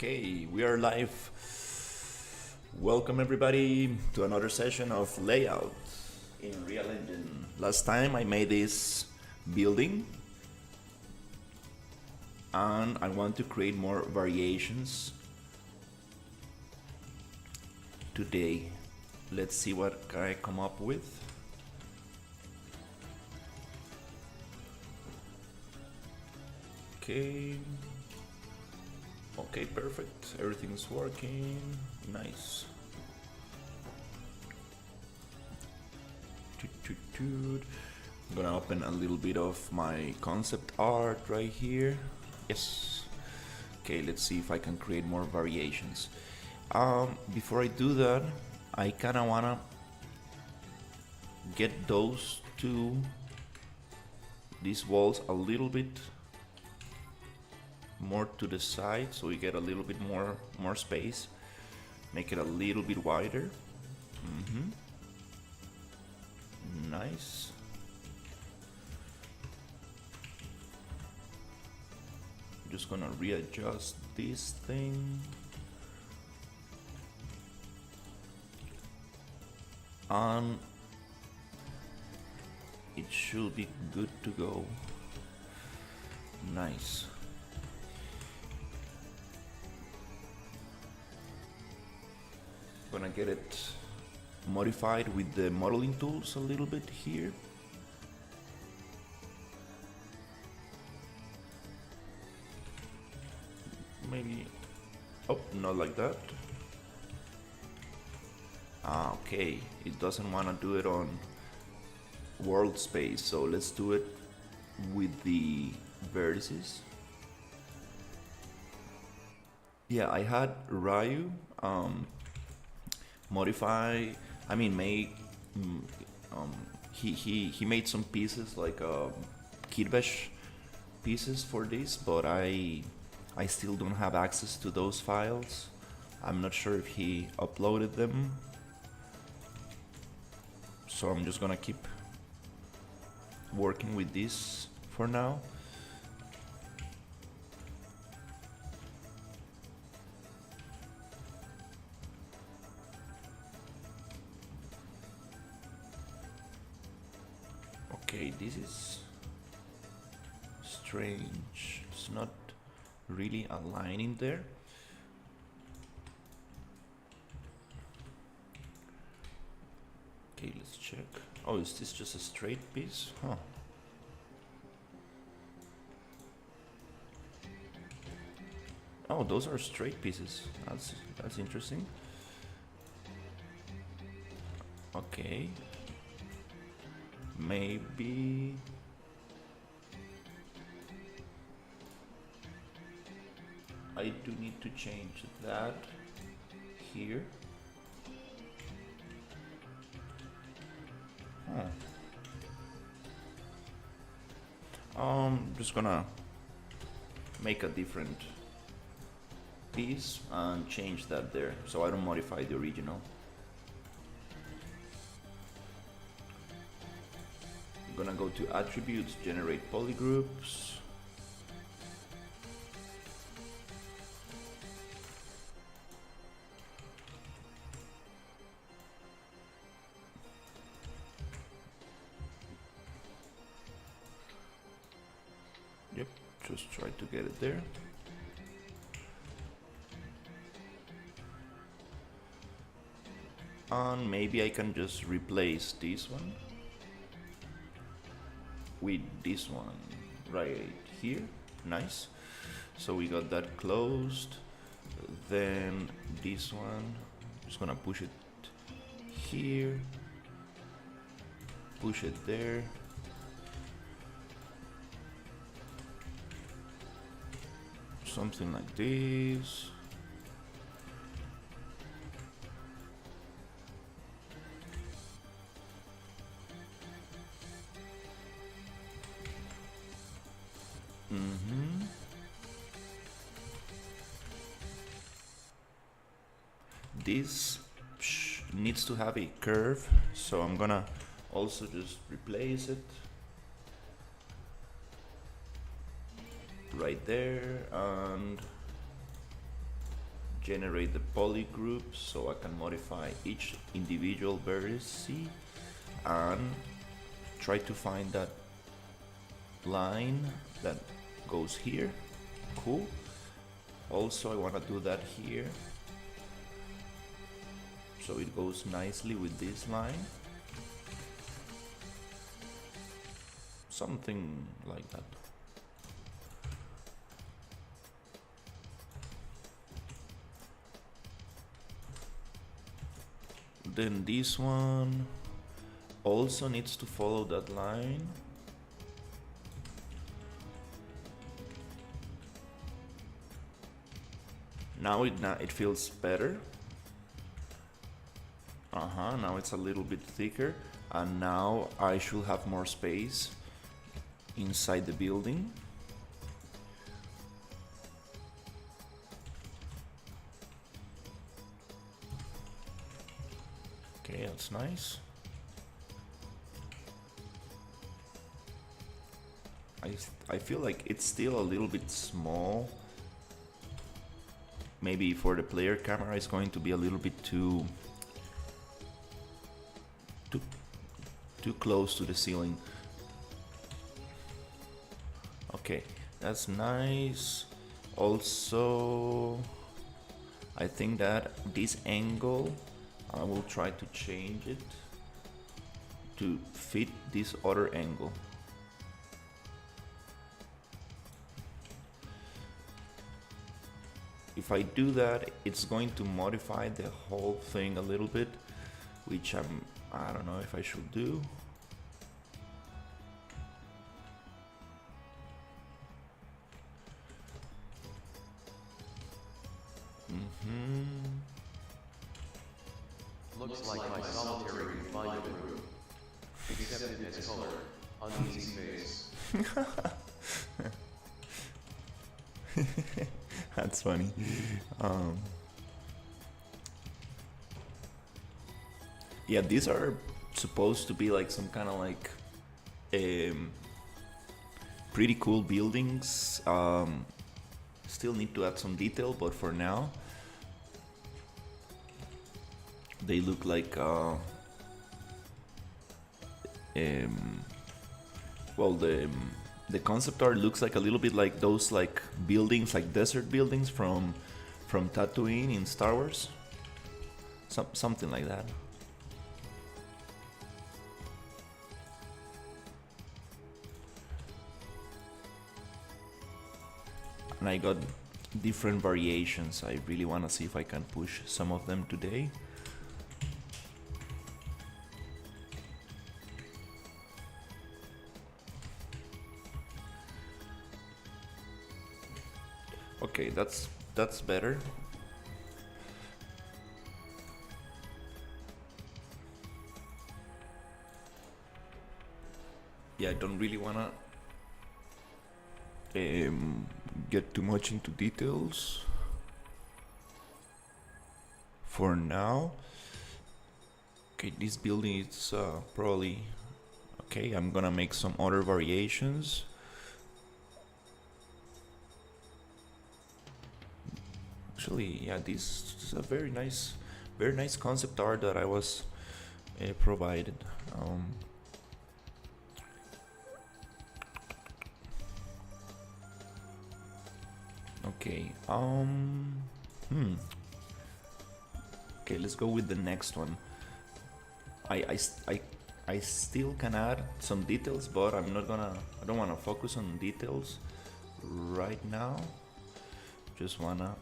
Okay, we are live. Welcome everybody to another session of layout in Real Engine. Last time I made this building and I want to create more variations today. Let's see what I come up with. Okay, perfect. Everything's working. Nice. I'm gonna open a little bit of my concept art right here. Yes. Okay, let's see if I can create more variations. Before I do that, I kinda wanna get these walls a little bit more to the side so we get a little bit more space. Make it a little bit wider. Nice. I'm just gonna readjust this thing. And it should be good to go. Nice. Gonna get it modified with the modeling tools a little bit here. Maybe, oh, not like that. Okay, it doesn't want to do it on world space, so let's do it with the vertices. Yeah, I had Ryu modify, I mean make, he made some pieces like Kirbesh pieces for this, but I still don't have access to those files. I'm not sure if he uploaded them, so I'm just gonna keep working with this for now. Okay, this is strange. It's not really aligning there. Okay, let's check. Oh, is this just a straight piece? Huh. Oh, those are straight pieces. That's interesting. Okay. Maybe I do need to change that here. Just gonna make a different piece and change that there so I don't modify the original. I'm gonna go to attributes, generate polygroups. Yep, just try to get it there. And maybe I can just replace this one with this one right here. Nice. So we got that closed. Then this one, just gonna push it here, push it there. Something like this. This needs to have a curve, so I'm gonna also just replace it right there, and generate the poly groups so I can modify each individual vertex and try to find that line that goes here. Cool. Also I want to do that here so it goes nicely with this line. Something like that. Then this one also needs to follow that line. Now it feels better. Now it's a little bit thicker, and now I should have more space inside the building. Okay, that's nice. I feel like it's still a little bit small. Maybe for the player camera it's going to be a little bit too close to the ceiling. Okay, that's nice. Also, I think that this angle, I will try to change it to fit this other angle. If I do that, it's going to modify the whole thing a little bit, which I don't know if I should do. Looks like my solitary confinement room. Except it has color. Uneasy face. That's funny. Yeah, these are supposed to be like some kind of like pretty cool buildings. Still need to add some detail, but for now they look like well, the concept art looks like a little bit like those like buildings, like desert buildings from Tatooine in Star Wars. Something like that. And I got different variations. I really want to see if I can push some of them today. Okay, that's better. Yeah, I don't really wanna get too much into details for now. Okay, this building is probably okay. I'm gonna make some other variations. Actually, yeah, this is a very nice concept art that I was provided. Okay. Okay, let's go with the next one. I still can add some details, but I don't wanna focus on details right now. Just wanna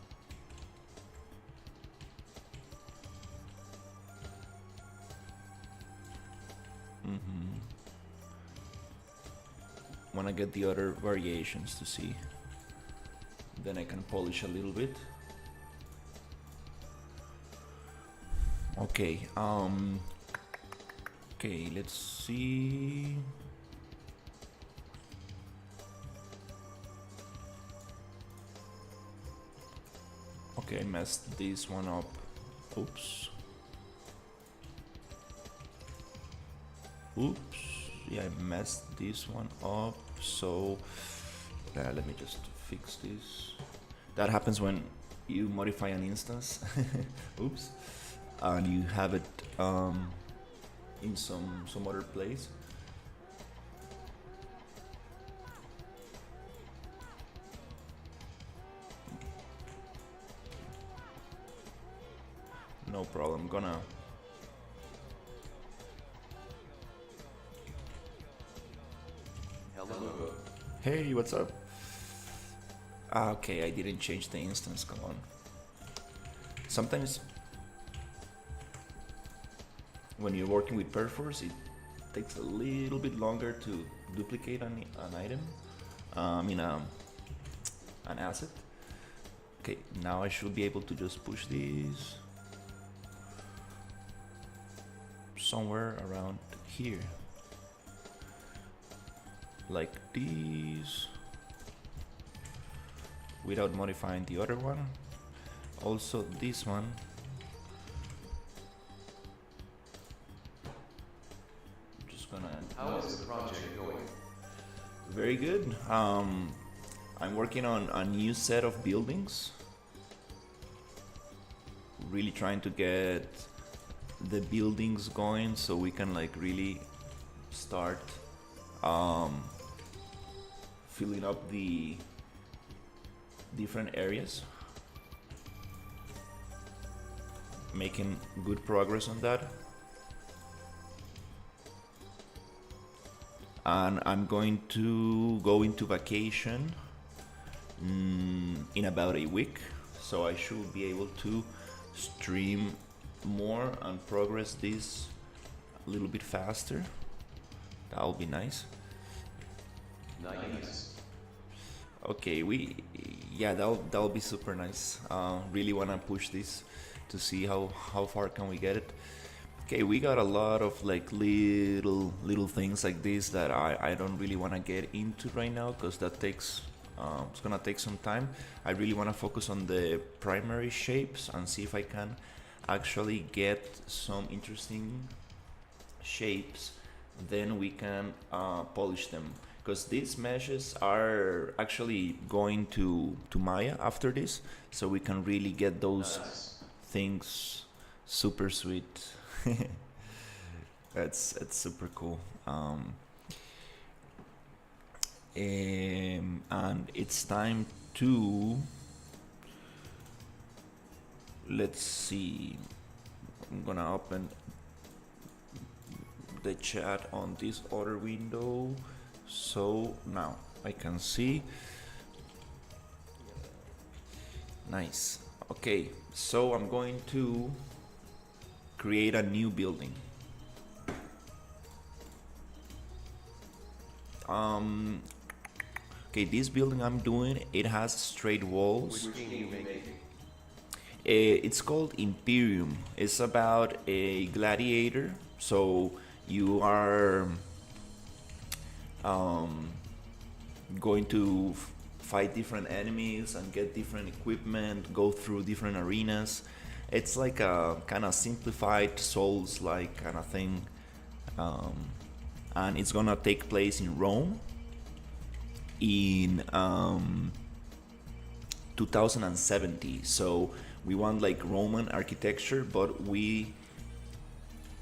get the other variations to see. Then I can polish a little bit. Okay, okay, let's see. Okay, I messed this one up. Oops. Oops. Yeah, I messed this one up. So let me just fix this. That happens when you modify an instance, oops, and you have it in some other place. No problem. Gonna. Hello. Hey, what's up? Ah, okay, I didn't change the instance. Come on. Sometimes when you're working with perforce, it takes a little bit longer to duplicate an item. I mean, an asset. Okay, now I should be able to just push these somewhere around here, like these, without modifying the other one. Also this one. Just gonna. How is the project going? Very good. I'm working on a new set of buildings. Really trying to get the buildings going so we can like really start filling up the different areas. Making good progress on that. And I'm going to go into vacation in about a week, so I should be able to stream more and progress this a little bit faster. That'll be nice. Nice. Okay, yeah, that'll be super nice. Really wanna push this to see how far can we get it. Okay, we got a lot of like little things like this that I don't really want to get into right now, because that takes it's gonna take some time. I really want to focus on the primary shapes and see if I can actually get some interesting shapes. Then we can polish them, because these meshes are actually going to Maya after this, so we can really get those things super sweet. That's super cool. And it's time to, let's see, I'm gonna open the chat on this other window, so now I can see. Nice. Okay, so I'm going to create a new building. Okay, this building I'm doing, it has straight walls. Which game are you making? It's called Imperium. It's about a gladiator. So you are going to fight different enemies and get different equipment, go through different arenas. It's like a kind of simplified Souls-like kind of thing. And it's gonna take place in Rome in 2070. So we want like Roman architecture, but we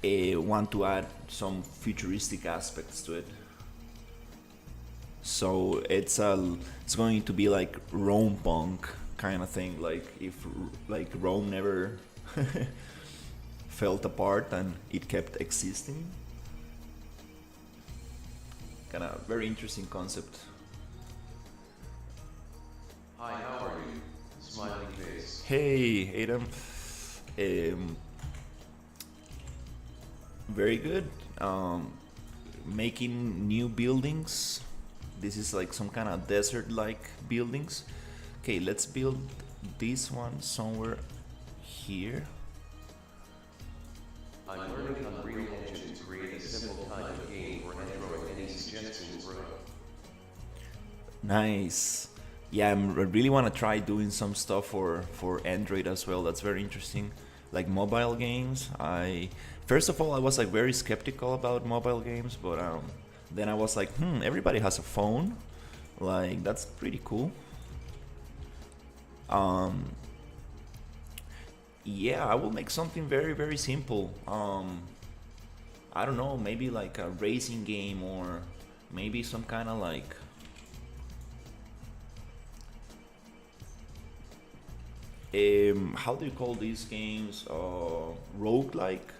want to add some futuristic aspects to it. So it's going to be like Rome punk kind of thing, like if like Rome never fell apart and it kept existing. Kind of very interesting concept. Hi, how are you? Smiling face. Hey, Adam. Very good. Making new buildings. This is like some kind of desert-like buildings. Okay, let's build this one somewhere here. I'm learning Unreal Engine to create a simple kind of game for Android. Any suggestions, bro? Nice. Yeah, I really want to try doing some stuff for Android as well. That's very interesting. Like mobile games. First of all, I was like very skeptical about mobile games, but then I was like, everybody has a phone. Like that's pretty cool. Yeah, I will make something very, very simple. I don't know, maybe like a racing game, or maybe some kind of like how do you call these games? Roguelike,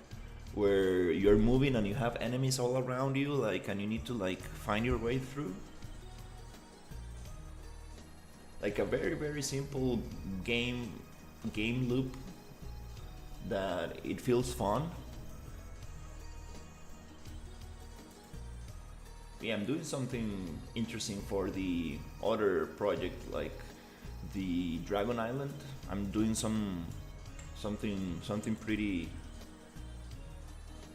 where you're moving and you have enemies all around you, like, and you need to like find your way through. Like a very, very simple game loop that it feels fun. Yeah, I'm doing something interesting for the other project, like the Dragon Island. I'm doing something pretty,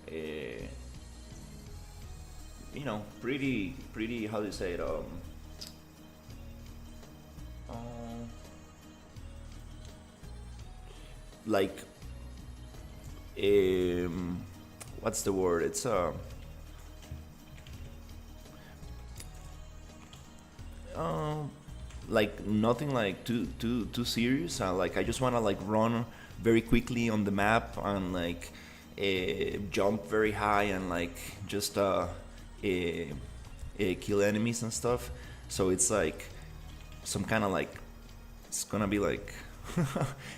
uh, pretty. How do you say it? Uh, like, what's the word? It's uh, like nothing like too serious. Like I just wanna like run very quickly on the map and like jump very high and like just kill enemies and stuff. So it's like some kind of like it's gonna be like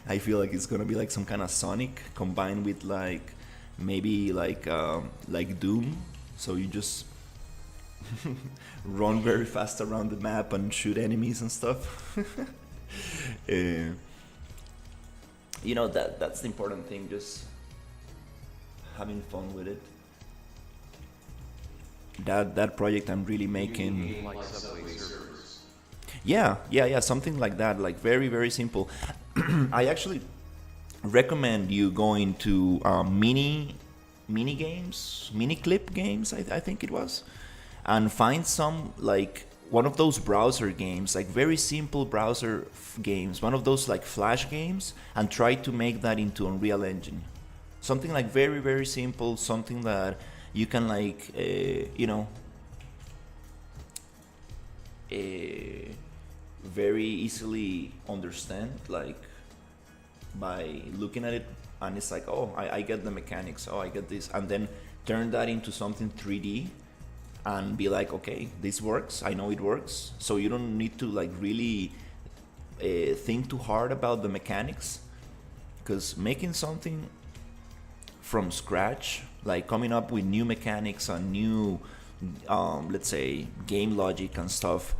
I feel like it's gonna be like some kind of Sonic combined with like maybe like Doom. So you just run very fast around the map and shoot enemies and stuff. uh, that's the important thing, just having fun with it. That project I'm really making. Like Subway servers. Yeah, something like that, like very, very simple. I actually recommend you going to mini games, mini clip games, I think it was, and find some like one of those browser games, like very simple browser games, one of those like flash games, and try to make that into Unreal Engine. Something like very, very simple, something that you can like, very easily understand, like by looking at it, and it's like, oh, I get the mechanics, oh, I get this, and then turn that into something 3D and be like, okay, this works, I know it works. So you don't need to like really think too hard about the mechanics, because making something from scratch, like coming up with new mechanics and new, let's say, game logic and stuff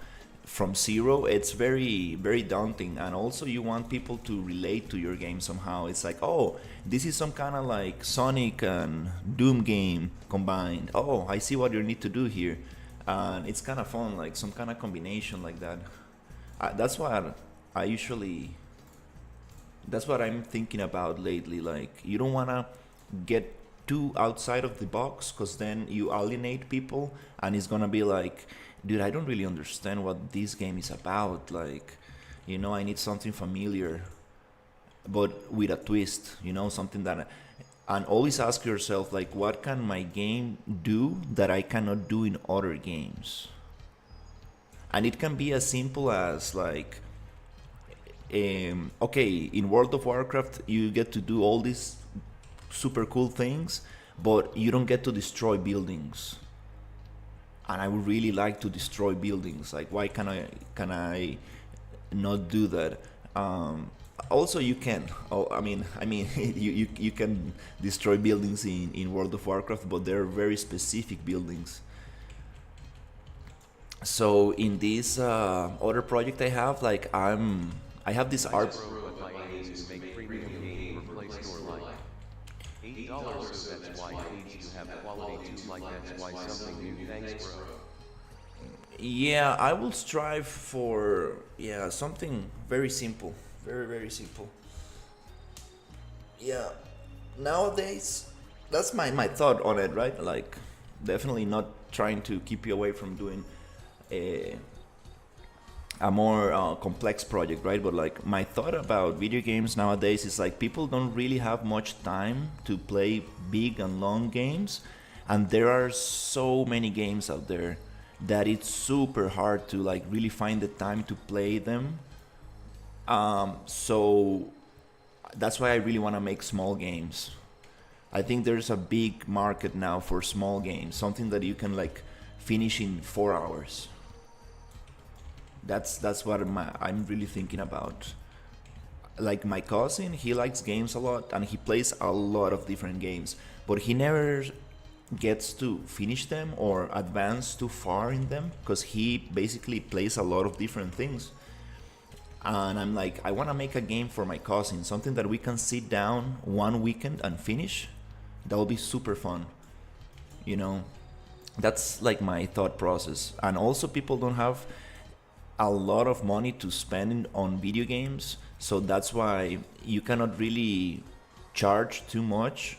from zero, it's very, very daunting. And also you want people to relate to your game somehow. It's like, oh, this is some kind of like Sonic and Doom game combined. Oh, I see what you need to do here. And it's kind of fun, like some kind of combination like that. That's what I usually, that's what I'm thinking about lately. Like, you don't want to get too outside of the box, because then you alienate people and it's gonna be like, dude, I don't really understand what this game is about. Like, I need something familiar but with a twist, something that, and always ask yourself, like, what can my game do that I cannot do in other games? And it can be as simple as like, okay, in World of Warcraft you get to do all these super cool things, but you don't get to destroy buildings. And I would really like to destroy buildings. Like, why can I not do that? Also, you can. Oh, I mean, you can destroy buildings in World of Warcraft, but they're very specific buildings. So in this other project I have, like I have this art. Bro, but my aim is to make premium game replace your life. $80, so that's why it needs to have quality too, like that's why something new. Thanks, bro. Yeah, I will strive for something very simple, very, very simple. Yeah, nowadays that's my thought on it, right? Like, definitely not trying to keep you away from doing a more complex project, right? But like, my thought about video games nowadays is like, people don't really have much time to play big and long games, and there are so many games out there that it's super hard to like really find the time to play them. So that's why I really want to make small games. I think there's a big market now for small games, something that you can like finish in 4 hours. That's what I'm really thinking about. Like my cousin, he likes games a lot and he plays a lot of different games, but he never gets to finish them or advance too far in them because he basically plays a lot of different things. And I'm like, I want to make a game for my cousin, something that we can sit down one weekend and finish. That will be super fun, you know. That's like my thought process. And also, people don't have a lot of money to spend on video games, so that's why you cannot really charge too much,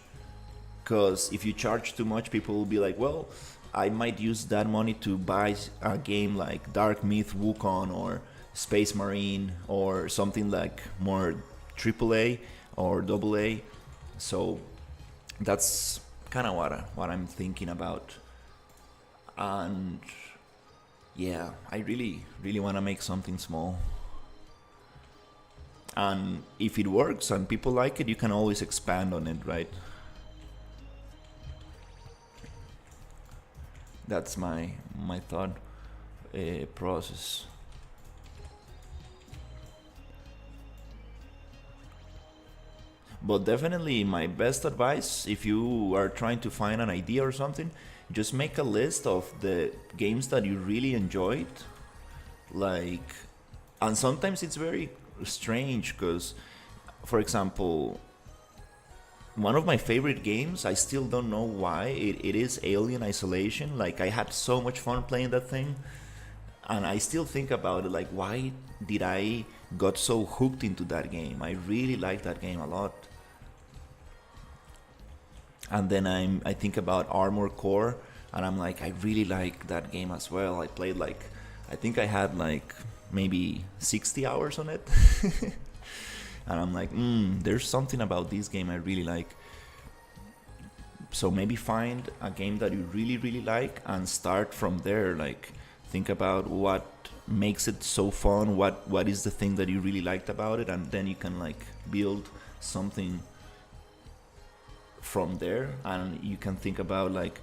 because if you charge too much, people will be like, well, I might use that money to buy a game like Dark Myth Wukong or Space Marine or something like more AAA or AA. So that's kind of what I'm thinking about. And yeah, I really want to make something small. And if it works and people like it, you can always expand on it, right? That's my thought process. But definitely, my best advice, if you are trying to find an idea or something, just make a list of the games that you really enjoyed. Like, and sometimes it's very strange because, for example, one of my favorite games, I still don't know why, it is Alien Isolation. Like, I had so much fun playing that thing, and I still think about it, like, why did I got so hooked into that game? I really like that game a lot. And then I think about Armor Core, and I'm like, I really like that game as well. I played like, I think I had like maybe 60 hours on it. And I'm like, there's something about this game I really like. So maybe find a game that you really like and start from there. Like, think about what makes it so fun, what is the thing that you really liked about it, and then you can like build something from there. And you can think about like,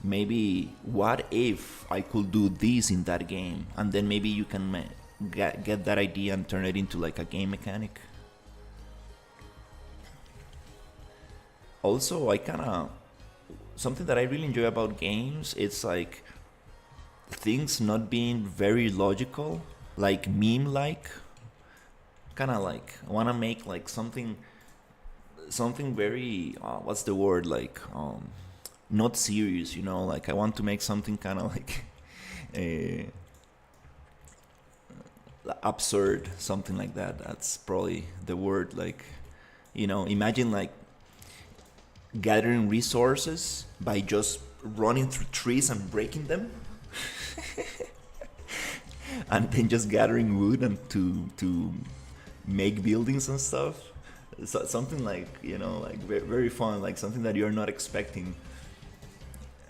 maybe what if I could do this in that game, and then maybe you can get that idea and turn it into like a game mechanic. Also, I kind of, something that I really enjoy about games, it's like things not being very logical, like meme like. Kind of like I want to make like something very what's the word, like not serious, you know, like I want to make something kind of like uh, absurd, something like that. That's probably the word. Like, you know, imagine like gathering resources by just running through trees and breaking them. And then just gathering wood and to make buildings and stuff. So, something like, you know, like very fun, like something that you're not expecting.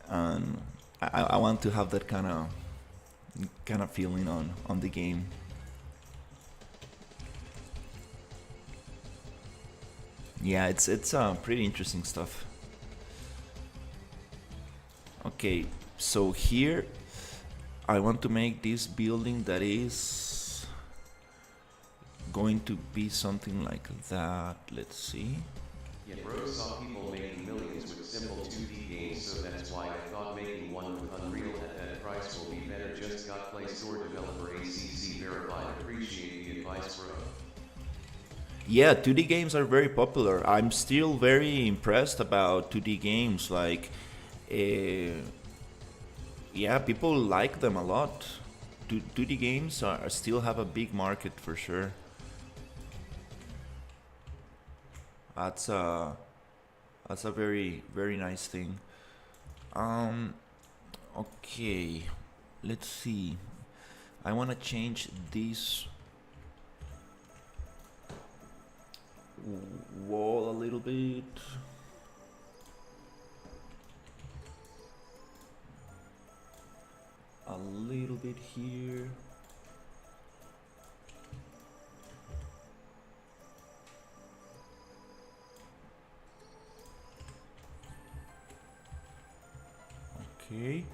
And I want to have that kind of feeling on the game. Yeah, it's pretty interesting stuff. Okay, so here I want to make this building that is going to be something like that. Let's see. Yeah, bro saw people making millions with simple 2D games, so that's why I thought making one with Unreal at that price will be better. Just got Play Store developer ACC verified. Appreciate the advice, bro. Yeah, 2D games are very popular. I'm still very impressed about 2D games. Like, yeah, people like them a lot. 2D games still have a big market for sure. That's a very nice thing. Um, okay, let's see. I want to change this wall a little bit. A little bit here. Okay,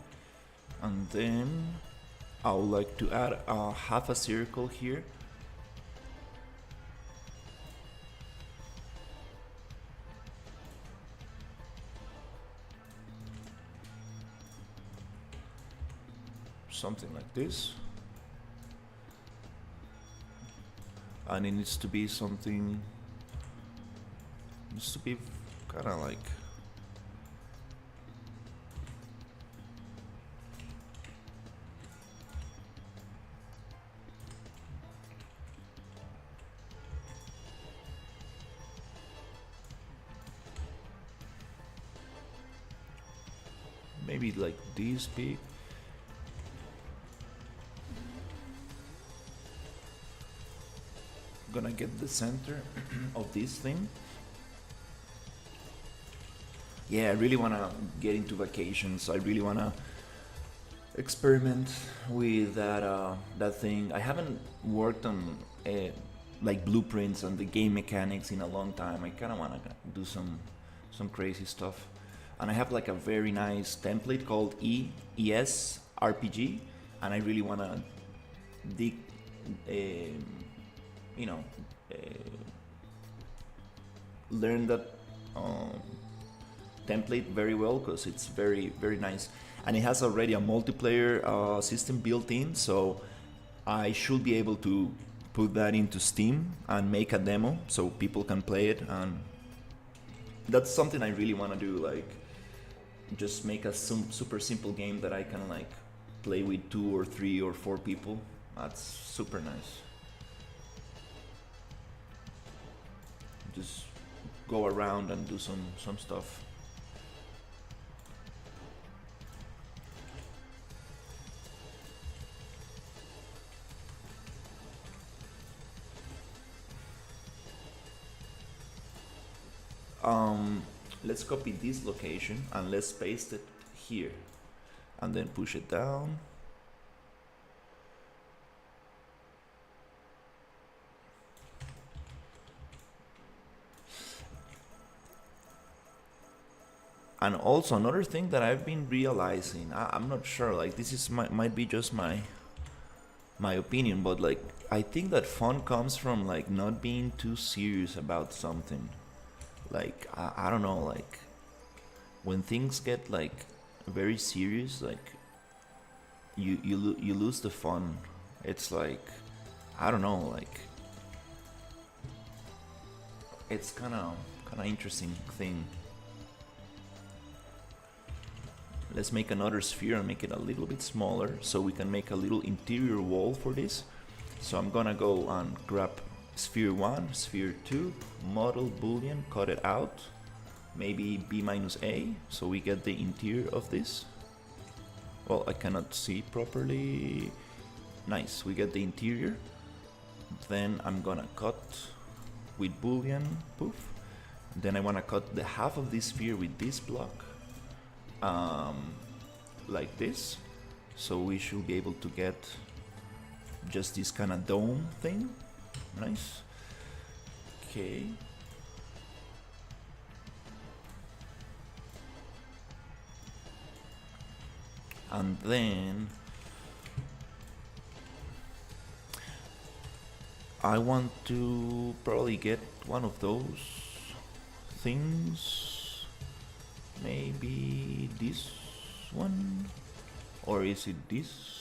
and then I would like to add half a circle here. Something like this. And it needs to be something, needs to be kind of like, maybe like this big. Gonna get the center of this thing. Yeah, I really wanna get into vacations. I really wanna experiment with that thing. I haven't worked on like blueprints and the game mechanics in a long time. I kind of wanna do some crazy stuff. And I have like a very nice template called ES RPG, and I really wanna dig. You know, learn that template very well because it's very nice, and it has already a multiplayer system built in, so I should be able to put that into Steam and make a demo so people can play it. And that's something I really want to do, like just make a super simple game that I can like play with 2 or 3 or 4 people. That's super nice. Just go around and do some stuff. Let's copy this location and let's paste it here, and then push it down. And also another thing that I've been realizing, I'm not sure, like this is might be just my opinion, but like I think that fun comes from like not being too serious about something. Like I don't know, like when things get like very serious, like you lose the fun. It's like I don't know, like it's kind of interesting thing. Let's make another sphere and make it a little bit smaller so we can make a little interior wall for this. So I'm gonna go and grab sphere 1, sphere 2, model boolean, cut it out, maybe b minus a, so we get the interior of this. Well, I cannot see properly. Nice, we get the interior. Then I'm gonna cut with boolean, poof. Then I wanna cut the half of this sphere with this block. Like this, so we should be able to get just this kind of dome thing. Nice. Okay. And then I want to probably get one of those things. Maybe this one, or is it this?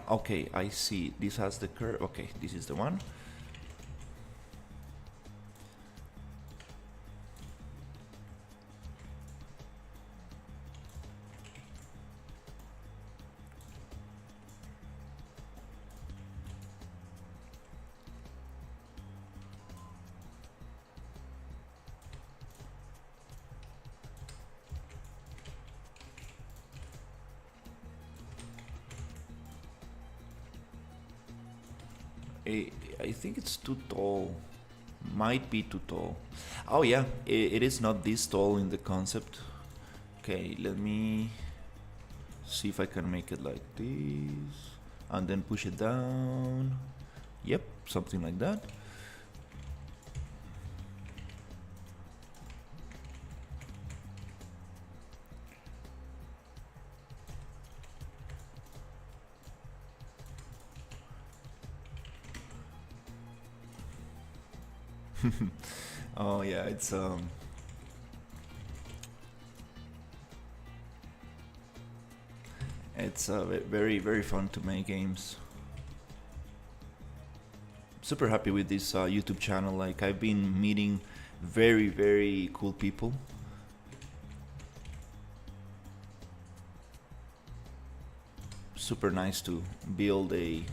Okay, I see. This has the curve. Okay, this is the one. I think it's too tall. Might be too tall. Oh yeah, it is not this tall in the concept. Okay, let me see if I can make it like this and then push it down. Yep, something like that. Oh yeah, it's very very fun to make games. Super happy with this YouTube channel. Like I've been meeting very very cool people. Super nice to build a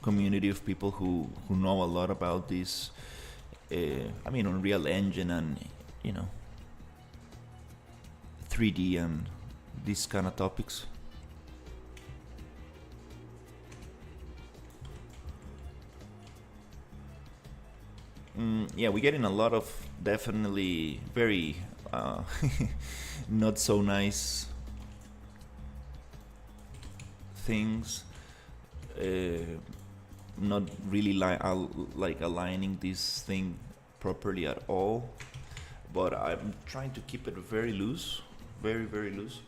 community of people who know a lot about this. I mean, Unreal Engine and 3D and these kind of topics. Yeah, we're getting a lot of definitely very not so nice things. Not really like aligning this thing properly at all, but I'm trying to keep it very loose, very very loose.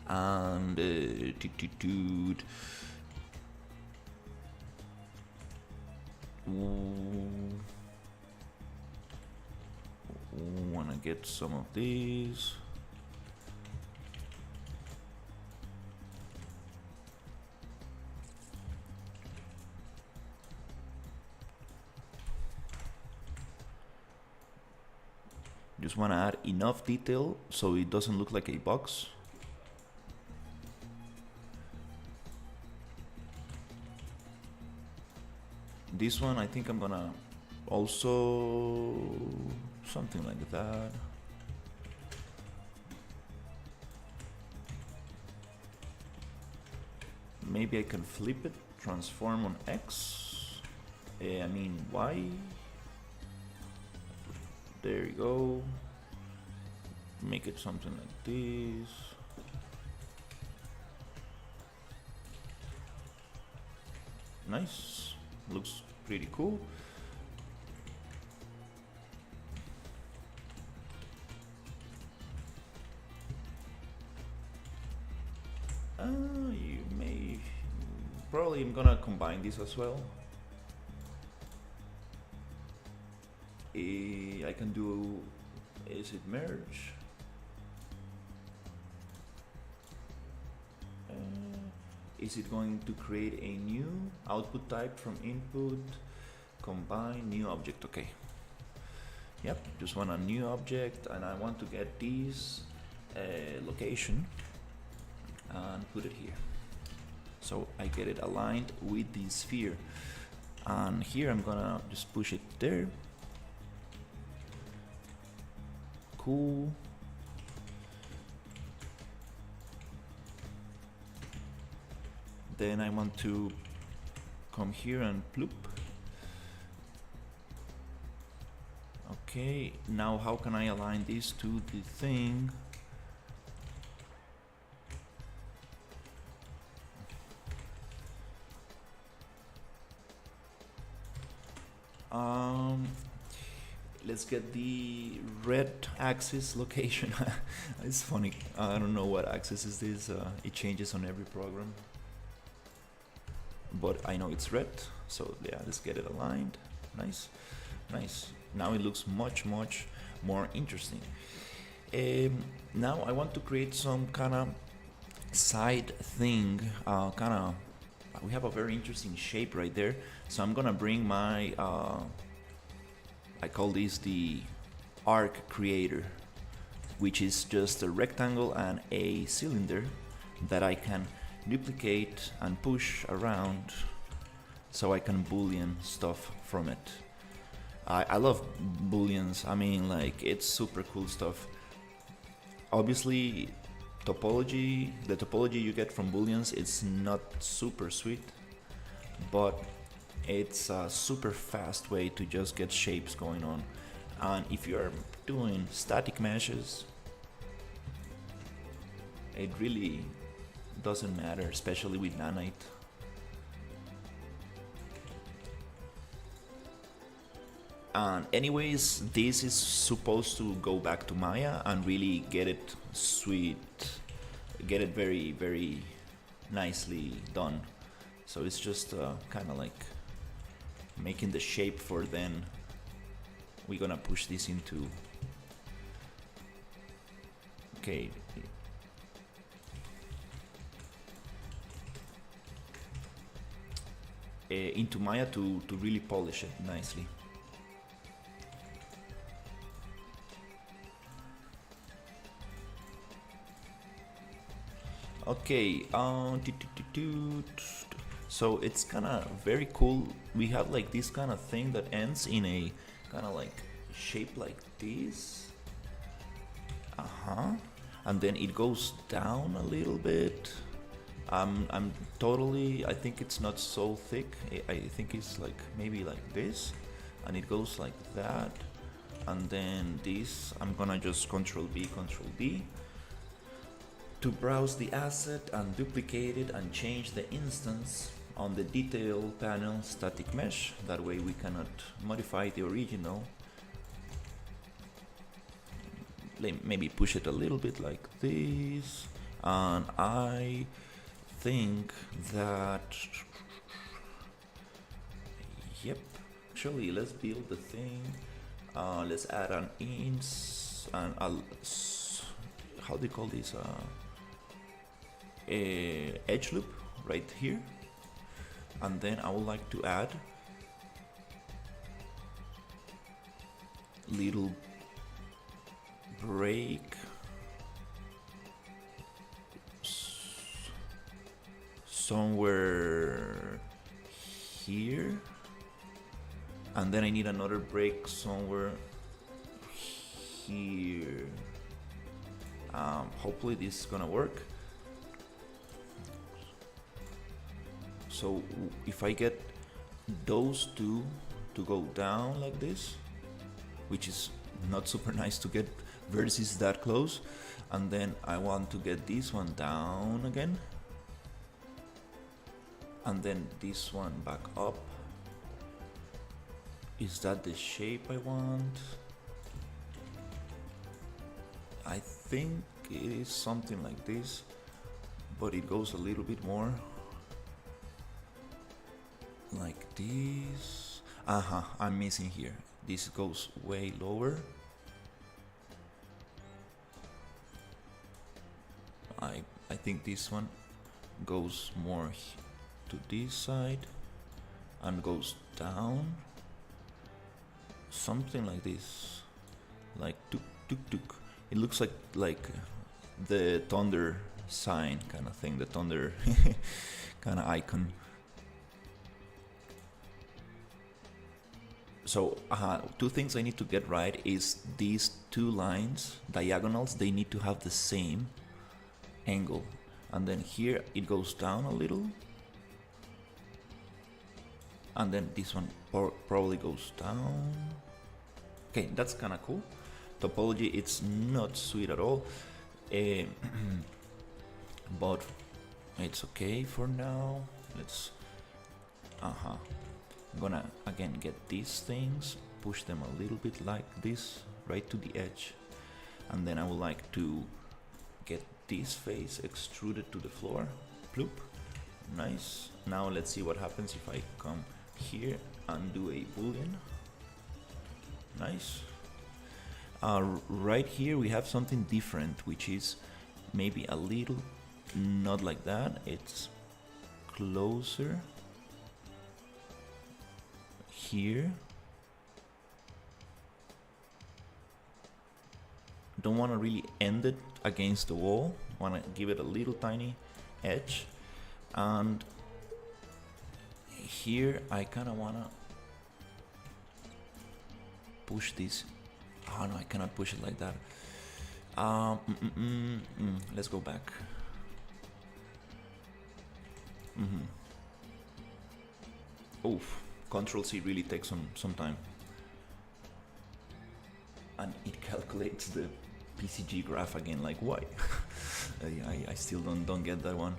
And wanna get some of these. Just want to add enough detail so it doesn't look like a box. This one I think I'm gonna also something like that. Maybe I can flip it, transform on X. I mean Y. There you go. Make it something like this. Nice. Looks pretty cool. You may probably I'm gonna combine this as well. I can do is it merge? Is it going to create a new output type from input? Combine new object. Okay. Yep. Just want a new object, and I want to get this location and put it here. So I get it aligned with the sphere. And here I'm gonna just push it there. Cool. Then I want to come here and ploop. Okay, now how can I align this to the thing? Let's get the red axis location. It's funny, I don't know what axis is this. It changes on every program, but I know it's red, so yeah, let's get it aligned. Nice, nice. Now it looks much more interesting. Now I want to create some kind of side thing. We have a very interesting shape right there, so I'm gonna bring my I call this the arc creator, which is just a rectangle and a cylinder that I can duplicate and push around so I can boolean stuff from it. I love booleans. I mean, like, it's super cool stuff. Obviously, the topology you get from booleans, it's not super sweet, but it's a super fast way to just get shapes going on. And if you're doing static meshes, It really doesn't matter, especially with nanite. And anyways, this is supposed to go back to Maya and really get it sweet, get it very, very nicely done. So it's just kind of like making the shape for then. We're gonna push this into, okay, into Maya to really polish it nicely. Okay, so it's kind of very cool. We have like this kind of thing that ends in a kind of like shape like this. And then it goes down a little bit. I'm totally, I think it's not so thick. I think it's like maybe like this, and it goes like that. And then this, I'm gonna just Control B, Control D to browse the asset and duplicate it and change the instance on the detail panel static mesh. That way we cannot modify the original. Maybe push it a little bit like this. And I think that, yep, actually let's build the thing. Let's add an ins and how do you call this? Edge loop right here. And then I would like to add little break somewhere here, and then I need another break somewhere here. Hopefully this is gonna work. So if I get those two to go down like this, which is not super nice to get vertices that close, and then I want to get this one down again, and then this one back up. Is that the shape I want? I think it is something like this, but it goes a little bit more like this. I'm missing here. This goes way lower. I think this one goes more to this side and goes down. Something like this, like tuk tuk tuk. It looks like the thunder sign kind of thing, the thunder kind of icon. So two things I need to get right is these two lines, diagonals, they need to have the same angle. And then here it goes down a little. And then this one probably goes down. Okay, that's kind of cool. Topology, it's not sweet at all. But it's okay for now. Let's... I'm gonna again get these things, push them a little bit like this, right to the edge. And then I would like to get this face extruded to the floor. Ploop. Nice. Now let's see what happens if I come here and do a boolean. Nice. Right here we have something different, which is maybe a little not like that. It's closer here. Don't want to really end it against the wall. Want to give it a little tiny edge. And here I kind of want to push this. Oh no, I cannot push it like that. Let's go back. Oof, Control C really takes some time. And it calculates the PCG graph again, like why? I still don't get that one.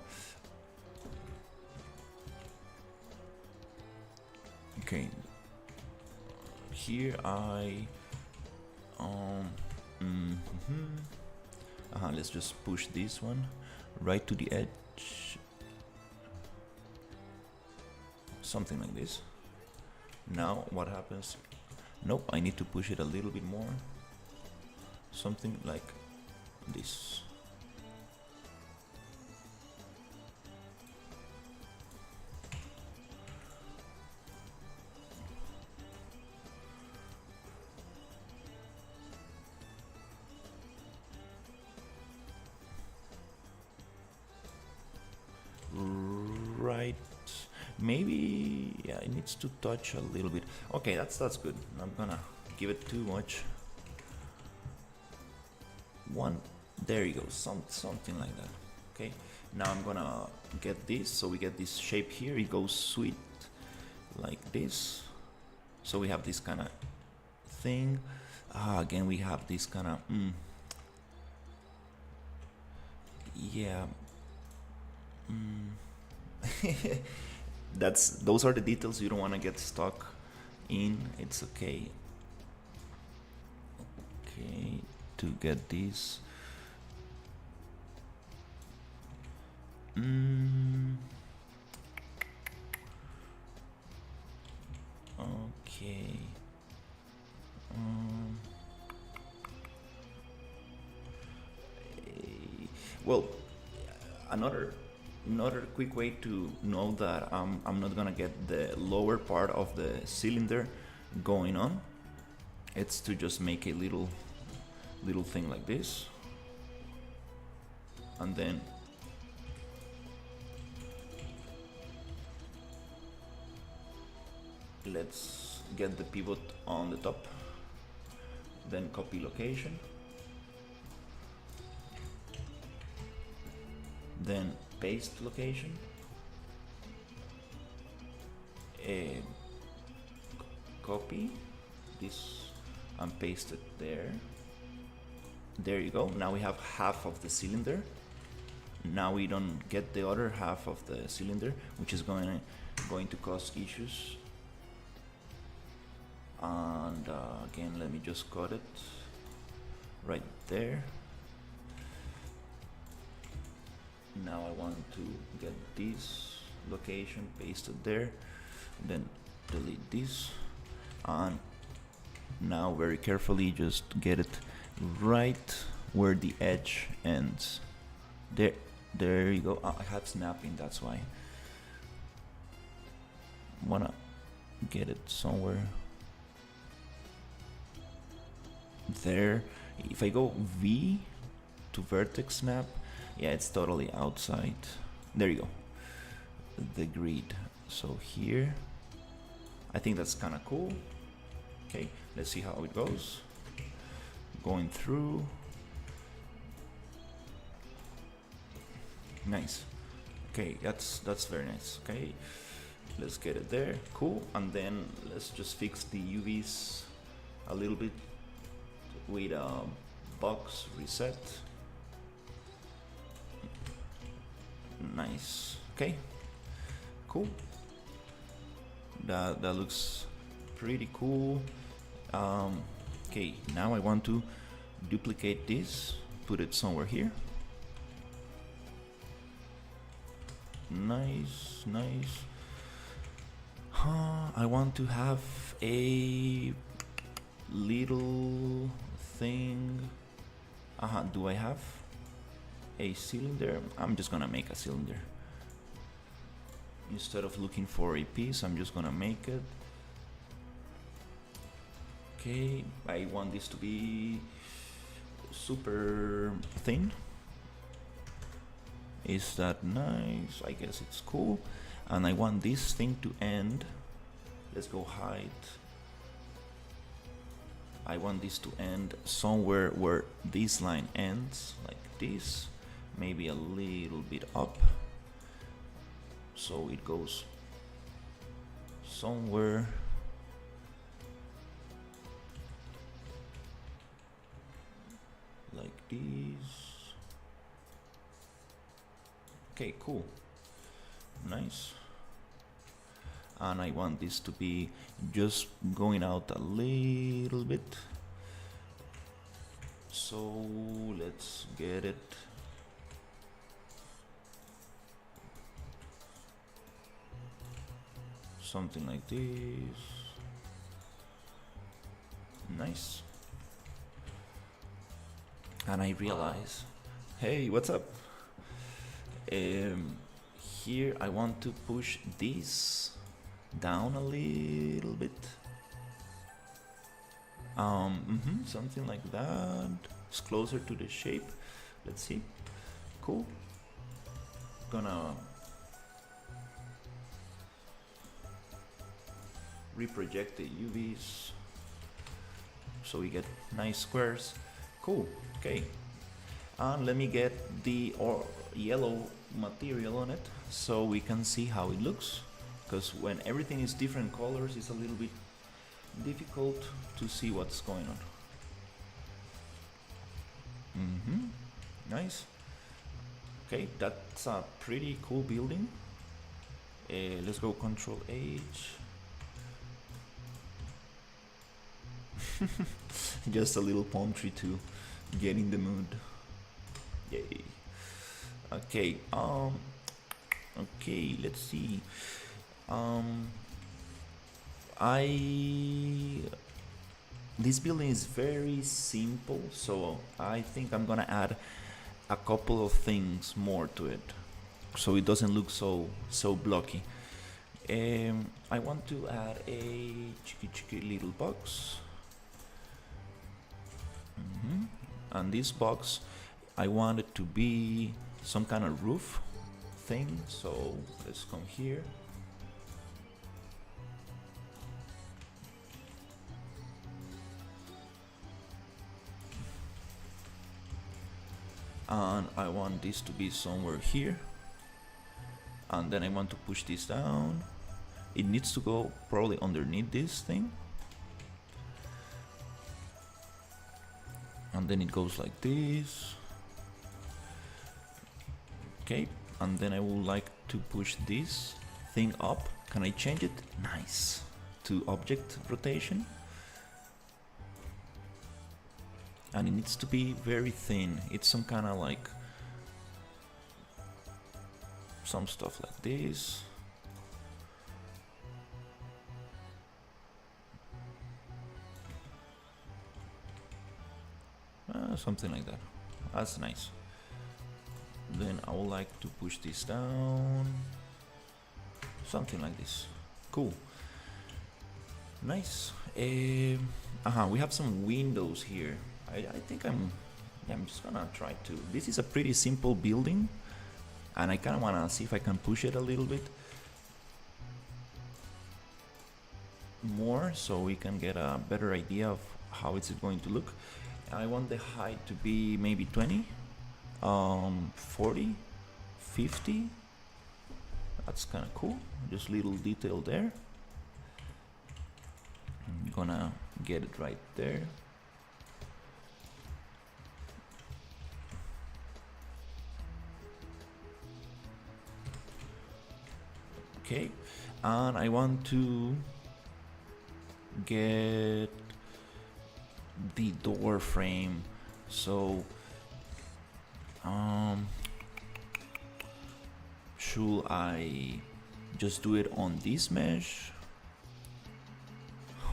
Okay. Here I let's just push this one right to the edge. Something like this. Now what happens? Nope, I need to push it a little bit more. Something like this. Right, maybe, yeah, it needs to touch a little bit. Okay, that's good. I'm gonna give it too much. One, there you go, something like that. Okay, now I'm gonna get this, so we get this shape here. It goes sweet like this, so we have this kind of thing. Again, we have this kind of yeah. Those are the details you don't want to get stuck in. It's okay. Okay, to get this. Okay. Well, another quick way to know that I'm not gonna get the lower part of the cylinder going on, it's to just make a little thing like this, and then let's get the pivot on the top, then copy location, then paste location, copy this and paste it there. There you go. Now we have half of the cylinder. Now we don't get the other half of the cylinder, which is going to cause issues. And again, let me just cut it right there. Now I want to get this location, paste it there, then delete this, and now very carefully just get it right where the edge ends. There you go. I had snapping, that's why. Wanna get it somewhere there. If I go V to vertex snap, yeah, it's totally outside. There you go, the grid. So here, I think that's kind of cool. Okay, let's see how it goes. Going through. Nice. Okay, that's very nice. Okay, let's get it there. Cool. And then let's just fix the UVs a little bit with a box reset. Nice. Okay, cool. That looks pretty cool. Okay, now I want to duplicate this, put it somewhere here. Nice, nice. I want to have a little thing. Do I have a cylinder? I'm just gonna make a cylinder. Instead of looking for a piece, I'm just gonna make it. Okay, I want this to be super thin. Is that nice? I guess it's cool. And I want this thing to end. Let's go height. I want this to end somewhere where this line ends, like this. Maybe a little bit up. So it goes somewhere like this. Okay, cool. Nice. And I want this to be just going out a little bit. So let's get it. Something like this. Nice. And I realize, hey, what's up? Here I want to push this down a little bit. Something like that. It's closer to the shape. Let's see. Cool. Gonna reproject the UVs so we get nice squares. Cool. Okay. And let me get the yellow material on it so we can see how it looks, because when everything is different colors it's a little bit difficult to see what's going on. Nice. Okay, that's a pretty cool building. Let's go Control H. Just a little palm tree to get in the mood. Yay. Okay, okay, let's see. This building is very simple, so I think I'm gonna add a couple of things more to it so it doesn't look so blocky. I want to add a cheeky little box. And this box, I want it to be some kind of roof thing, so let's come here. And I want this to be somewhere here, and then I want to push this down. It needs to go probably underneath this thing, and then it goes like this. Okay, and then I would like to push this thing up. Can I change it? Nice. To object rotation. And it needs to be very thin. It's some kind of like some stuff like this. Something like that. That's nice. Then I would like to push this down. Something like this. Cool. Nice. We have some windows here. I think I'm just gonna try to. This is a pretty simple building, and I kind of wanna see if I can push it a little bit more so we can get a better idea of how it's going to look. I want the height to be maybe 20, 40, 50. That's kind of cool. Just little detail there. I'm gonna get it right there. Okay, and I want to get the door frame, so should I just do it on this mesh,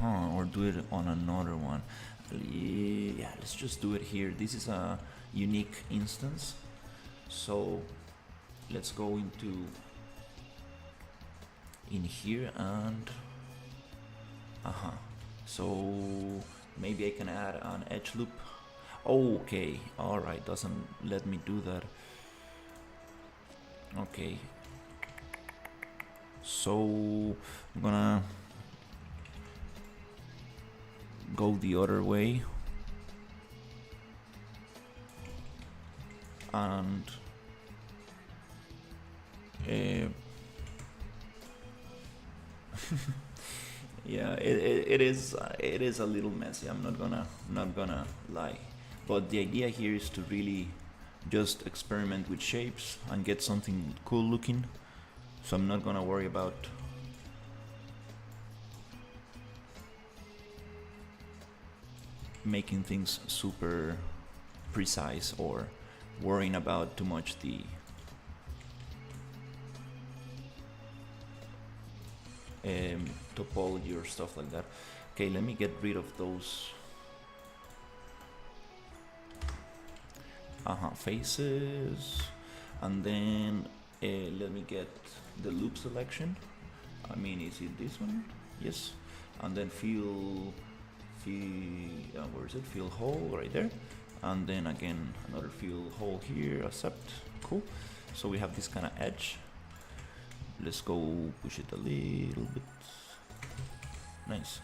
or do it on another one? Yeah, let's just do it here. This is a unique instance, so let's go in here and so maybe I can add an edge loop. Okay, alright, doesn't let me do that. Okay, so I'm gonna go the other way and yeah, it is a little messy. I'm not gonna lie, but the idea here is to really just experiment with shapes and get something cool looking. So I'm not gonna worry about making things super precise or worrying about too much the topology or stuff like that. Okay, let me get rid of those faces, and then let me get the loop selection. I mean, is it this one? Yes. And then where is it? Fill hole right there. And then again another fill hole here. Accept. Cool. So we have this kind of edge. Let's go push it a little bit. Nice.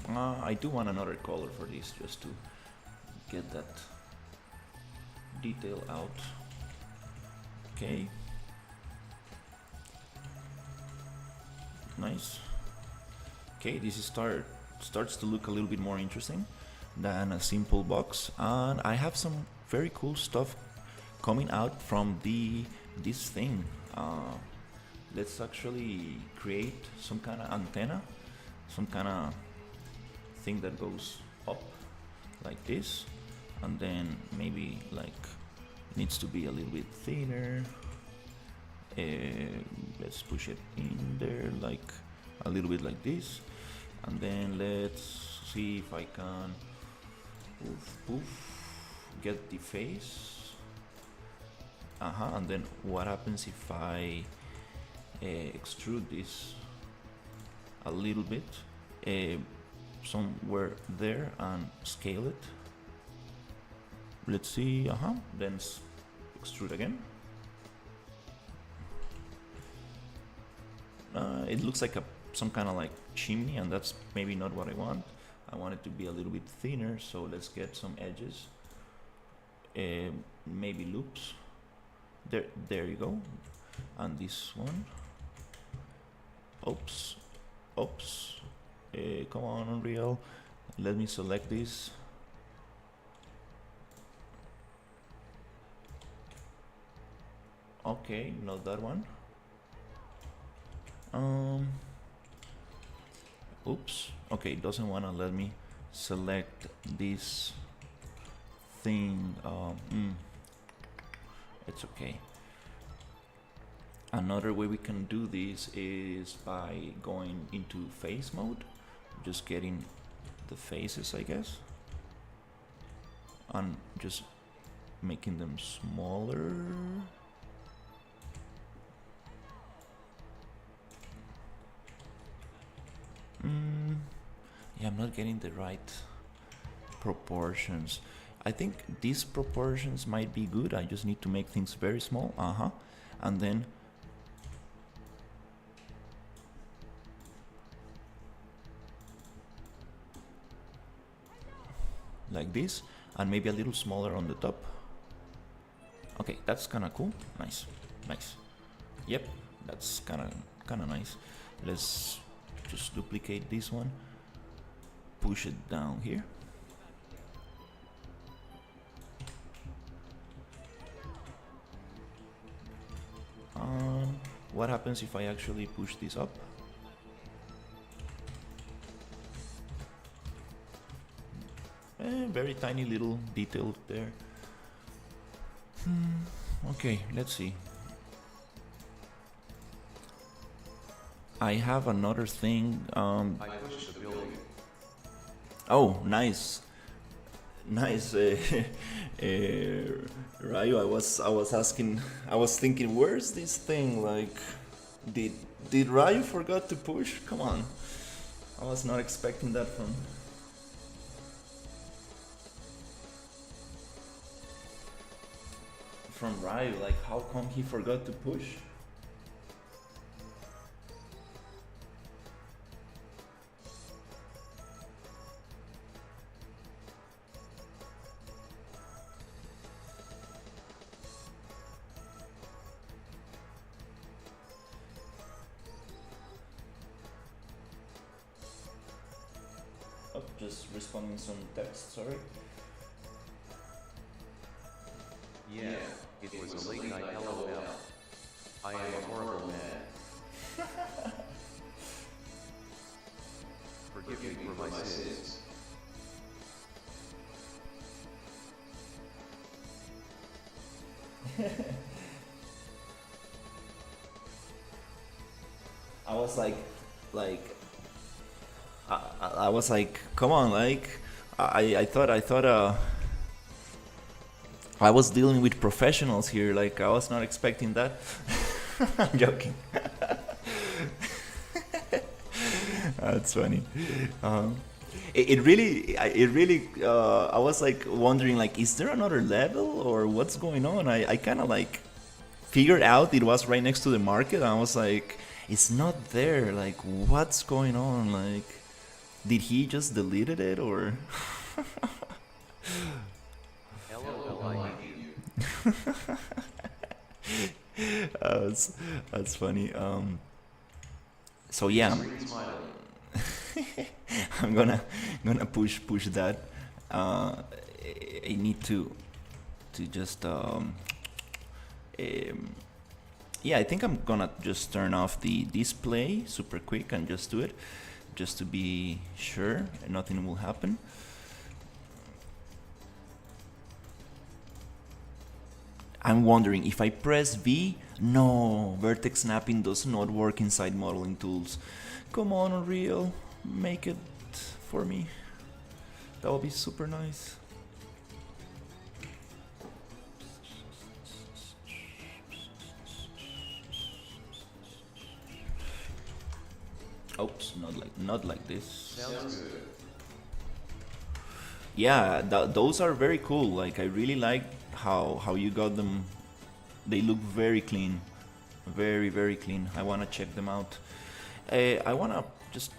I do want another color for this just to get that detail out. Okay. Nice. Okay, this is starts to look a little bit more interesting than a simple box, and I have some very cool stuff coming out from this thing. Let's actually create some kind of antenna, some kind of thing that goes up like this, and then maybe like needs to be a little bit thinner. Let's push it in there like a little bit like this, and then let's see if I can get the face. And then what happens if I extrude this a little bit somewhere there and scale it. Let's see. Then extrude again. It looks like some kind of like chimney, and that's maybe not what I want. I want it to be a little bit thinner, so let's get some edges, maybe loops. There you go. And this one. Oops. Come on, Unreal. Let me select this. Okay, not that one. Oops. Okay, it doesn't want to let me select this thing. It's okay. Another way we can do this is by going into face mode, just getting the faces, I guess, and just making them smaller. Yeah, I'm not getting the right proportions. I think these proportions might be good. I just need to make things very small. And then like this, and maybe a little smaller on the top. Okay, that's kind of cool. Nice. Yep, that's kind of nice. Let's just duplicate this one, push it down here. What happens if I actually push this up? Very tiny little detail there. Okay, let's see. I have another thing. I pushed the building. Oh, nice. Rayo, I was thinking, where's this thing? Like, did Rayo forgot to push? Come on, I was not expecting that from Rayo. Like, how come he forgot to push? Just responding some text, sorry. Yeah, it was a late night LOL. I am a horrible man. Forgive me for my sins. I was like, I was like, come on, like, I thought, I was dealing with professionals here, like, I was not expecting that. I'm joking. That's funny. It really, I was like wondering, like, is there another level or what's going on? I kind of like figured out it was right next to the market. And I was like, it's not there. Like, what's going on? Like, did he just deleted it or? LOL, I hate you. That's funny. So yeah, I'm gonna push that. I need to just yeah, I think I'm gonna just turn off the display super quick and just do it, just to be sure nothing will happen. I'm wondering if I press V. No, vertex snapping does not work inside modeling tools. Come on, Unreal, make it for me. That would be super nice. Oops, not like this. Sounds good. Yeah, those are very cool. Like, I really like how you got them. They look very clean, very clean. I wanna check them out. I wanna just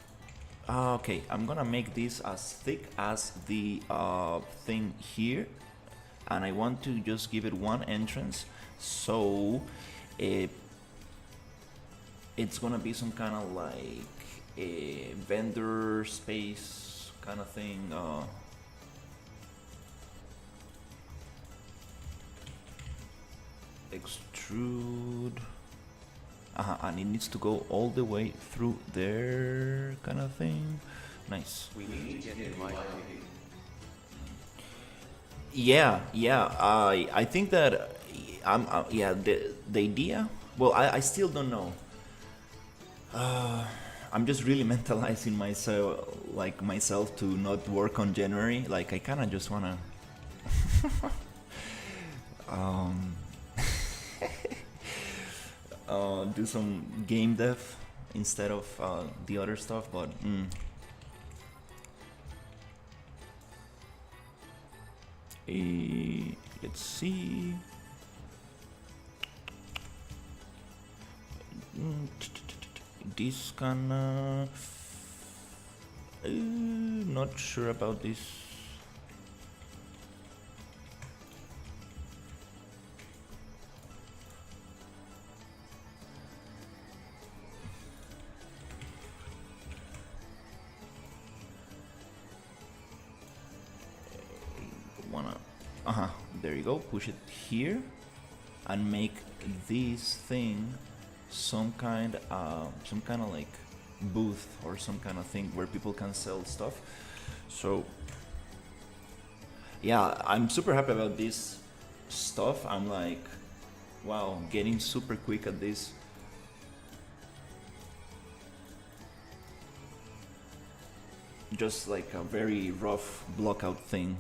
okay, I'm gonna make this as thick as the thing here, and I want to just give it one entrance, so it's gonna be some kind of like a vendor space kind of thing. Extrude, and it needs to go all the way through there, kind of thing. Nice. We need to get in my opinion. Yeah, I think that yeah, the idea. Well, I still don't know. I'm just really mentalizing myself to not work on January. Like, I kind of just wanna do some game dev instead of the other stuff, but let's see. This kinda not sure about this. There you go. Push it here and make this thing some kind of like booth or some kind of thing where people can sell stuff. So yeah, I'm super happy about this stuff. I'm like, wow, getting super quick at this. Just like a very rough blockout thing.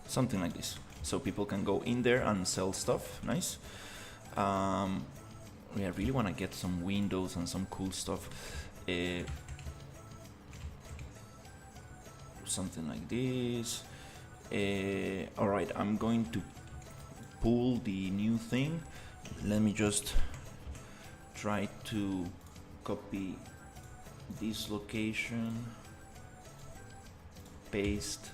Something like this, so people can go in there and sell stuff. Nice. Yeah, I really want to get some windows and some cool stuff. Something like this. All right, I'm going to pull the new thing. Let me just try to copy this location, paste,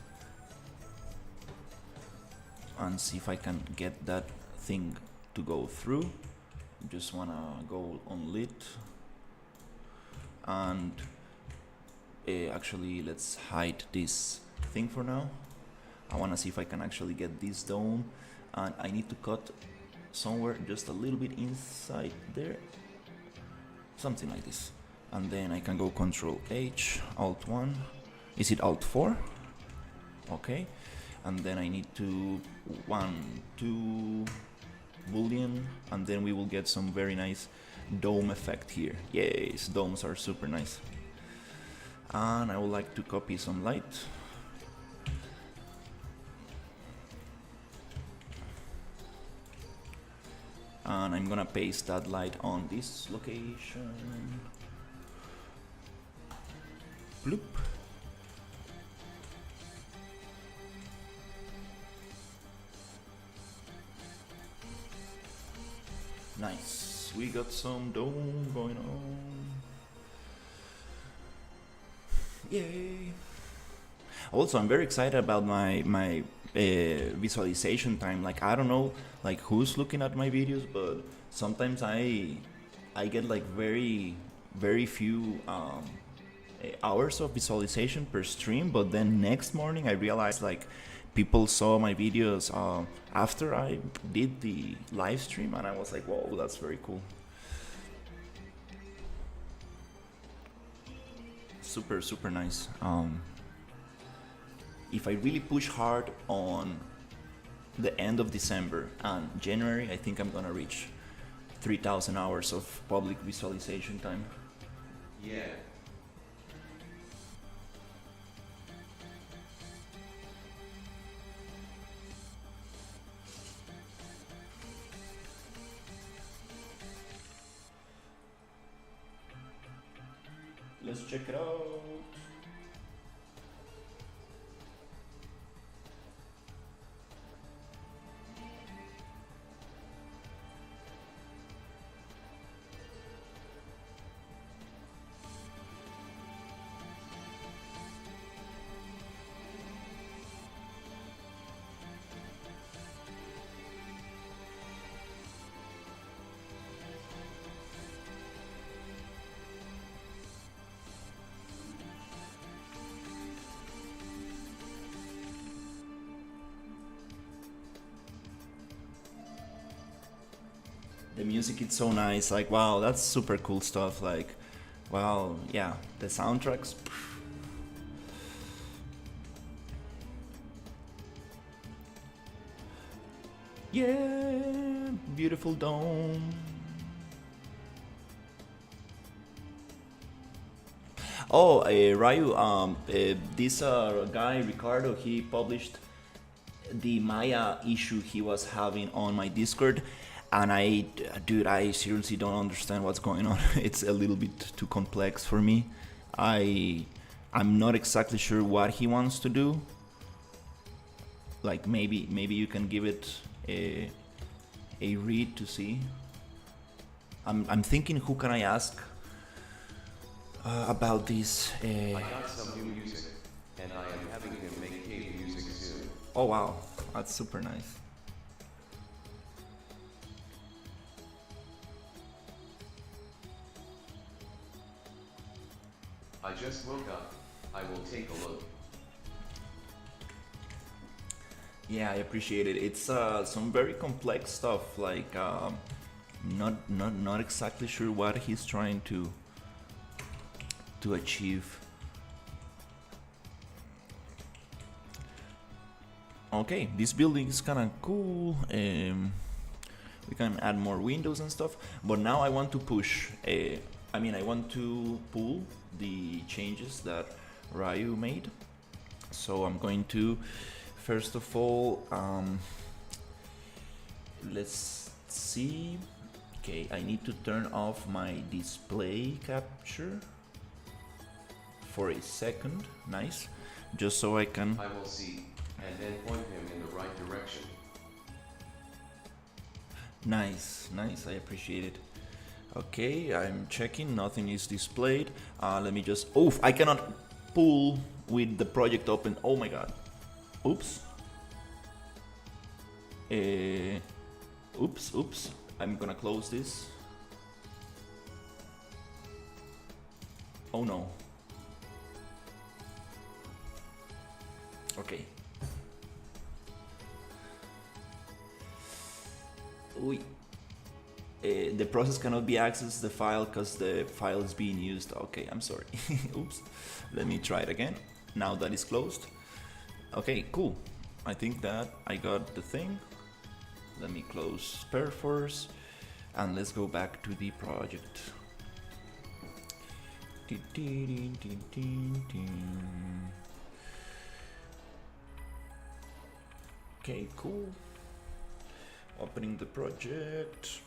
and see if I can get that thing to go through. Just wanna go on lit and actually let's hide this thing for now. I want to see if I can actually get this dome, and I need to cut somewhere just a little bit inside there, something like this, and then I can go Control H, Alt 1, is it Alt 4? Okay, and then I need to 1, 2 boolean, and then we will get some very nice dome effect here. Yes, domes are super nice. And I would like to copy some light. And I'm gonna paste that light on this location. Bloop. Nice, we got some dome going on. Yay! Also, I'm very excited about my visualization time. Like, I don't know like who's looking at my videos, but sometimes I get like very few hours of visualization per stream, but then next morning I realized like people saw my videos after I did the live stream, and I was like, whoa, that's very cool. Super nice. If I really push hard on the end of December and January, I think I'm gonna reach 3,000 hours of public visualization time. Yeah. Let's check it out. The music is so nice, like wow, that's super cool stuff, like wow, yeah, the soundtracks. Yeah, beautiful dome. Oh, Ryu, this guy Ricardo, he published the Maya issue he was having on my Discord, and dude, I seriously don't understand what's going on. It's a little bit too complex for me. I'm not exactly sure what he wants to do. Like maybe you can give it a read to see. I'm thinking, who can I ask about this? I got some new music, and I am having him make cave music soon. Oh wow, that's super nice. I just woke up. I will take a look. Yeah, I appreciate it. It's some very complex stuff. Like not exactly sure what he's trying to achieve. Okay, this building is kind of cool. We can add more windows and stuff. But now I want to push. I want to pull the changes that Ryu made. So I'm going to, first of all, let's see. Okay, I need to turn off my display capture for a second. Nice. Just so I can. I will see, and then point him in the right direction. Nice, I appreciate it. Okay, I'm checking, nothing is displayed. Let me just, oof, I cannot pull with the project open. Oh my god. Oops. Oops. I'm gonna close this. Oh no. Okay. Uy. The process cannot be accessed the file because the file is being used. Okay, I'm sorry. Oops. Let me try it again. Now that is closed. Okay, cool. I think that I got the thing. Let me close Perforce and let's go back to the project. Okay, cool. Opening the project.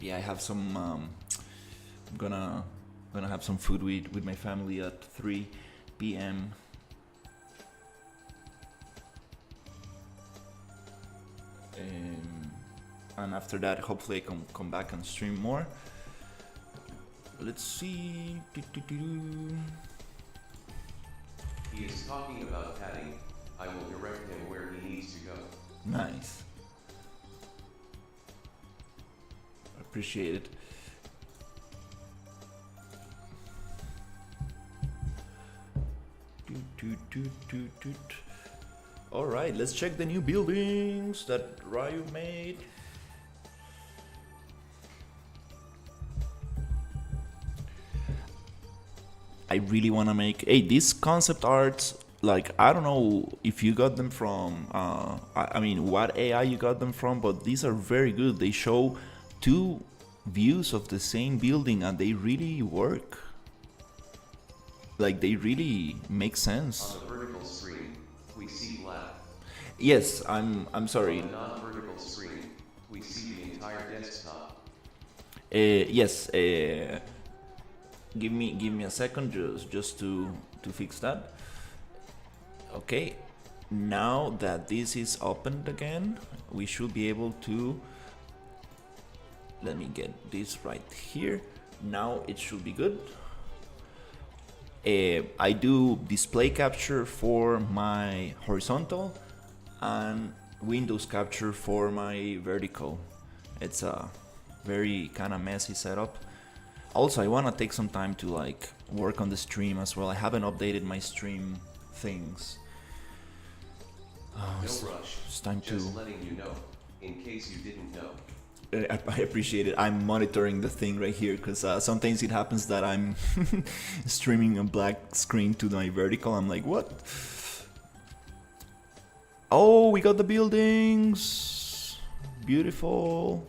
Yeah, I have some. I'm gonna have some food with my family at 3 p.m. And after that, hopefully, I can come back and stream more. Let's see. He is talking about padding. I will direct him where he needs to go. Nice. Appreciate it. All right, let's check the new buildings that Ryu made. I really want to make these concept arts. Like, I don't know if you got them from I mean what AI you got them from, but these are very good. They show two views of the same building and they really work. Like, they really make sense. On the vertical screen, we see black. Yes, I'm sorry. On the non-vertical screen, we see the entire desktop. Yes. Give me a second just to fix that. Okay. Now that this is opened again, we should be able to. Let me get this right here. Now it should be good. I do display capture for my horizontal and Windows capture for my vertical. It's a very kind of messy setup. Also, I want to take some time to like work on the stream as well. I haven't updated my stream things. No rush. It's time Just to. letting you know, in case you didn't know. I appreciate it. I'm monitoring the thing right here because sometimes it happens that I'm streaming a black screen to my vertical. I'm like, what? Oh, we got the buildings. Beautiful.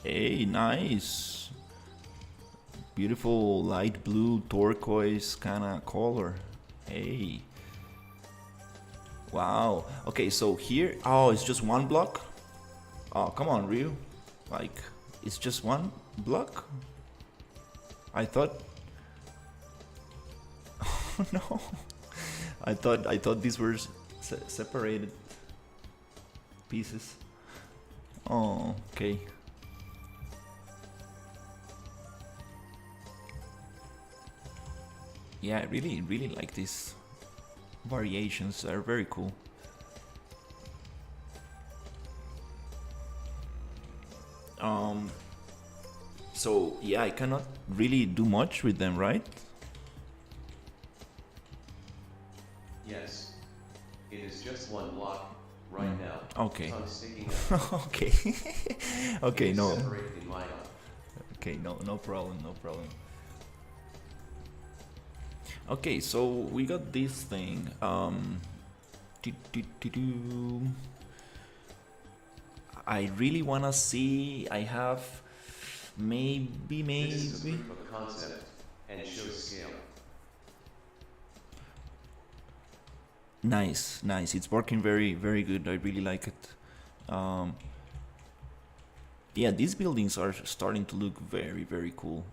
Hey, nice. Beautiful light blue turquoise kind of color. Hey. Wow. Okay, so here. Oh, it's just one block. Oh, come on, Ryu. Like, it's just one block? I thought. Oh, no. I thought these were separated pieces. Oh, okay. Yeah, I really like these variations. They're very cool. So yeah, I cannot really do much with them, right? Yes. It is just one block right now. Okay. Tongue sticking out. Okay. Okay, It is no. separated in line up. Okay, no problem, no problem. Okay, so we got this thing. I really wanna see. I have maybe. This is a proof of concept and shows scale. Nice. It's working very good. I really like it. Yeah, these buildings are starting to look very cool.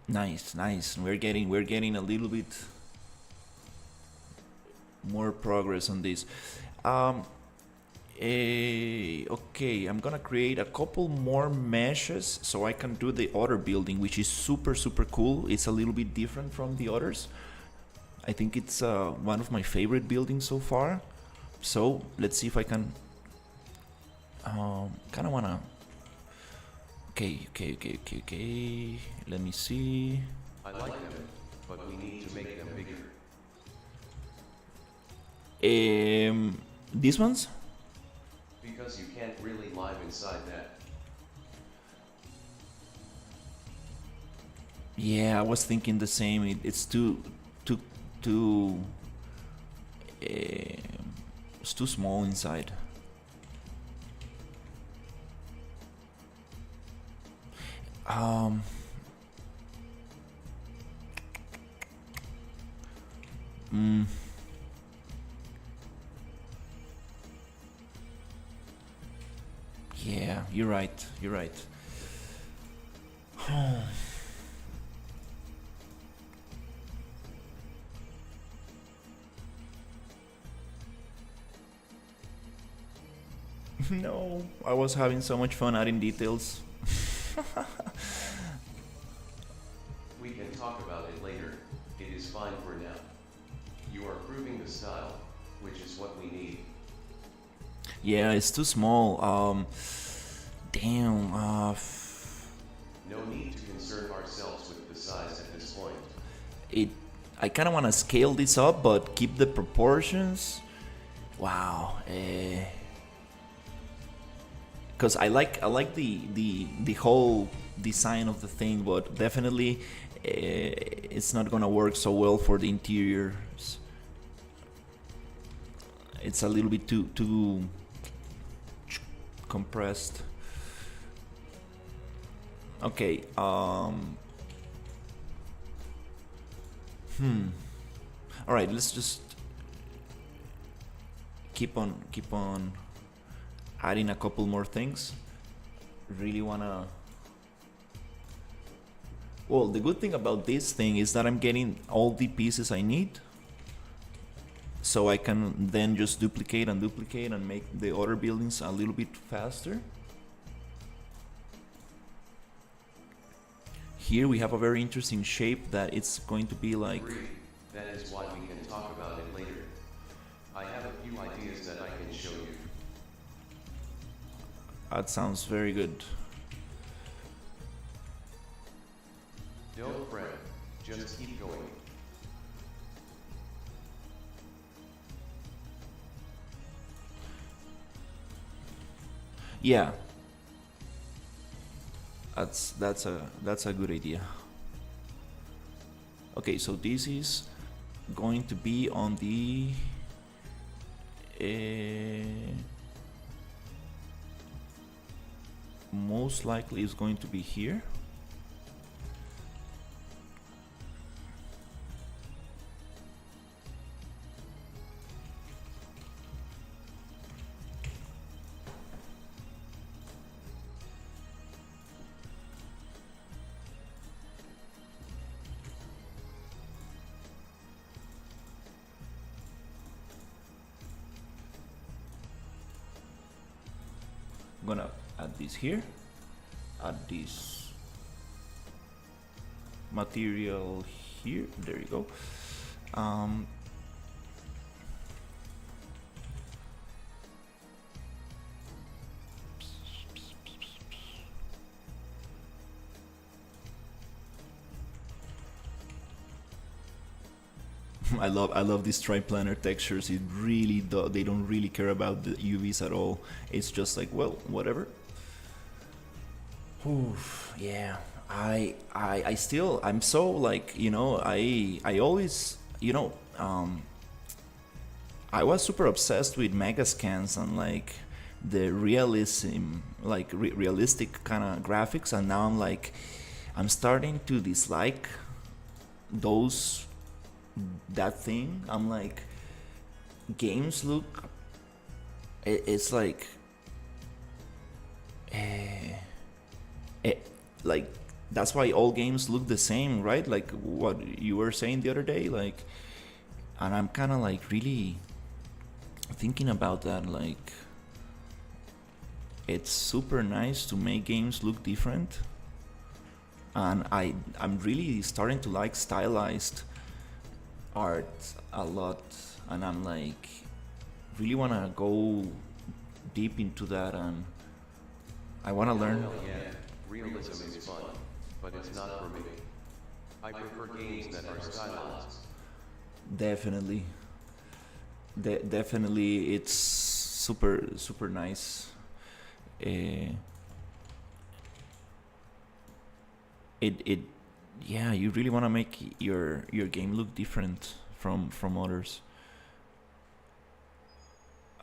Nice. We're getting a little bit more progress on this. Okay, I'm gonna create a couple more meshes so I can do the other building, which is super super cool. It's a little bit different from the others. I think it's one of my favorite buildings so far. So let's see if I can. Kind of wanna. Okay. Let me see. I like them, but we need to make them bigger. These ones. Because you can't really live inside that. Yeah, I was thinking the same. It's too. It's too small inside. Um. Mm. Yeah, you're right. You're right. No, I was having so much fun adding details. We can talk about it later, it is fine for now. You are proving the style, which is what we need. Yeah, it's too small. Damn. No need to concern ourselves with the size at this point. It. I kind of want to scale this up, but keep the proportions. Wow. Because I like the whole design of the thing, but definitely it's not gonna work so well for the interiors. It's a little bit too compressed. Okay. All right. Let's just keep on adding a couple more things. Really wanna. Well, the good thing about this thing is that I'm getting all the pieces I need, so I can then just duplicate and make the other buildings a little bit faster. Here we have a very interesting shape that it's going to be like. Agreed. That is why we can talk about it later. I have a few ideas that I can show you. That sounds very good. Don't fret, just keep going. Yeah. That's a good idea. Okay, so this is going to be on the most likely is going to be here. I'm gonna add this here, add this material here, there you go. I love these triplanar textures. It really they don't really care about the UVs at all. It's just like, well, whatever. Oof, yeah. I still, I'm so like, I always, I was super obsessed with mega scans and like the realism, like realistic kind of graphics, and now I'm starting to dislike that thing. I'm like, games look, it's like, like that's why all games look the same, right? Like what you were saying the other day, like, and I'm kind of like really thinking about that, like, It's super nice to make games look different, and I'm really starting to like stylized art a lot, and I'm like really wanna go deep into that, and I wanna learn. Well, yeah, realism is fun, but it's not for me. I prefer games that are stylized. Definitely, definitely, it's super nice. Uh, it yeah, you really want to make your game look different from others.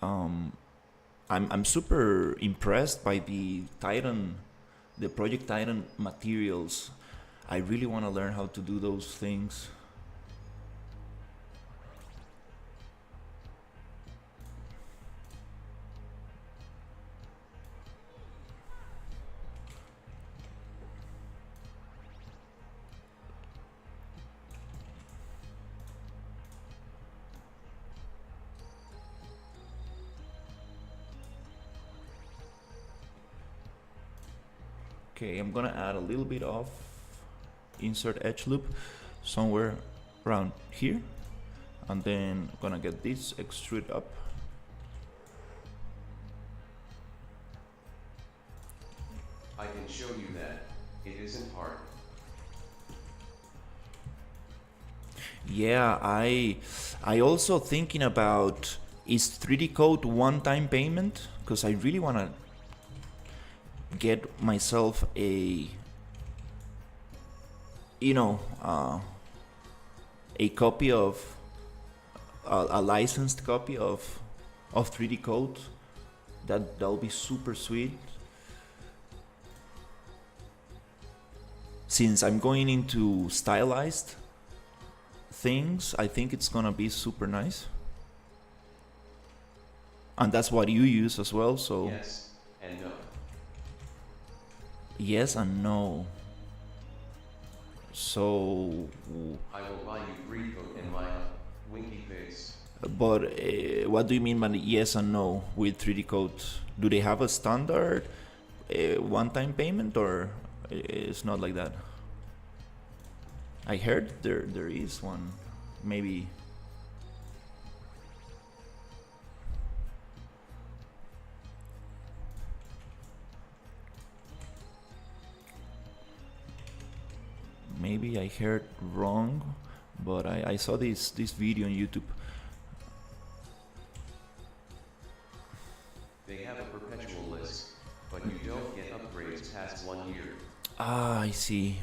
um I'm super impressed by the Project Titan materials. I really want to learn how to do those things. Okay, I'm gonna add a little bit of insert edge loop somewhere around here, and then I'm gonna get this extrude up. I can show you that. It isn't hard. Yeah, I also thinking about, is 3D code one-time payment? Because I really wanna get myself a, you know, a copy of a licensed copy of 3D code. That'll be super sweet. Since I'm going into stylized things, I think it's gonna be super nice. And that's what you use as well, so Yes, and no. yes and no. So, I will buy you free coat and my winky face. but what do you mean by yes and no with 3D code? Do they have a standard one-time payment, or it's not like that? I heard there is one, maybe. Maybe I heard wrong, but I saw this video on YouTube. They have a perpetual list, but you don't get upgrades past 1 year. Ah, I see.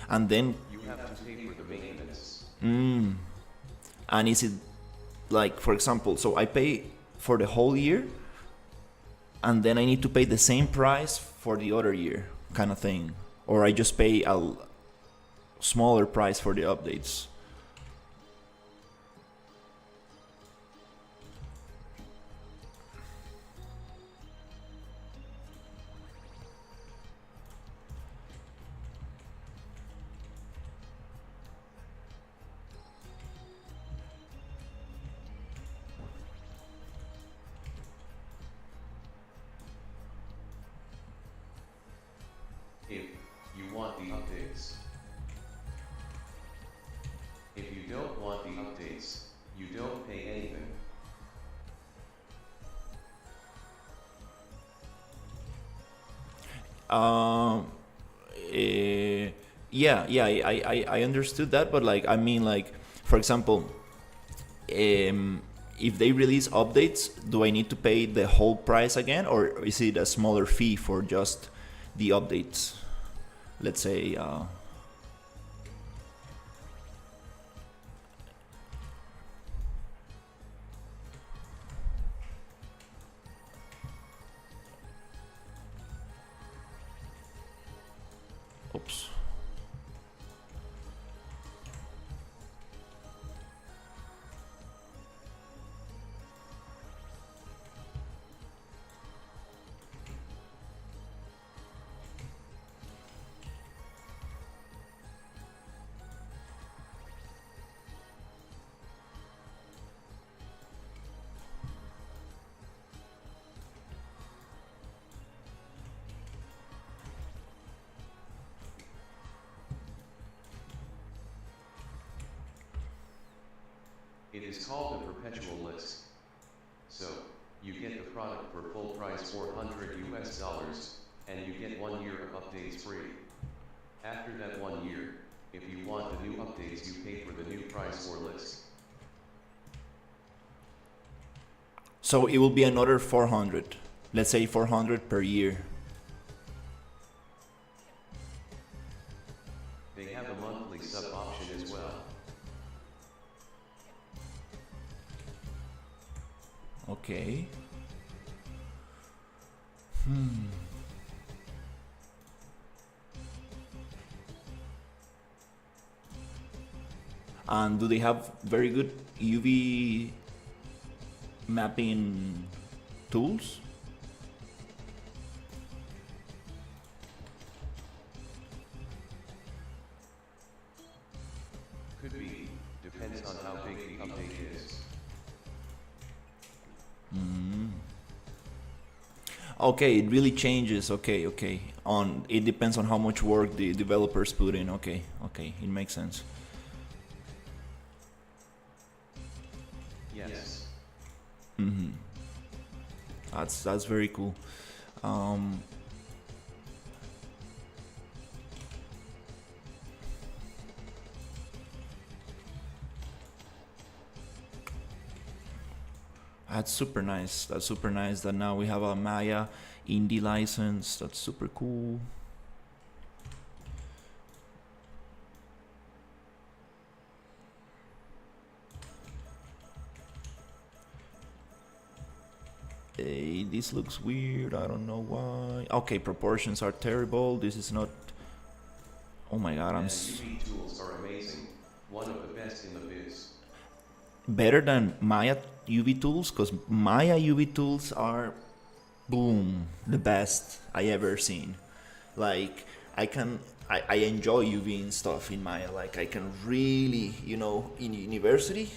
And then, You have to pay for the maintenance. and is it like, for example, so I pay for the whole year, and then I need to pay the same price for the other year, kind of thing, or I just pay a smaller price for the updates? If you want the updates. If you don't want the updates, you don't pay anything. Yeah, I understood that, but like, I mean, like, for example, if they release updates, do I need to pay the whole price again, or is it a smaller fee for just the updates? Let's say, oops. It is called the perpetual list. So, you get the product for full price $400 and you get 1 year of updates free. After that 1 year, if you want the new updates you pay for the new price or list. So it will be another 400. Let's say 400 per year. They have a monthly sub option as well. Okay. And do they have very good UV mapping tools? Could be, depends on how big the update is. Okay, it really changes. Okay, okay. It depends on how much work the developers put in. Okay, okay, it makes sense. Yes. That's very cool. That's super nice. That's super nice that now we have a Maya indie license. That's super cool. Hey, this looks weird. I don't know why. Okay, proportions are terrible. This is not. Oh my god, I'm. UV tools are amazing. One of the best in the biz. Better than Maya UV tools, because Maya UV tools are, boom, the best I ever seen. Like I enjoy UV and stuff in Maya. Like I can really, in university,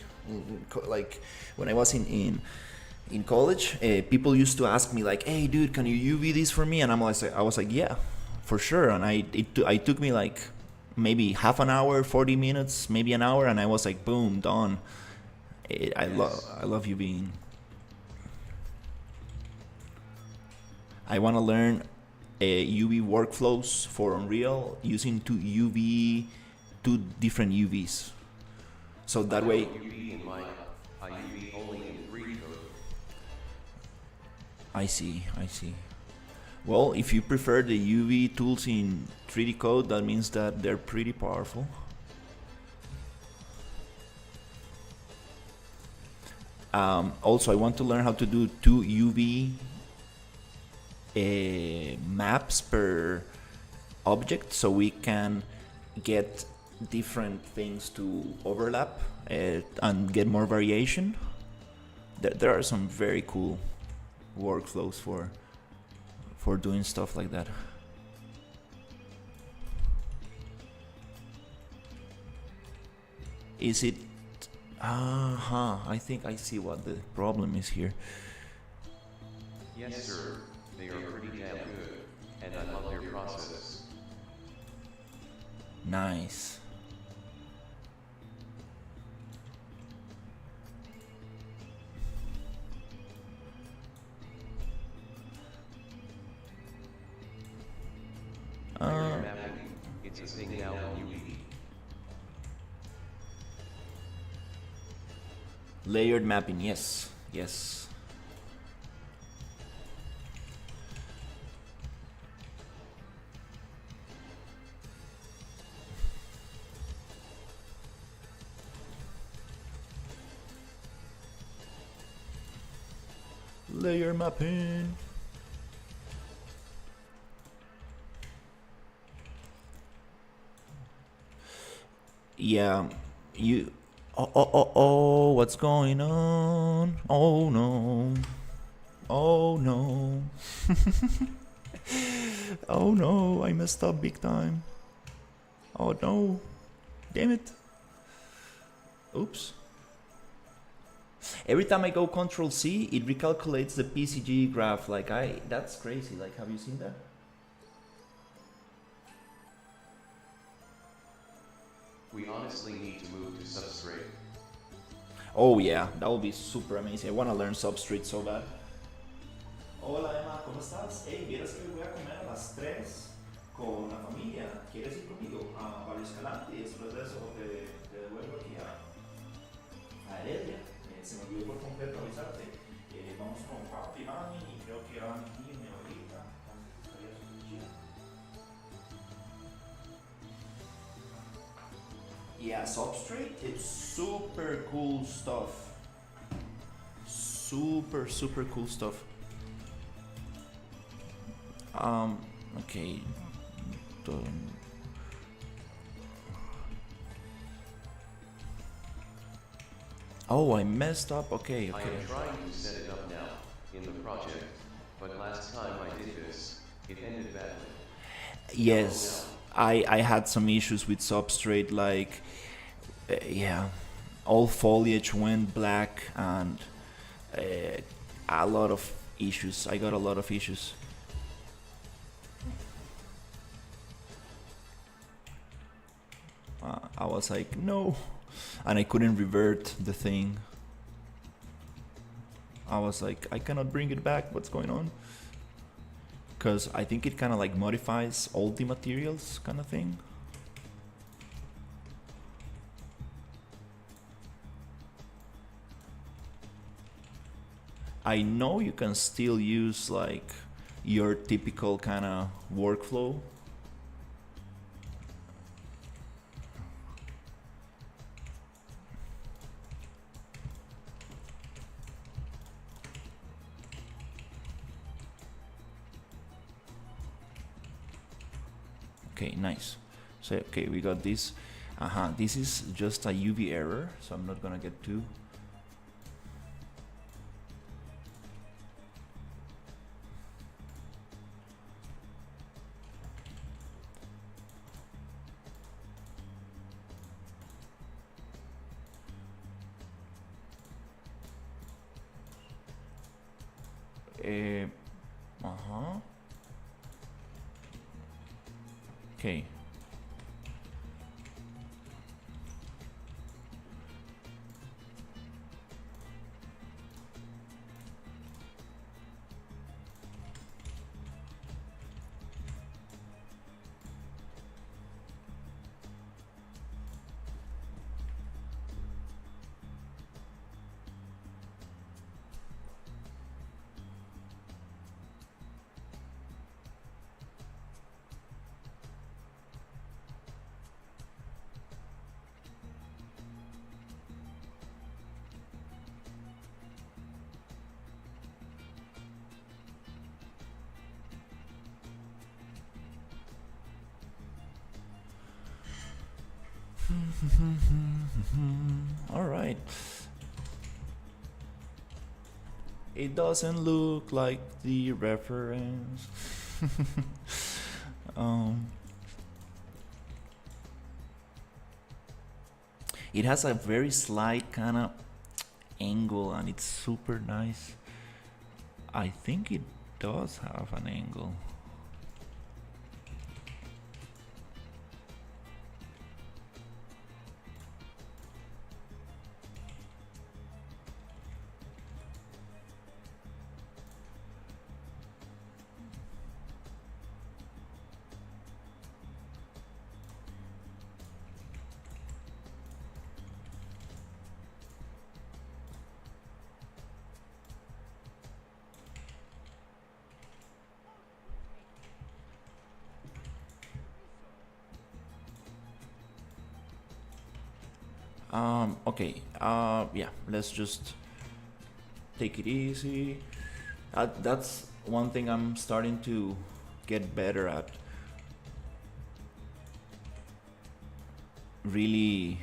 like when I was in college, people used to ask me like, "Hey, dude, can you UV this for me?" And I was like, "Yeah, for sure." And it took me like maybe half an hour, 40 minutes, maybe an hour, and I was like, boom, done. I love UVing. I want to learn UV workflows for Unreal using two different UVs. So that way. UV in Maya, I UV only in 3 code. I see. Well, if you prefer the UV tools in 3D code, that means that they're pretty powerful. Also, I want to learn how to do 2 UV maps per object, so we can get different things to overlap and get more variation. There are some very cool workflows for doing stuff like that. Is it? I think I see what the problem is here. Yes, sir. They are pretty damn good, and I love their process. Nice. Layer mapping, it's a thing now in UV. Layered mapping, yes. Layer mapping. Yeah, you. Oh, what's going on? Oh no. Oh no. Oh no, I messed up big time. Oh no. Damn it. Oops. Every time I go Control C, it recalculates the PCG graph. That's crazy. Like, have you seen that? We honestly need to move to substrate. Oh yeah, that would be super amazing. I want to learn Substrate so bad. Hola Emma, ¿cómo estás? Hey, vieras que voy a comer a las 3 con la familia. ¿Quieres ir conmigo a Barrio Escalante? Y después de eso te devuelvo aquí a Heredia. Se me olvidó por completo avisarte. Vamos con papi, mami y creo que va mi tía y mi abuelita. Entonces estaría súper chido. Yeah, Substrate, it's super cool stuff. Super cool stuff. Okay. Oh, I messed up. Okay. I am trying to set it up now, in the project, but last time I did this, it ended badly. Yes, I had some issues with Substrate, like, yeah, all foliage went black and a lot of issues. I got a lot of issues. I was like, no, and I couldn't revert the thing. I was like, I cannot bring it back. What's going on? Because I think it kind of like modifies all the materials, kind of thing. I know you can still use like your typical kind of workflow. Okay, nice. So okay, we got this. This is just a UV error, so I'm not gonna get too. Okay. All right. It doesn't look like the reference. It has a very slight kind of angle and it's super nice. I think it does have an angle. Okay, yeah, let's just take it easy. That's one thing I'm starting to get better at. Really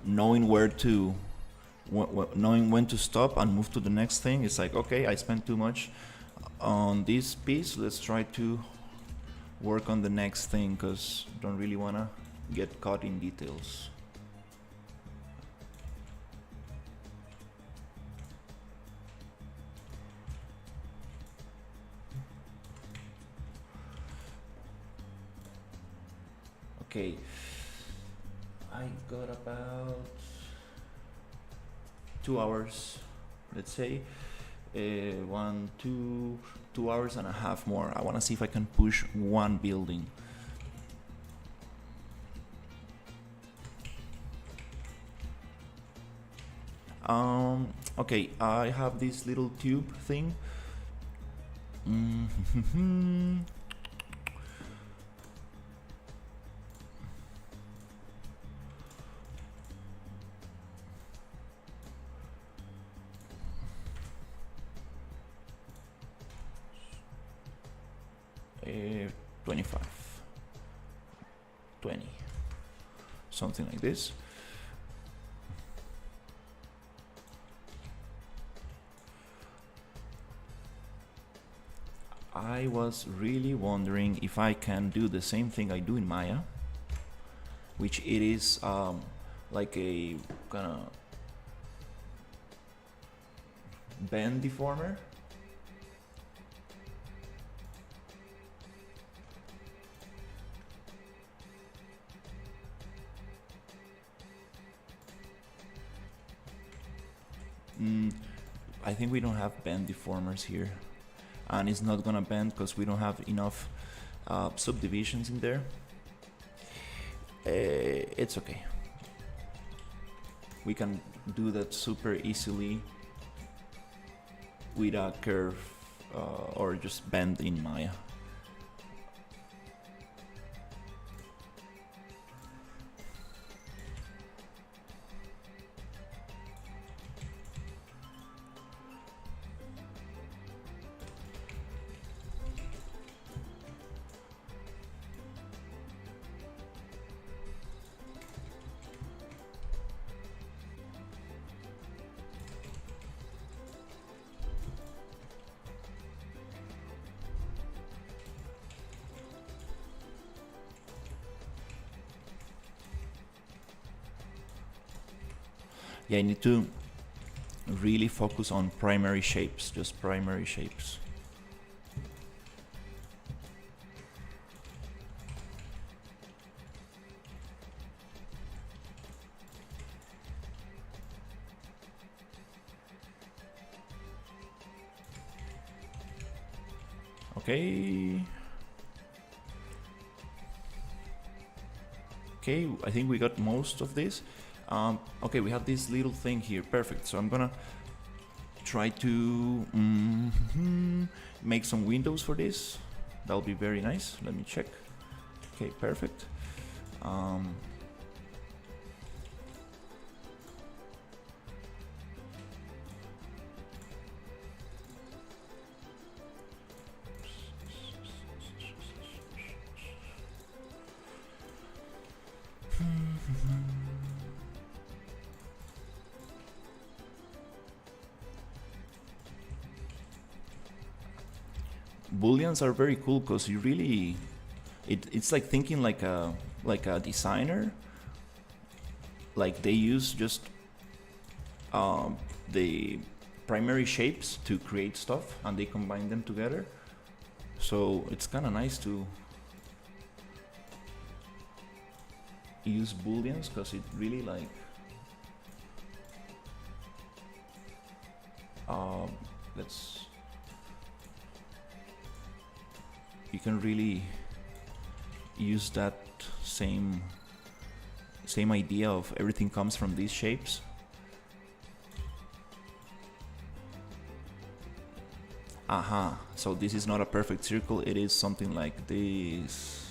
knowing where to knowing when to stop and move to the next thing. It's like, okay, I spent too much on this piece, let's try to work on the next thing, because don't really want to get caught in details. Okay, I got about 2 hours, let's say. 2 hours and a half more. I want to see if I can push one building. Okay, I have this little tube thing. 25, 20, something like this. I was really wondering if I can do the same thing I do in Maya, which it is like a kind of bend deformer. I think we don't have bend deformers here, and it's not gonna bend because we don't have enough subdivisions in there. It's okay. We can do that super easily with a curve or just bend in Maya. Yeah, I need to really focus on primary shapes, just primary shapes. Okay. Okay, I think we got most of this. Okay, we have this little thing here. Perfect. So I'm gonna try to make some windows for this. That'll be very nice. Let me check. Okay, perfect. Booleans are very cool because you really, it's like thinking like a designer. Like they use just the primary shapes to create stuff, and they combine them together. So it's kind of nice to use booleans because it really like you can really use that same idea of everything comes from these shapes. Aha, so this is not a perfect circle, it is something like this.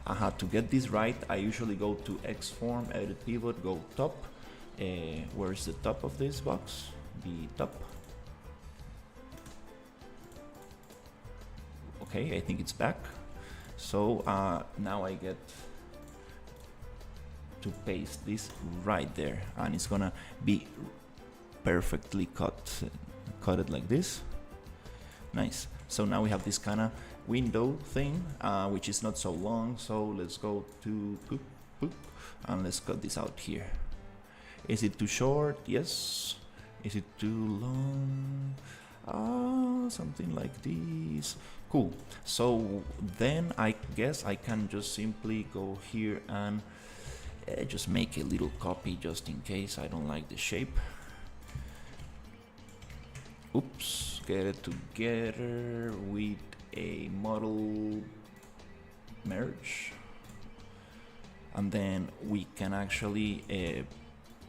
Aha, to get this right, I usually go to Xform, edit pivot, go top. Where's the top of this box? The top. Okay, I think it's back. So now I get to paste this right there, and it's gonna be perfectly cut it like this. Nice. So now we have this kind of window thing, which is not so long. So let's go to and let's cut this out here. Is it too short? Yes. Is it too long? Ah, something like this. Cool. So then I guess I can just simply go here and just make a little copy just in case I don't like the shape. Oops, get it together with a model merge. And then we can actually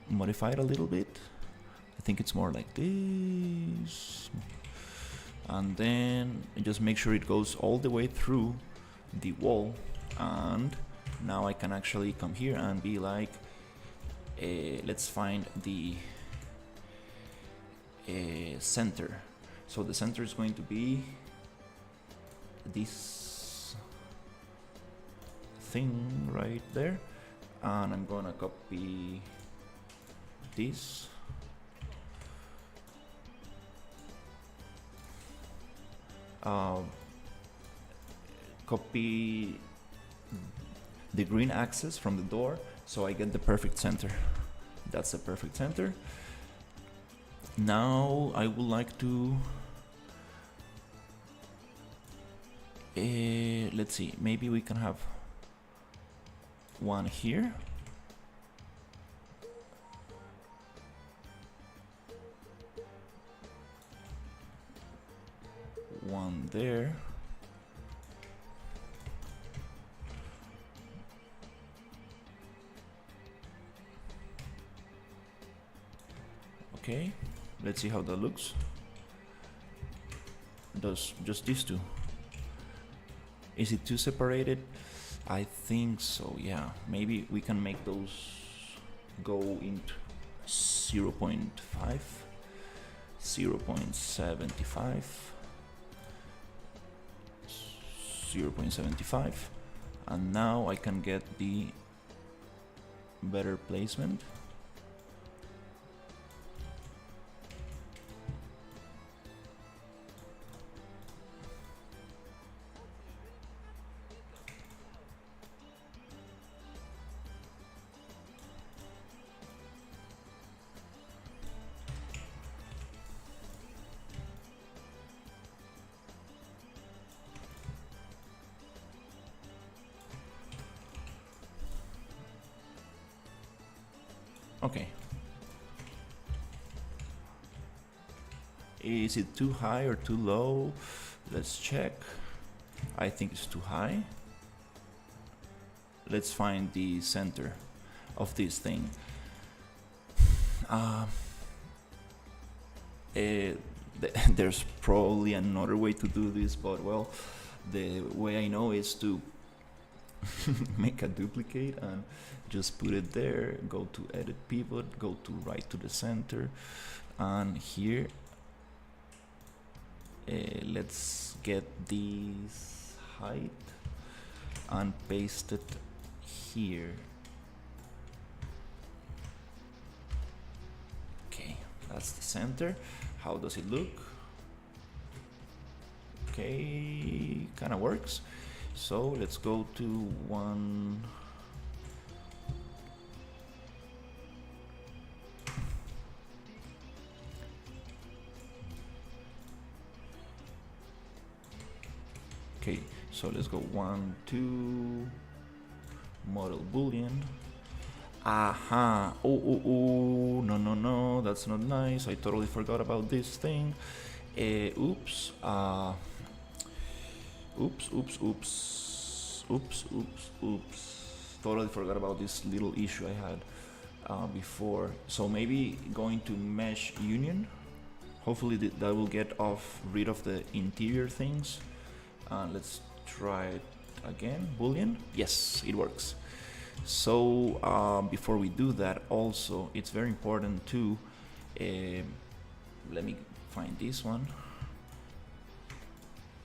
modify it a little bit. I think it's more like this. And then just make sure it goes all the way through the wall. And now I can actually come here and be like, let's find the center. So the center is going to be this thing right there, and I'm gonna copy this. Copy the green axis from the door so I get the perfect center. That's the perfect center. Now I would like to let's see, maybe we can have one here, one there, okay, let's see how that looks. Does just these two. Is it too separated? I think so, yeah. Maybe we can make those go into 0.5, 0.75, 0.75, and now I can get the better placement. Okay. Is it too high or too low? Let's check. I think it's too high. Let's find the center of this thing. There's probably another way to do this, but well, the way I know is to make a duplicate and just put it there, go to edit pivot, go to right to the center, and here let's get this height and paste it here. Okay, that's the center. How does it look? Okay, kind of works. So let's go to one. Okay, so let's go 1, 2, model boolean. Aha! Oh, no, that's not nice. I totally forgot about this thing. Oops. Oops. Totally forgot about this little issue I had before. So maybe going to mesh union. Hopefully that will get rid of the interior things. Let's try it again. Boolean. Yes, it works. So before we do that, also it's very important to let me find this one.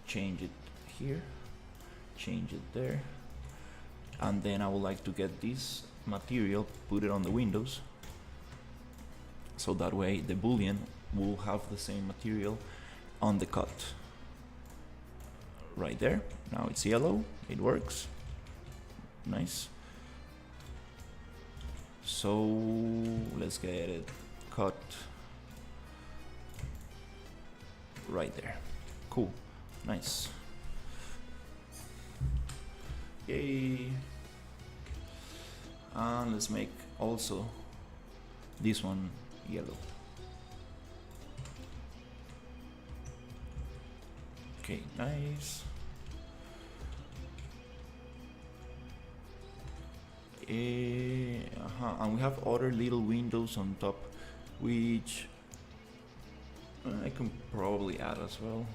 Change it here, change it there, and then I would like to get this material, put it on the windows, so that way the boolean will have the same material on the cut. Right there. Now it's yellow. It works. Nice. So let's get it cut right there. Cool, nice. Yay. And let's make also this one yellow. Okay, nice. And we have other little windows on top, which I can probably add as well.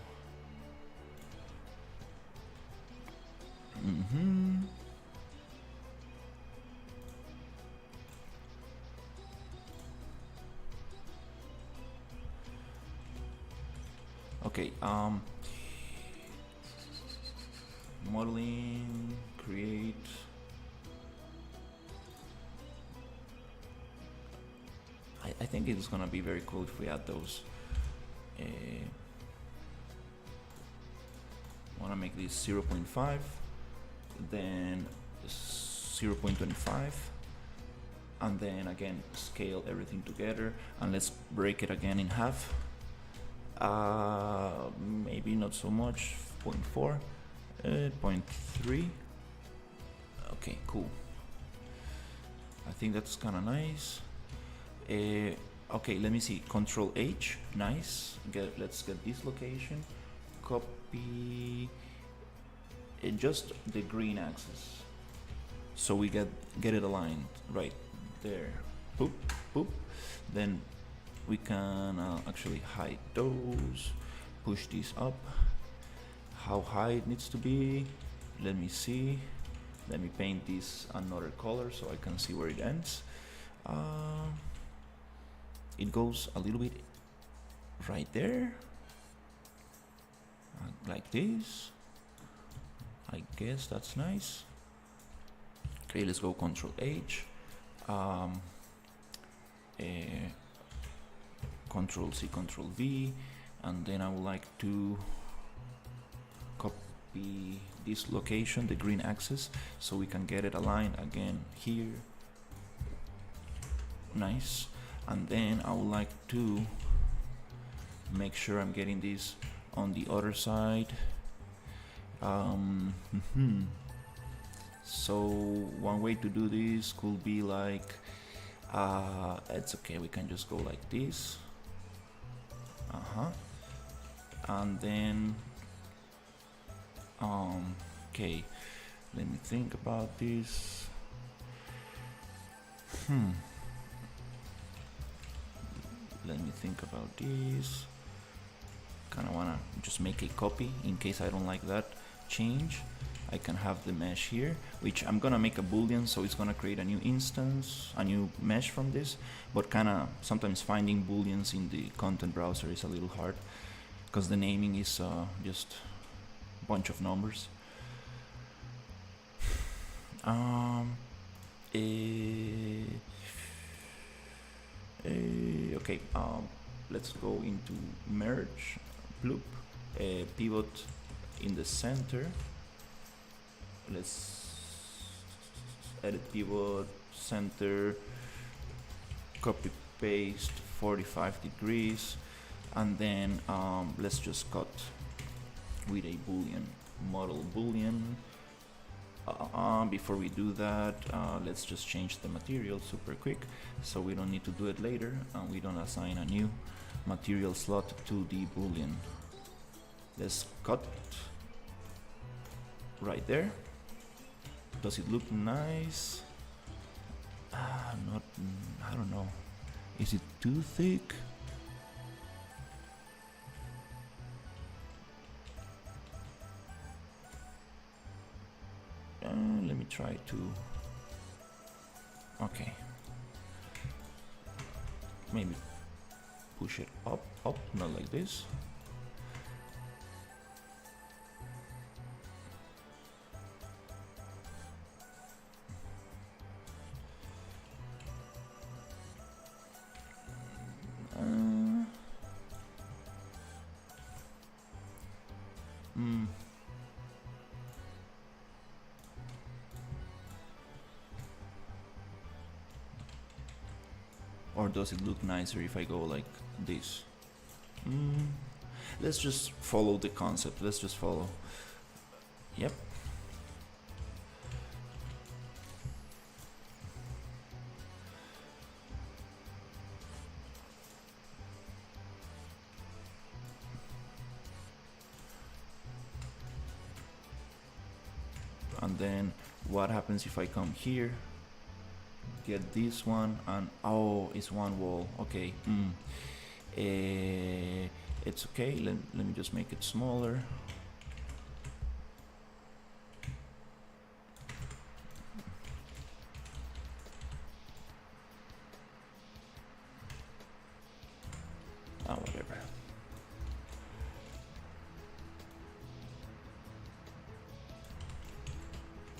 Okay, modeling, create. I think it's gonna be very cool if we add those. Wanna make this 0.5, then 0.25, and then again scale everything together, and let's break it again in half. Maybe not so much, 0.4, 0.3. Okay, cool. I think that's kind of nice. Okay, let me see. Control H, nice. Let's get this location. Copy just the green axis, so we get it aligned right there. Boop, boop. Then we can actually hide those. Push this up. How high it needs to be? Let me see. Let me paint this another color so I can see where it ends. It goes a little bit right there, like this. I guess that's nice. Okay, let's go Control H, Control C, Control V, and then I would like to copy this location, the green axis, so we can get it aligned again here. Nice. And then I would like to make sure I'm getting this on the other side. So one way to do this could be like, it's okay, we can just go like this. And then, okay, let me think about this. Let me think about this. Kind of wanna just make a copy in case I don't like that change. I can have the mesh here, which I'm gonna make a boolean, so it's gonna create a new instance, a new mesh from this. But kind of sometimes finding booleans in the content browser is a little hard because the naming is just a bunch of numbers. Okay, let's go into merge, bloop, pivot in the center. Let's edit pivot, center, copy paste 45 degrees, and then let's just cut with a boolean, model boolean. Before we do that, let's just change the material super quick so we don't need to do it later, and we don't assign a new material slot to the boolean. Let's cut right there. Does it look nice? I don't know. Is it too thick? Let me try to. Okay. Maybe push it up, not like this. Or does it look nicer if I go like this? let's just follow the concept. Let's just follow. Yep. And then what happens if I come here, get this one, and oh, it's one wall. Okay. It's okay. Let me just make it smaller. Ah, whatever.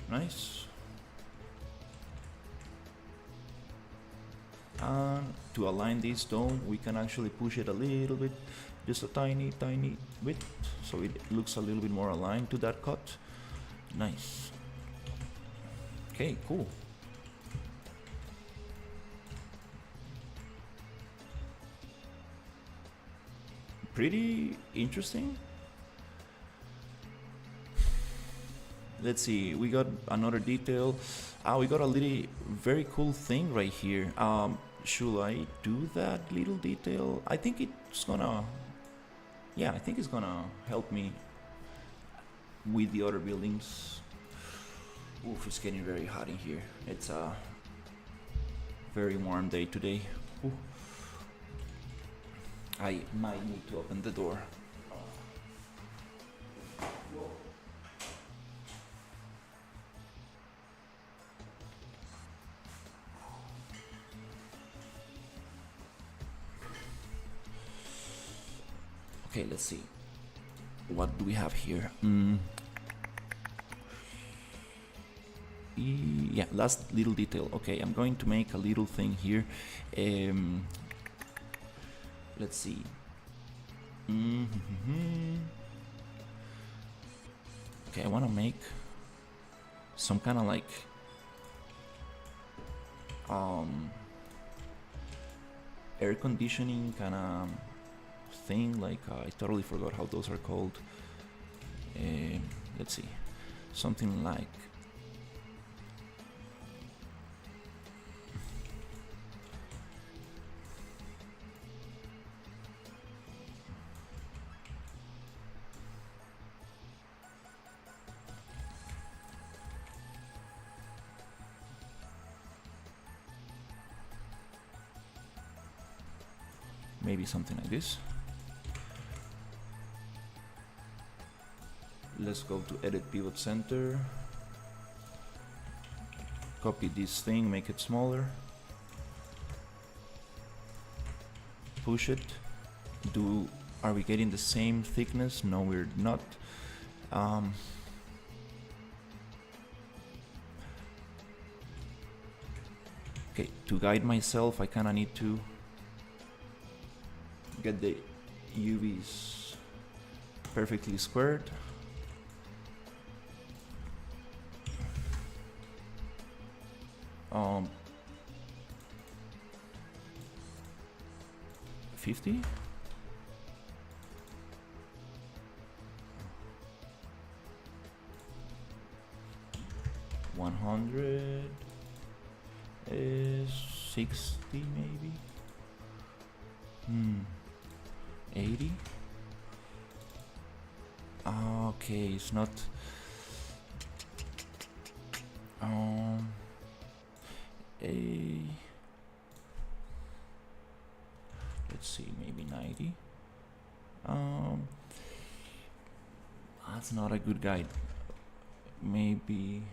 Nice. And to align this dome, we can actually push it a little bit, just a tiny bit, so it looks a little bit more aligned to that cut. Nice. Okay, cool. Pretty interesting. Let's see, we got another detail. We got a little very cool thing right here. Should I do that little detail? I think it's gonna, yeah, I think it's gonna help me with the other buildings. Oof, it's getting very hot in here. It's a very warm day today. Ooh. I might need to open the door. Okay, let's see. What do we have here? Yeah, last little detail. Okay, I'm going to make a little thing here. Let's see. Okay, I want to make some kind of like air conditioning kind of thing. Like I totally forgot how those are called. Let's see, something like maybe something like this. Let's go to edit pivot center, copy this thing, make it smaller, push it. Are we getting the same thickness? No, we're not. Okay, to guide myself, I kind of need to get the UVs perfectly squared. Um, 50? $100 is 60 maybe. 80. Okay, it's not. Let's see, maybe 90. That's not a good guide. Maybe.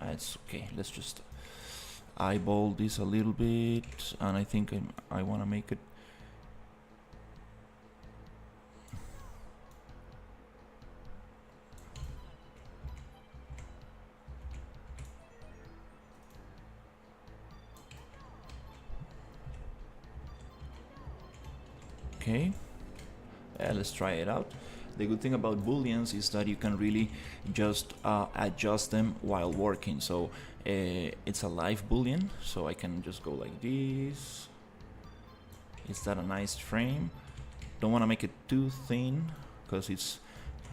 It's okay. Let's just eyeball this a little bit, and I think I want to make it. Okay, let's try it out. The good thing about booleans is that you can really just adjust them while working. So it's a live boolean, so I can just go like this. Is that a nice frame? Don't want to make it too thin because it's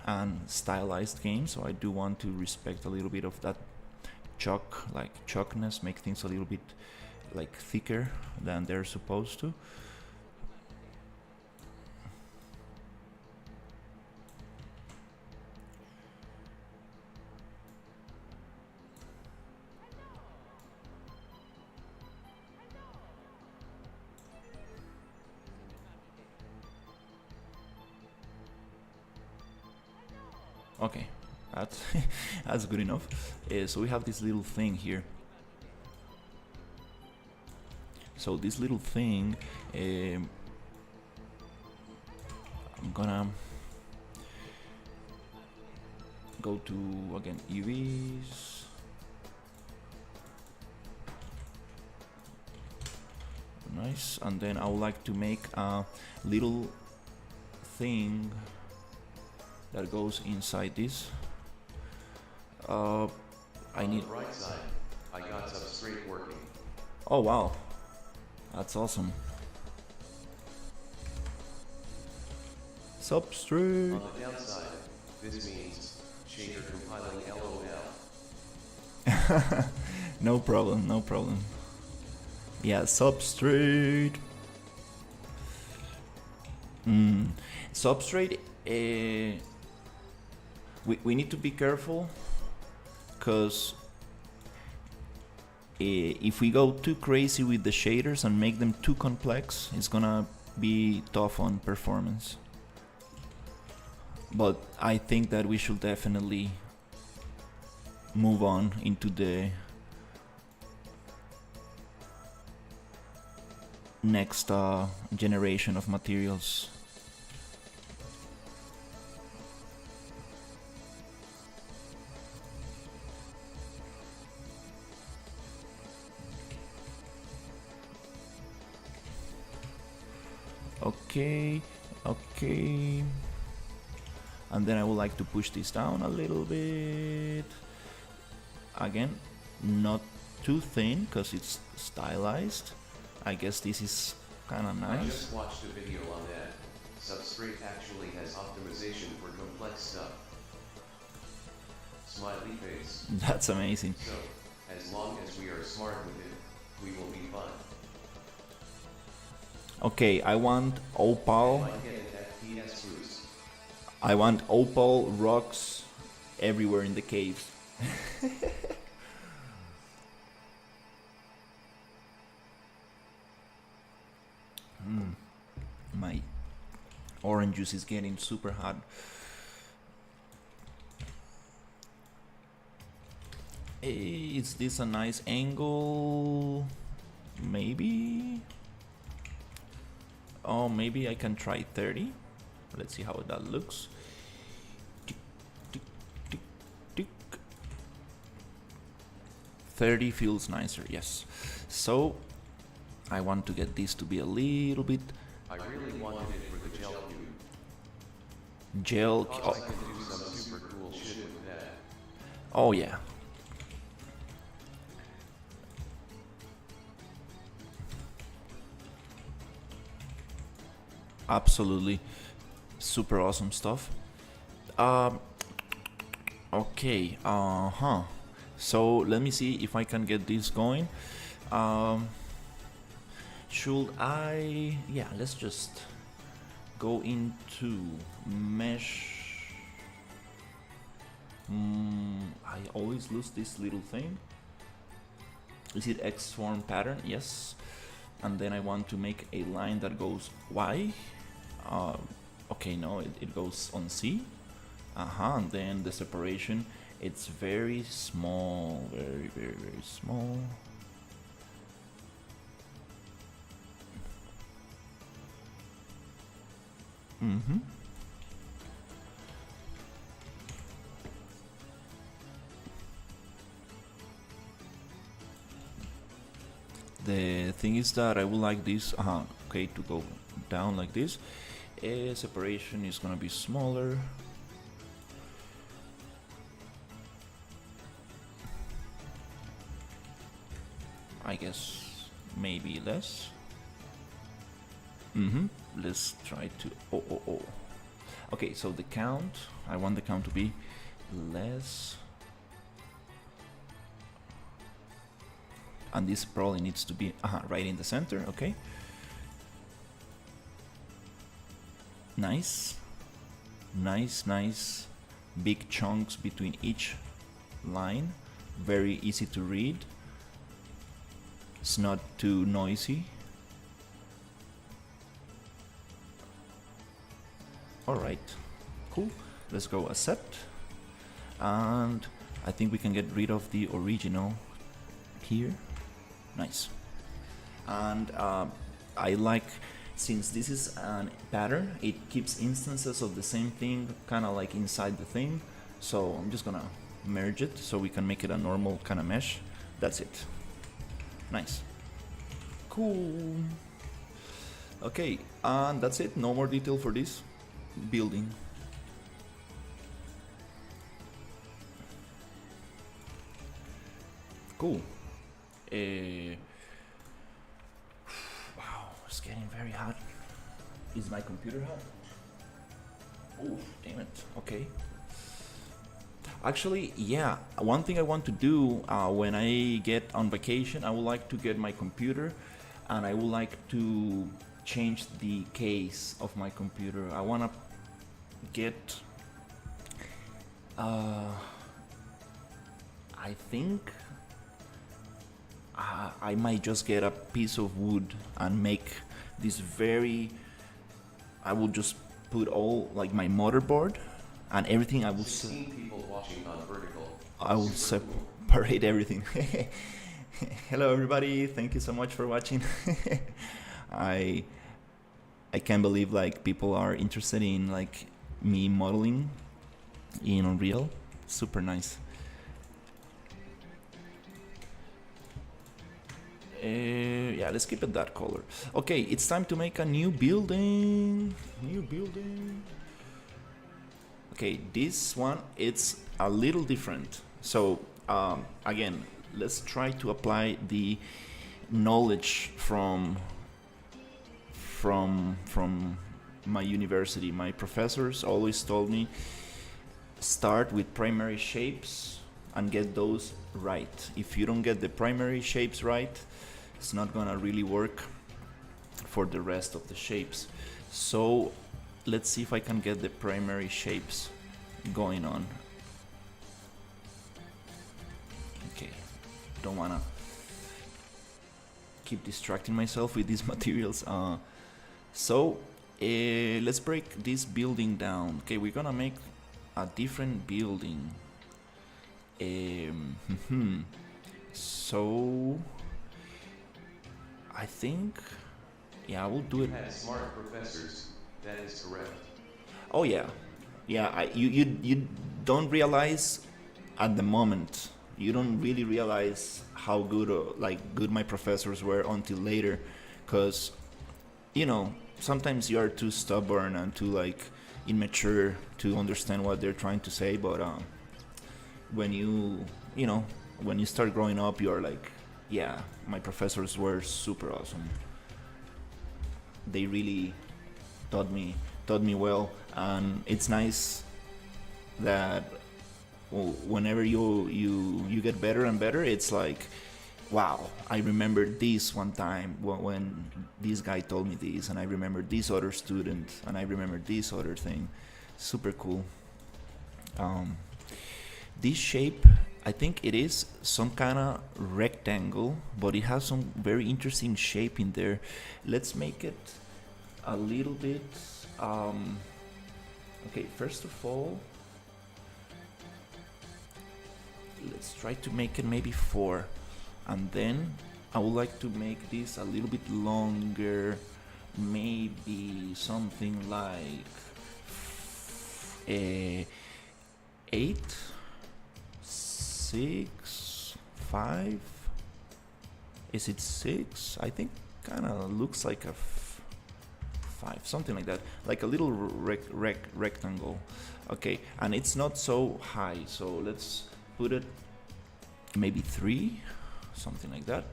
an stylized game, so I do want to respect a little bit of that chalkiness, make things a little bit like thicker than they're supposed to. Okay, that's that's good enough. So we have this little thing here. So this little thing, I'm gonna go to again UVs. Nice, and then I would like to make a little thing that goes inside this. I need. On the right side, I got substrate working. Oh wow, that's awesome. Substrate. On the downside, this means shader compiling LOL. No problem, no problem. Yeah, substrate. Substrate. We need to be careful because if we go too crazy with the shaders and make them too complex, it's gonna be tough on performance. But I think that we should definitely move on into the next generation of materials. Okay, okay. And then I would like to push this down a little bit. Again, not too thin because it's stylized. I guess this is kind of nice. I just watched a video on that. Substrate actually has optimization for complex stuff. Smiley face. That's amazing. So, as long as we are smart with it, we will be fine. Okay, I want opal. Might get an FPS boost. I want opal rocks everywhere in the caves. My orange juice is getting super hot. Is this a nice angle? Maybe. Oh, maybe I can try 30. Let's see how that looks. Tick, tick, tick, tick. 30 feels nicer, yes. So I want to get this to be a little bit I really wanted it for the gel cube. gel. Thought I could do some super cool shit with that. Oh yeah. Absolutely. Super awesome stuff. Okay, so let me see if I can get this going. Should I? Yeah, let's just go into mesh. I always lose this little thing. Is it X form pattern? Yes. And then I want to make a line that goes Y. Okay, no, it goes on C. And then the separation, it's very small, very, very, very small. The thing is that I would like this, okay, to go down like this. Separation is gonna be smaller. I guess maybe less. Let's try to, oh. Okay, so the count, I want the count to be less. And this probably needs to be right in the center, okay. Nice. Nice. Big chunks between each line. Very easy to read. It's not too noisy. Alright, cool. Let's go accept. And I think we can get rid of the original here. Nice. And I like, since this is a pattern, it keeps instances of the same thing kind of like inside the thing. So I'm just gonna merge it so we can make it a normal kind of mesh. That's it. Nice. Cool. Okay, and that's it. No more detail for this building. Cool. Wow, it's getting very hot. Is my computer hot? Oh, damn it. Okay. Actually, yeah, one thing I want to do when I get on vacation, I would like to get my computer and I would like to change the case of my computer. I want to get, I think I might just get a piece of wood and make this very, I will just put all like my motherboard and everything. I will people watching on vertical. I will separate everything. Hello everybody, thank you so much for watching. I can't believe like people are interested in like me modeling in Unreal. Super nice. Yeah, let's keep it that color. Okay, it's time to make a new building. Okay, this one, it's a little different. So again, let's try to apply the knowledge from my university. My professors always told me start with primary shapes and get those right. If you don't get the primary shapes right, it's not gonna really work for the rest of the shapes. So let's see if I can get the primary shapes going on. Okay, don't wanna keep distracting myself with these materials. So let's break this building down. Okay, we're gonna make a different building. So I think, yeah, I will do it. You had smart professors. That is correct. Oh yeah, you don't realize at the moment. You don't really realize how good good my professors were until later, because you know sometimes you are too stubborn and too like immature to understand what they're trying to say. But when you start growing up, you're like, yeah, my professors were super awesome. They really taught me well, and it's nice that whenever you get better and better, it's like, wow, I remember this one time when this guy told me this, and I remember this other student, and I remember this other thing. Super cool. This shape, I think it is some kind of rectangle, but it has some very interesting shape in there. Let's make it a little bit, okay, first of all, let's try to make it maybe 4, and then I would like to make this a little bit longer, maybe something like 8, 6, 5. Is it 6? I think kind of looks like a 5, something like that, like a little rectangle. Okay, and it's not so high, so let's put it maybe 3, something like that.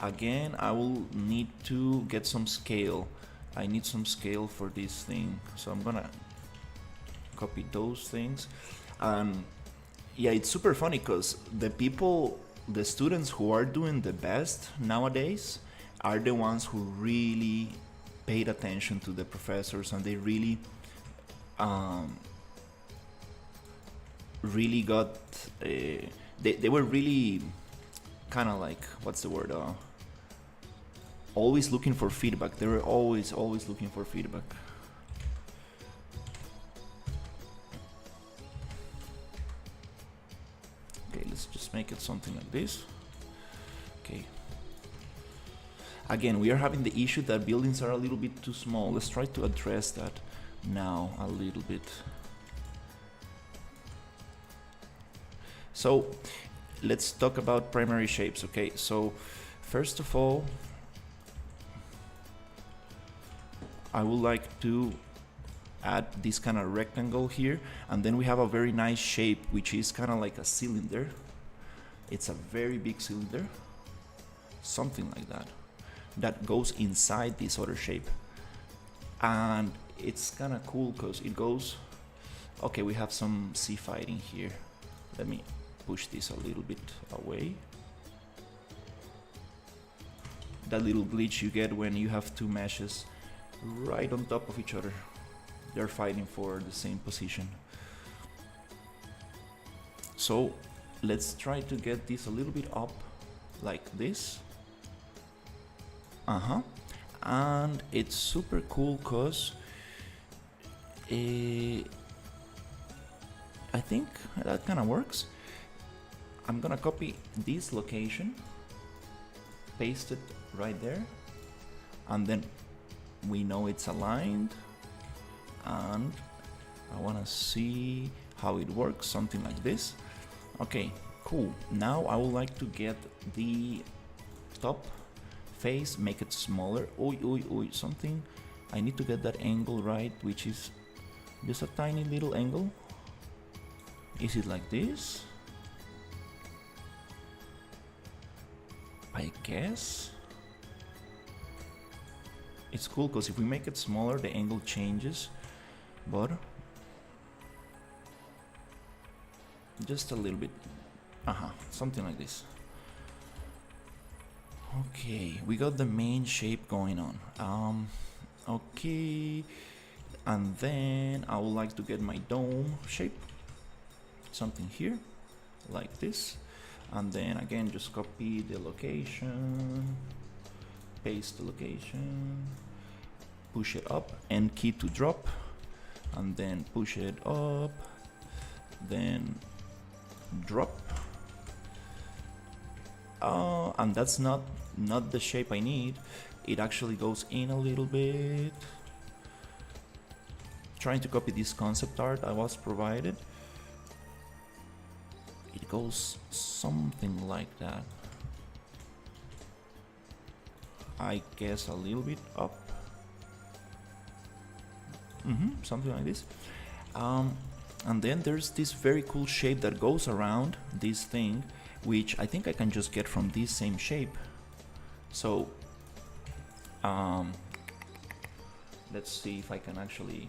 Again, I will need to get some scale. I need some scale for this thing, so I'm gonna copy those things. And yeah, it's super funny because the students who are doing the best nowadays are the ones who really paid attention to the professors, and they really got they were really kind of like, what's the word, always looking for feedback. They were always looking for feedback. Okay, let's just make it something like this. Okay, again, we are having the issue that buildings are a little bit too small. Let's try to address that now a little bit. So let's talk about primary shapes. Okay, so first of all, I would like to add this kind of rectangle here, and then we have a very nice shape which is kind of like a cylinder. It's a very big cylinder, something like that, that goes inside this other shape. And it's kind of cool because it goes, okay, we have some sea fighting here. Let me push this a little bit away. That little glitch you get when you have two meshes right on top of each other. They're fighting for the same position. So let's try to get this a little bit up like this. And it's super cool because I think that kind of works. I'm gonna copy this location, paste it right there, and then we know it's aligned, and I want to see how it works, something like this. Okay, cool. Now I would like to get the top face, make it smaller. Something. I need to get that angle right, which is just a tiny little angle. Is it like this? I guess. It's cool because if we make it smaller, the angle changes, but just a little bit. Something like this. Okay, we got the main shape going on. Okay, and then I would like to get my dome shape, something here like this, and then again just copy the location, paste the location, push it up, and key to drop, and then push it up, then drop. And that's not the shape I need. It actually goes in a little bit. Trying to copy this concept art I was provided. It goes something like that. I guess a little bit up. Something like this. And then there's this very cool shape that goes around this thing, which I think I can just get from this same shape. So let's see if I can actually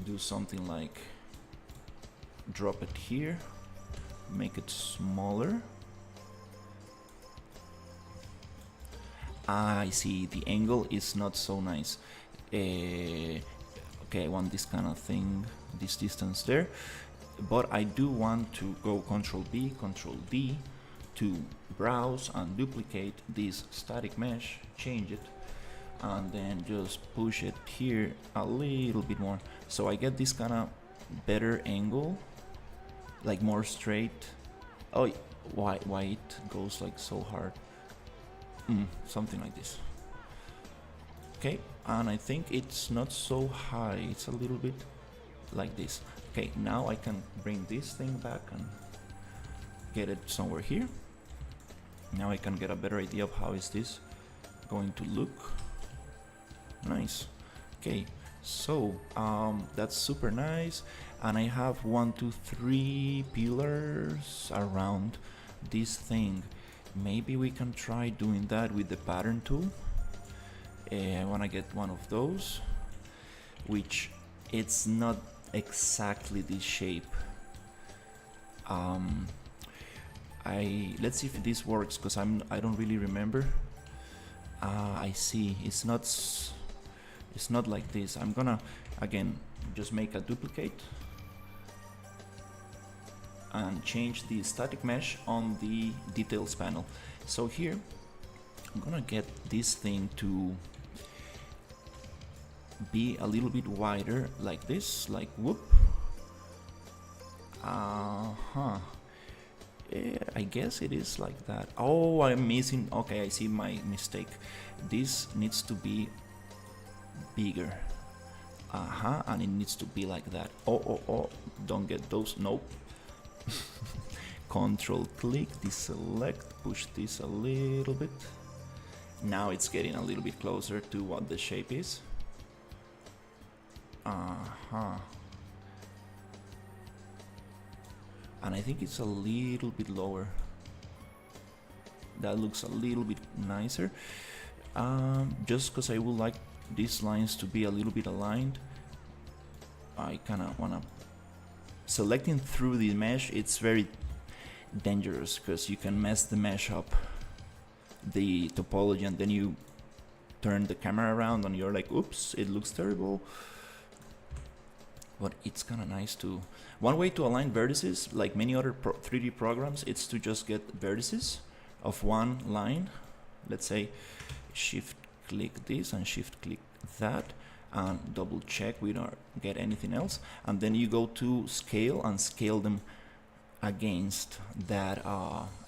do something like drop it here, make it smaller. I see the angle is not so nice. Okay, I want this kind of thing, this distance there, but I do want to go Control B, Control D to browse and duplicate this static mesh, change it, and then just push it here a little bit more, so I get this kind of better angle, like more straight. Oh, why it goes like so hard? Something like this. Okay, and I think it's not so high, it's a little bit like this. Okay, now I can bring this thing back and get it somewhere here. Now I can get a better idea of how is this going to look. Nice. Okay, so that's super nice, and I have 1, 2, 3 pillars around this thing. Maybe we can try doing that with the pattern tool. I want to get one of those, which it's not exactly this shape. Let's see if this works, because I don't really remember. I see it's not like this. I'm gonna again just make a duplicate and change the static mesh on the details panel. So here I'm gonna get this thing to be a little bit wider, like this, like whoop. I guess it is like that. Oh, I'm missing. Okay, I see my mistake. This needs to be bigger. And it needs to be like that. Oh, don't get those. Nope. Control click, deselect, push this a little bit. Now it's getting a little bit closer to what the shape is. And I think it's a little bit lower. That looks a little bit nicer. Just because I would like these lines to be a little bit aligned, I kind of want to... Selecting through the mesh, it's very dangerous because you can mess the mesh up, the topology, and then you turn the camera around and you're like, oops, it looks terrible. But it's kind of nice to... One way to align vertices, like many other 3D programs, it's to just get vertices of one line. Let's say shift click this and shift click that, and double check we don't get anything else, and then you go to scale and scale them against that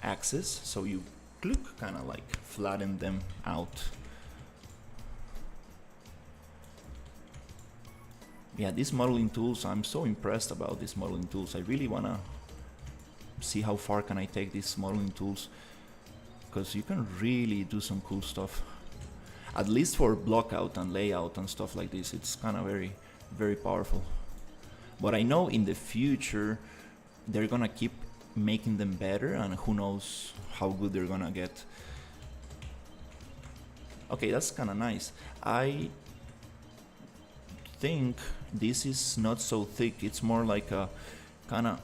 axis, so you click, kind of like flatten them out. Yeah, these modeling tools, I'm so impressed about these modeling tools. I really want to see how far can I take these modeling tools, because you can really do some cool stuff. At least for block out and layout and stuff like this, it's kind of very, very powerful. But I know in the future they're gonna keep making them better, and who knows how good they're gonna get. Okay, that's kind of nice. I think this is not so thick. It's more like a kind of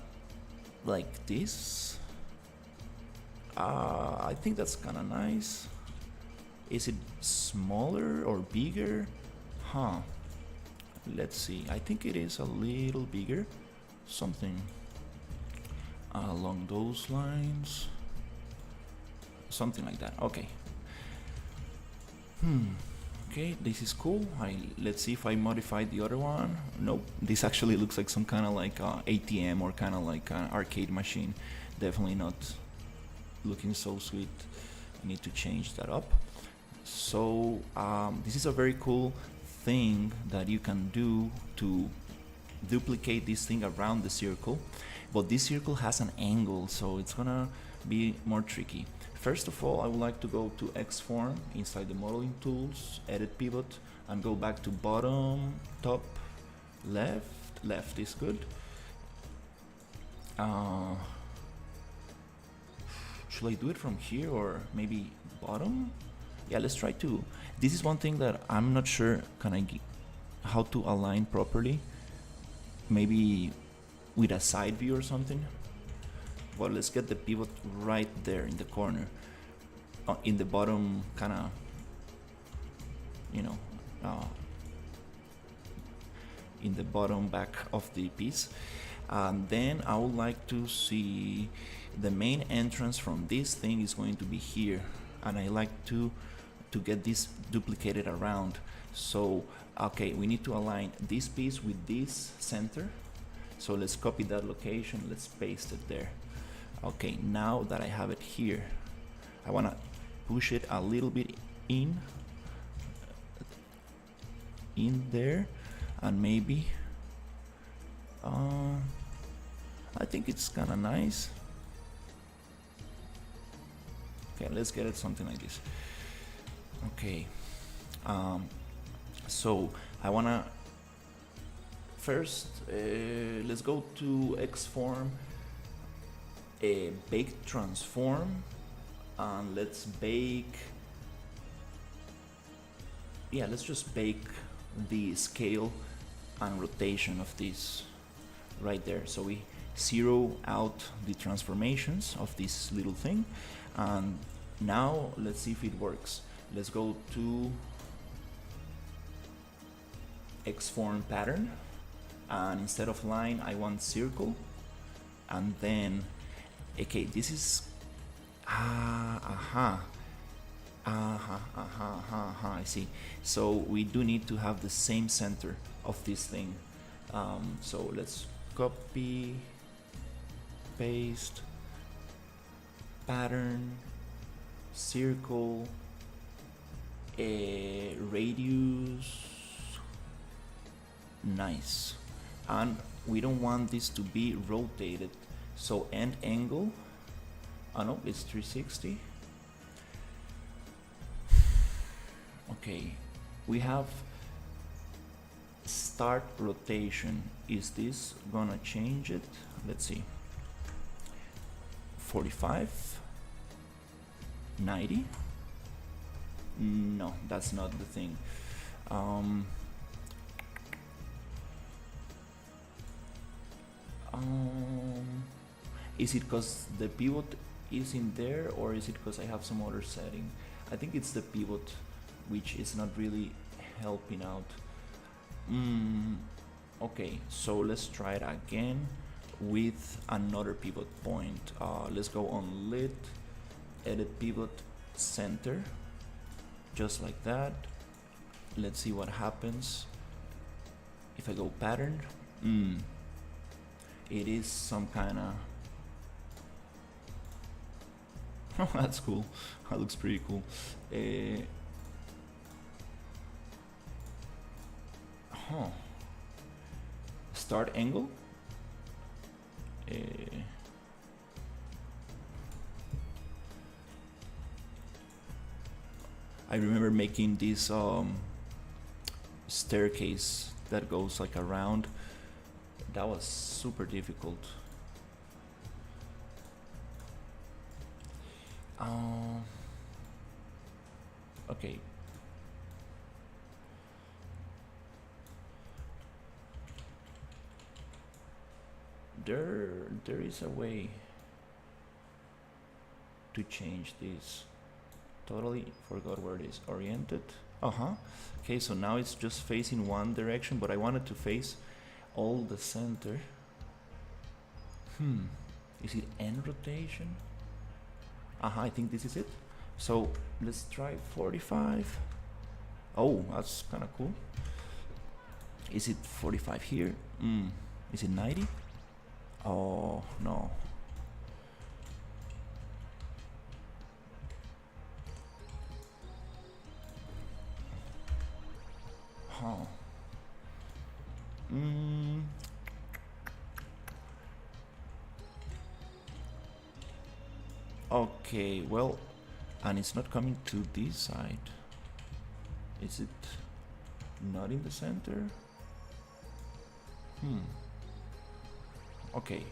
like this. I think that's kind of nice. Is it smaller or bigger? Let's see. I think it is a little bigger. Something along those lines. Something like that. Okay. Okay, this is cool. Let's see if I modify the other one. Nope. This actually looks like some kind of like ATM or kind of like an arcade machine. Definitely not looking so sweet. I need to change that up. So this is a very cool thing that you can do to duplicate this thing around the circle, but this circle has an angle, so it's gonna be more tricky. First of all, I would like to go to X-Form inside the modeling tools, edit pivot, and go back to bottom, top, left. Left is good. Should I do it from here or maybe bottom? Yeah, let's try to. This is one thing that I'm not sure how to align properly. Maybe with a side view or something. But let's get the pivot right there in the corner, in the bottom, kind of, you know, in the bottom back of the piece. And then I would like to see the main entrance from this thing is going to be here, and I like to get this duplicated around. So okay, we need to align this piece with this center, so let's copy that location, let's paste it there. Okay, now that I have it here, I want to push it a little bit in there, and maybe I think it's kind of nice. Okay, let's get it something like this. Okay, so I wanna first let's go to X-Form, bake transform, and let's bake yeah, let's just bake the scale and rotation of this right there. So we zero out the transformations of this little thing, and now let's see if it works. Let's go to Xform pattern, and instead of line I want circle, and then okay, this is I see. So we do need to have the same center of this thing. So let's copy, paste, pattern, circle, radius. Nice. And we don't want this to be rotated, so end angle, oh no, it's 360. Okay, we have start rotation. Is this gonna change it? Let's see. 45, 90. No, that's not the thing. Is it because the pivot is in there, or is it because I have some other setting? I think it's the pivot, which is not really helping out. Okay, so let's try it again with another pivot point. Let's go on lit, edit pivot, center, just like that. Let's see what happens if I go pattern. It is some kind of that's cool. That looks pretty cool. Start angle. I remember making this staircase that goes like around. That was super difficult. Okay. There is a way to change this. Totally forgot where it is. Oriented. Okay, so now it's just facing one direction, but I wanted to face all the center. Is it end rotation? I think this is it. So let's try 45. Oh, that's kind of cool. Is it 45 here? Is it 90? Oh no. Okay, well, and it's not coming to this side. Is it not in the center? Okay,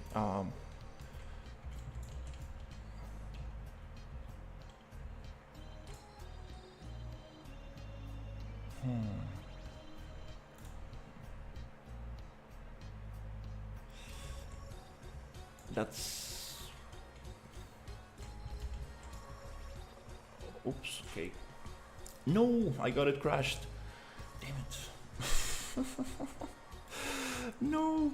that's... Oops, okay. No, I got it crashed. Damn it. No.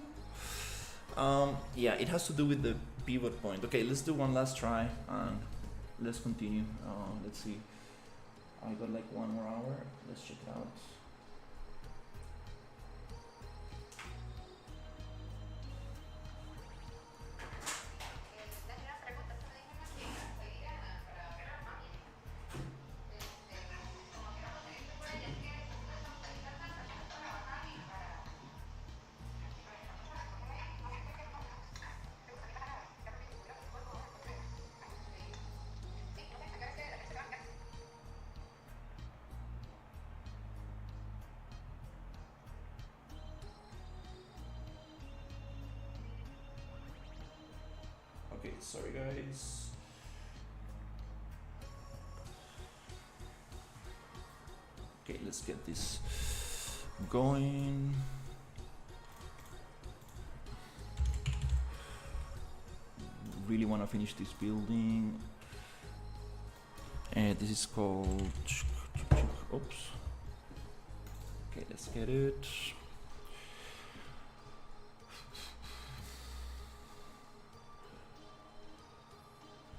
Yeah, it has to do with the pivot point. Okay, let's do one last try and let's continue. Let's see. I got like 1 more hour. Let's check it out. Okay, sorry guys. Okay, let's get this going. Really want to finish this building. And this is called, oops. Okay, let's get it.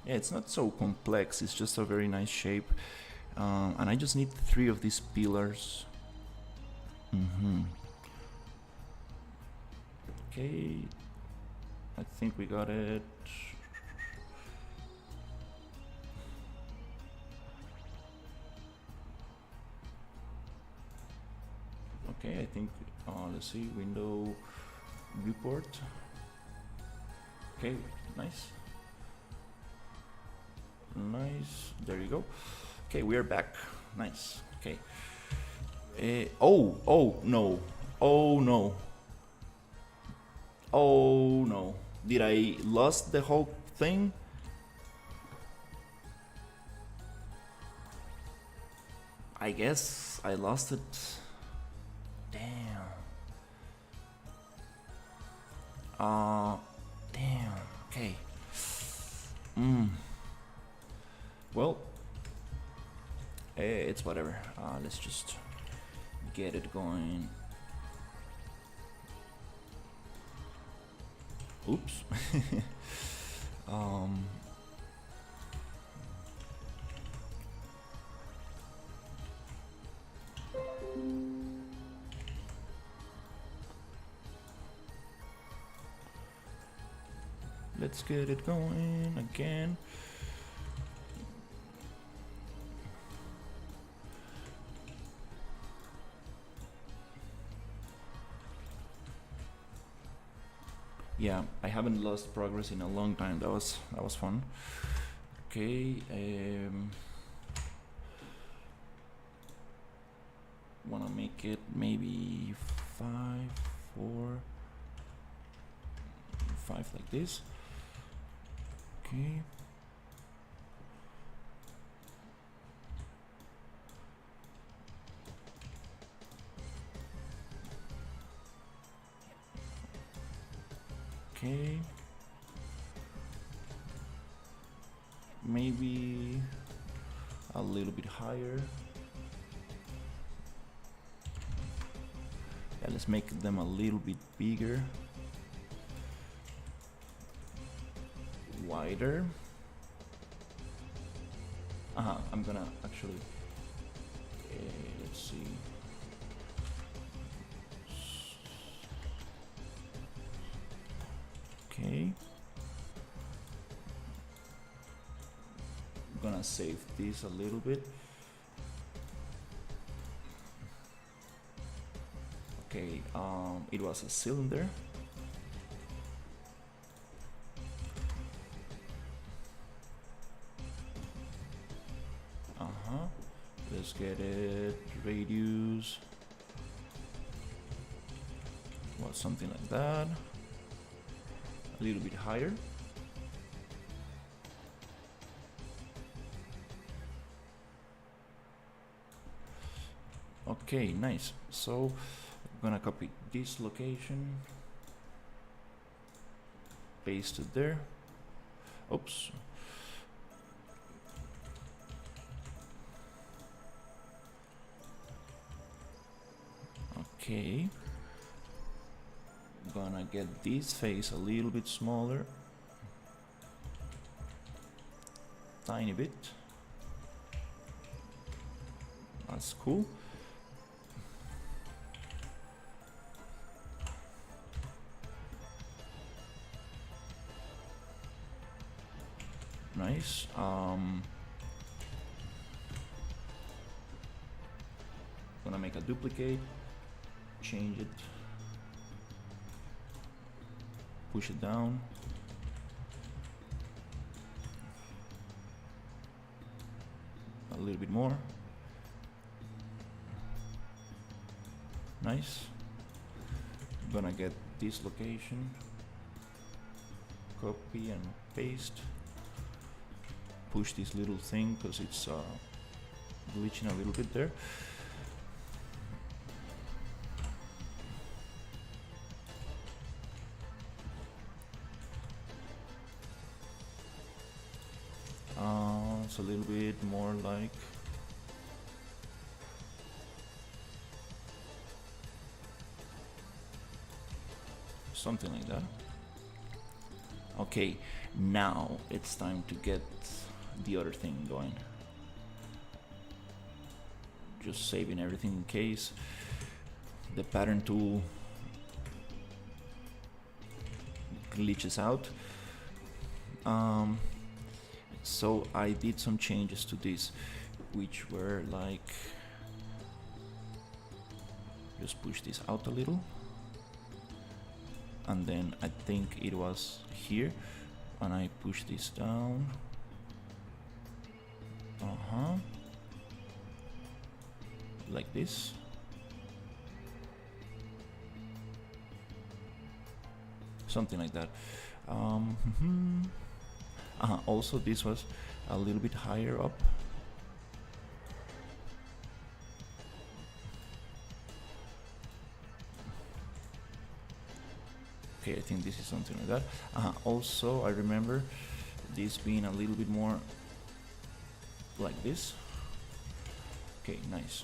Yeah, it's not so complex, it's just a very nice shape. And I just need 3 of these pillars. Okay, I think we got it. Okay, I think, let's see, window report. Okay, nice. Nice, there you go. Okay, we are back. Nice, okay. Oh no. Oh no. Oh no. Did I lost the whole thing? I guess I lost it. Damn. Damn. Okay. Well, it's whatever. Let's just get it going. Oops. Let's get it going again. Yeah, I haven't lost progress in a long time. That was fun. Okay, wanna make it maybe 5, 4, 5 like this. Okay. Okay. Maybe a little bit higher. Yeah, let's make them a little bit bigger. Wider. I'm gonna actually, let's see. Okay. I'm gonna save this a little bit. Okay, it was a cylinder. Let's get it, radius, well, something like that, a little bit higher. Okay, nice. So I'm gonna copy this location, paste it there. Oops. Okay, gonna get this face a little bit smaller, tiny bit. That's cool. Nice. Gonna make a duplicate. Change it, push it down, a little bit more. Nice. I'm gonna get this location, copy and paste, push this little thing because it's glitching a little bit there. a little bit more like something like that. Okay, now it's time to get the other thing going. Just saving everything in case the pattern tool glitches out. So I did some changes to this, which were like, just push this out a little, and then I think it was here, and I push this down. Like this. Something like that. Also, this was a little bit higher up. Okay, I think this is something like that. Also, I remember this being a little bit more like this. Okay, nice.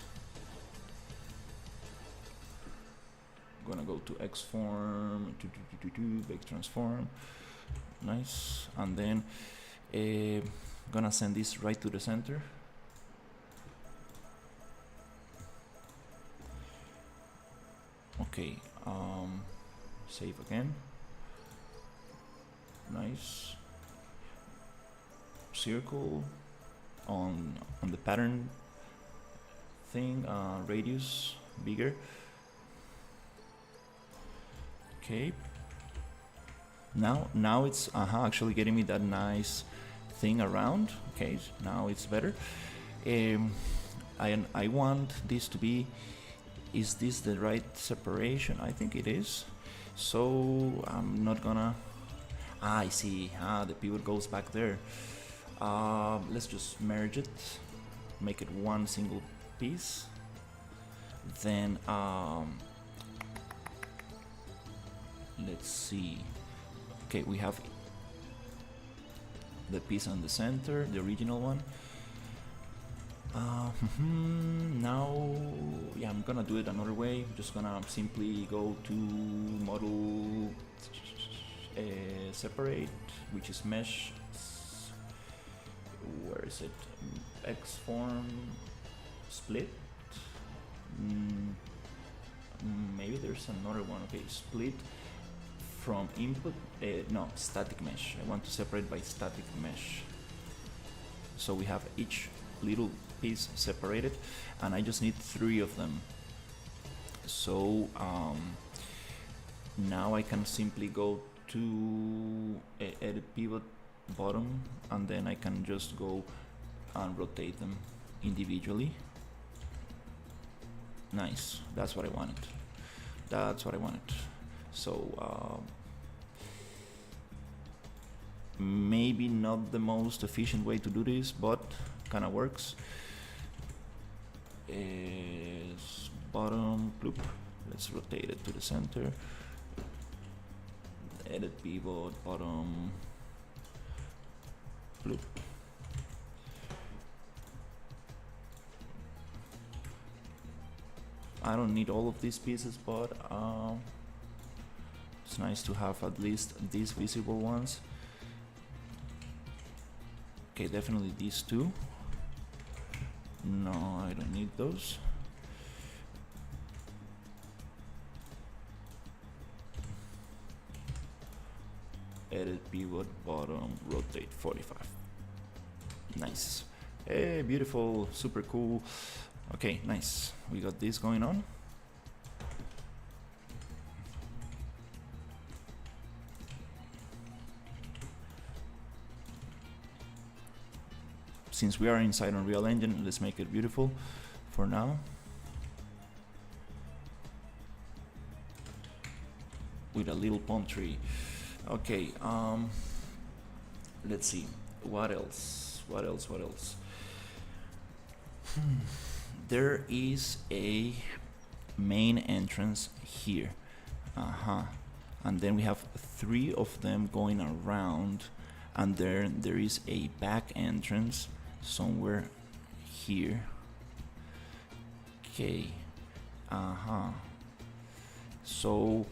Gonna go to X form, bake transform, nice, and then gonna send this right to the center. Okay, save again. Nice. Circle on the pattern thing, radius bigger. Okay. Now it's actually getting me that nice thing around. Okay, now it's better. I want this to be. Is this the right separation? I think it is. So I'm not gonna. I see. The pivot goes back there. Let's just merge it. Make it one single piece. Then let's see. Okay, we have the piece on the center, the original one. Now, yeah, I'm gonna do it another way. I'm just gonna simply go to model separate, which is mesh. Where is it? X form split. Maybe there's another one. Okay, split from input. No, static mesh. I want to separate by static mesh. So we have each little piece separated, and I just need 3 of them. So now I can simply go to edit pivot bottom, and then I can just go and rotate them individually. Nice, that's what I wanted. That's what I wanted. So maybe not the most efficient way to do this, but kind of works. Is bottom loop. Let's rotate it to the center. Edit pivot bottom loop. I don't need all of these pieces, but it's nice to have at least these visible ones. Okay, definitely these 2. No, I don't need those. Edit pivot bottom, rotate 45. Nice. Hey, beautiful, super cool. Okay, nice. We got this going on. Since we are inside Unreal Engine, let's make it beautiful for now. With a little palm tree. Okay, let's see. What else? What else? What else? There is a main entrance here. And then we have 3 of them going around, and there is a back entrance. somewhere here. Okay, so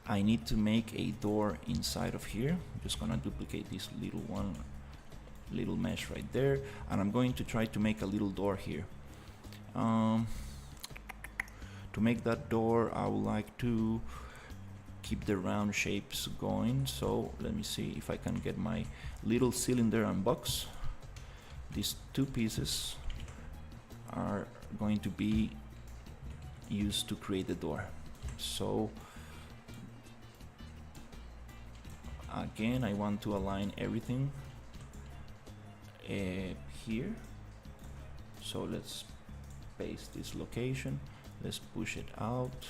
I need to make a door inside of here. I'm just gonna duplicate this little mesh right there, and I'm going to try to make a little door here. To make that door, I would like to keep the round shapes going, so let me see if I can get my little cylinder and box. These two pieces are going to be used to create the door. So again, I want to align everything here. So let's paste this location, let's push it out,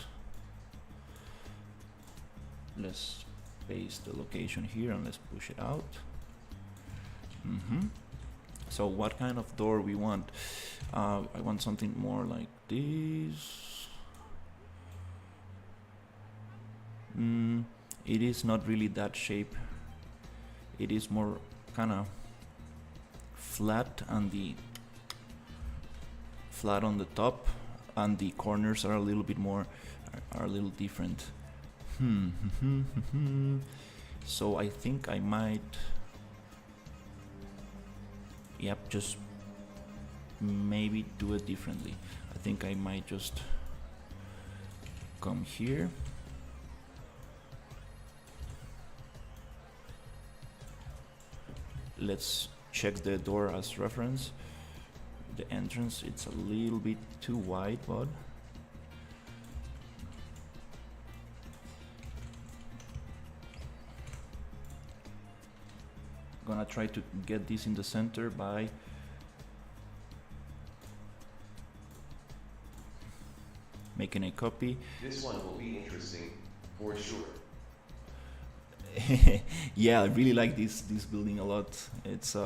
let's paste the location here and let's push it out. So what kind of door we want? I want something more like this. It is not really that shape. It is more kind of flat on the top, and the corners are a little bit more, are a little different. So I think I might, yep, just maybe do it differently. I think I might just come here. Let's check the door as reference. The entrance, it's a little bit too wide, but gonna try to get this in the center by making a copy. This one will be interesting, for sure. Yeah, I really like this building a lot. It's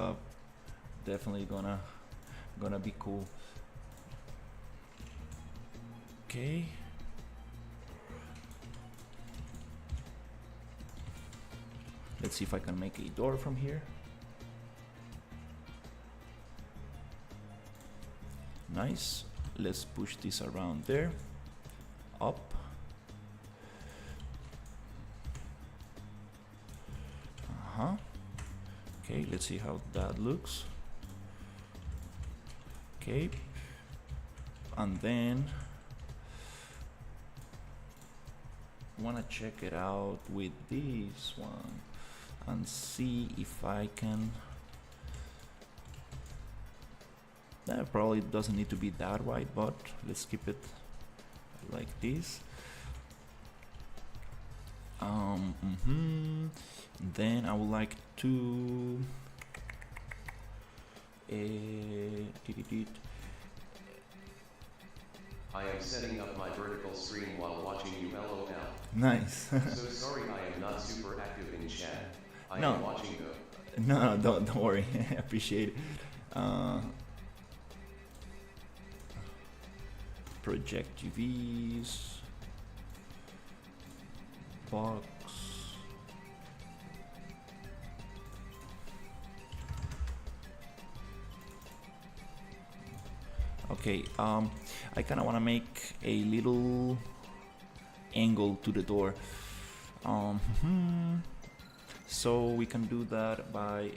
definitely gonna be cool. Okay. Let's see if I can make a door from here. Nice. Let's push this around there. Up. Okay, let's see how that looks. Okay. And then I wanna check it out with this one and see if I can. That probably doesn't need to be that wide, but let's keep it like this. Then I would like to I am setting up my vertical screen while watching you LOL. Nice. So sorry I am not super active in chat. I No. am watching though. No, don't worry. I appreciate it. Project UVs, box. Okay, I kind of want to make a little angle to the door. So we can do that by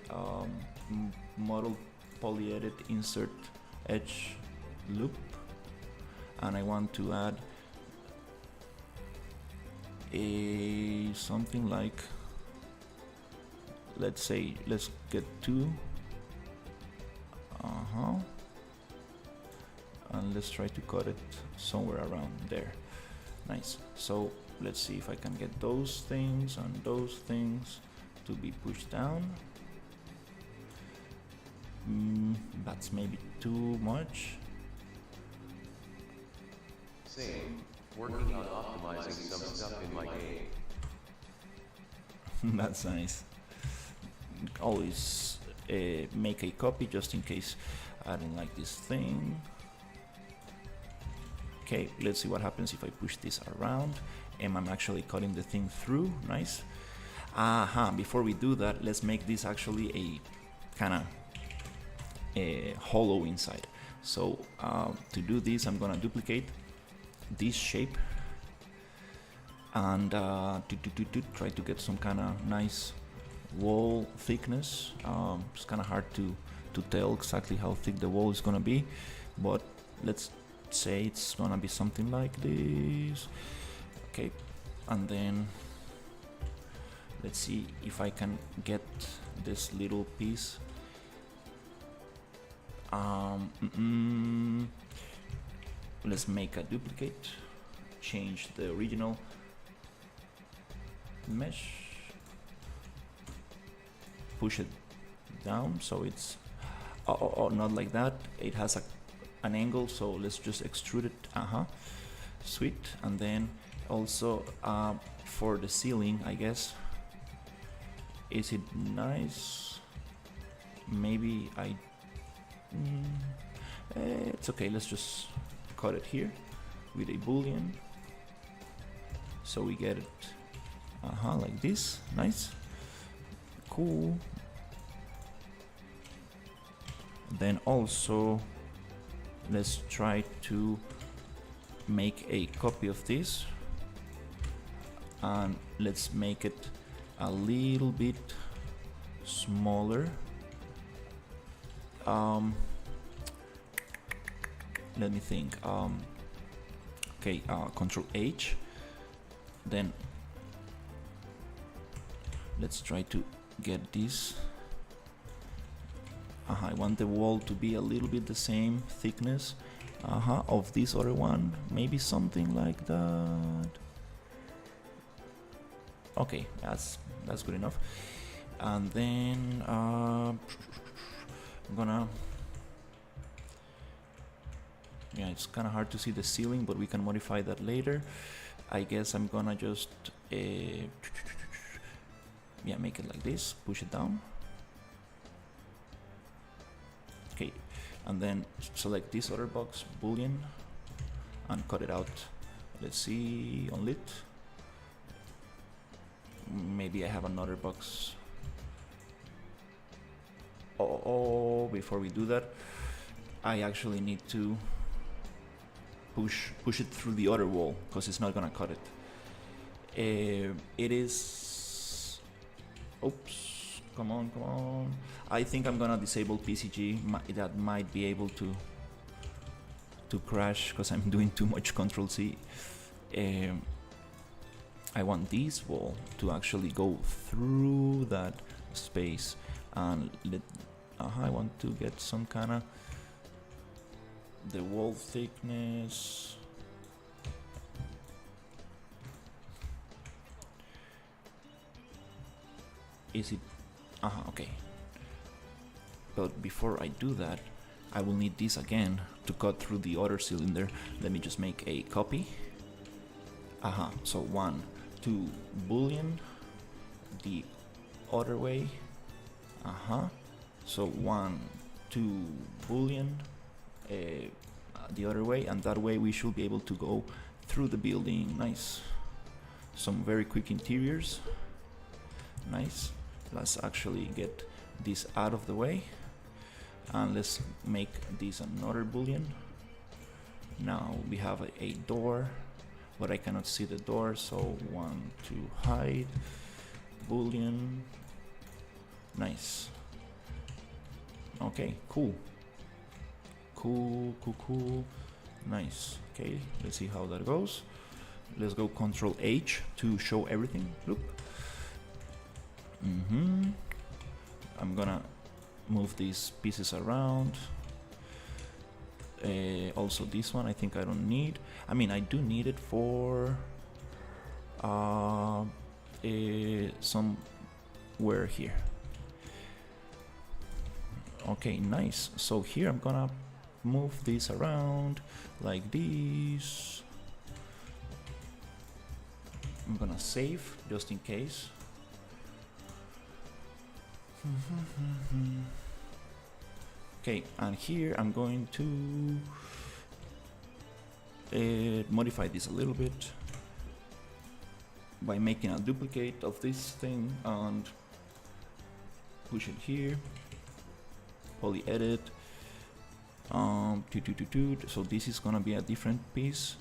model polyedit insert edge loop, and I want to add a something like, let's say, let's get 2. And let's try to cut it somewhere around there. Nice. So let's see if I can get those things and those things to be pushed down. That's maybe too much. Same. Working on optimizing some stuff in my game. That's nice. Always make a copy just in case I don't like this thing. Okay, let's see what happens if I push this around and I'm actually cutting the thing through. Nice. Before we do that, let's make this actually a kind of hollow inside. So to do this, I'm gonna duplicate this shape and try to get some kind of nice wall thickness. It's kind of hard to tell exactly how thick the wall is gonna be, but let's say it's gonna be something like this. Okay, and then let's see if I can get this little piece. Let's make a duplicate, change the original mesh, push it down so it's not like that, it has an angle, so let's just extrude it. Sweet. And then also for the ceiling, I guess, is it nice? Maybe it's okay, let's just cut it here with a boolean so we get it like this. Nice, cool. Then also let's try to make a copy of this and let's make it a little bit smaller. Let me think. Okay, Control H. Then let's try to get this. I want the wall to be a little bit the same thickness of this other one, maybe something like that. Okay, that's good enough. And then I'm gonna, yeah, it's kind of hard to see the ceiling, but we can modify that later. I guess I'm gonna just yeah, make it like this, push it down. Okay, and then select this other box, boolean, and cut it out. Let's see, on lit. Maybe I have another box. Before we do that, I actually need to push it through the other wall because it's not gonna cut it. It is, oops, come on. I think I'm gonna disable PCG. That might be able to crash because I'm doing too much Control C. I want this wall to actually go through that space, and I want to get some kind of the wall thickness. Is it? Okay. But before I do that, I will need this again to cut through the other cylinder. Let me just make a copy. So 1, 2, boolean, the other way. So 1, 2, boolean, the other way, and that way we should be able to go through the building. Nice. Some very quick interiors. Nice. Let's actually get this out of the way, and let's make this another boolean. Now we have a door, but I cannot see the door, so 1, 2, hide, boolean. Nice. Okay, cool. Nice. Okay, let's see how that goes. Let's go Control H to show everything. Look. I'm gonna move these pieces around. Also this one I think I don't need. I mean, I do need it for somewhere here. Okay, nice. So here I'm gonna move this around like this. I'm gonna save just in case. Okay, and here I'm going to modify this a little bit by making a duplicate of this thing and push it here, poly edit, So this is gonna be a different piece.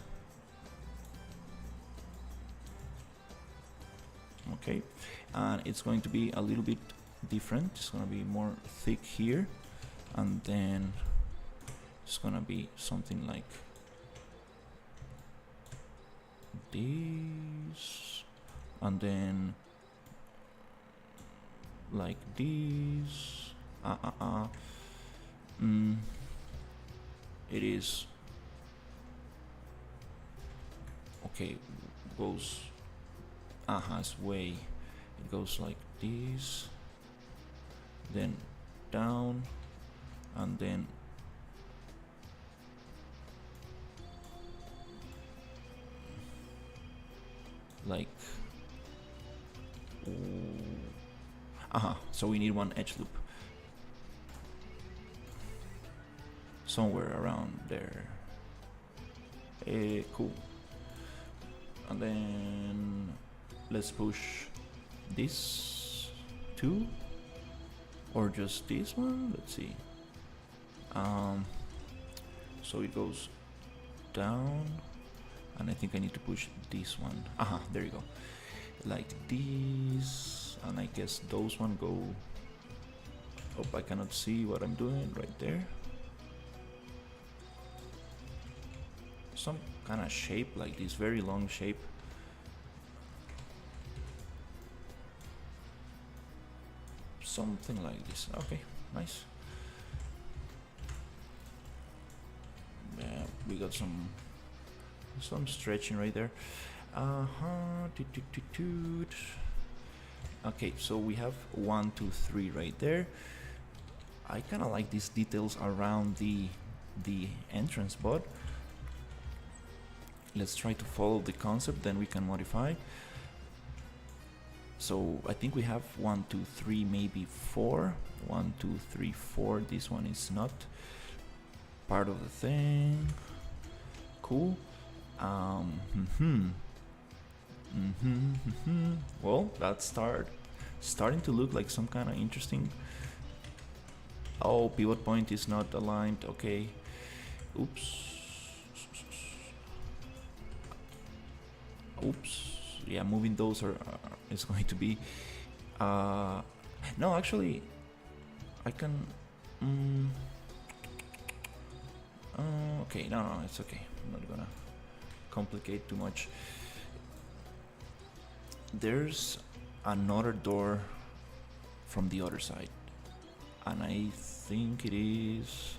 Okay, and it's going to be a little bit different. It's gonna be more thick here, and then it's gonna be something like this, and then like this. It is okay. Goes it's way. It goes like this, then down, and then like so we need one edge loop somewhere around there. Cool. And then let's push this too, or just this one. Let's see. So it goes down, and I think I need to push this one. There you go. Like this, and I guess those one go. Oh, I cannot see what I'm doing right there. Some kind of shape like this, very long shape. Something like this. Okay, nice. Yeah, we got some stretching right there. Okay, so we have 1, 2, 3 right there. I kind of like these details around the entrance, but let's try to follow the concept, then we can modify. So I think we have 1, 2, 3, maybe 4. 1, 2, 3, 4. This one is not part of the thing. Cool. Well, that's starting to look like some kind of interesting. Oh, pivot point is not aligned. Okay. Oops. Yeah, moving those is going to be no, actually I can okay, no, it's okay. I'm not gonna complicate too much. There's another door from the other side, and I think it is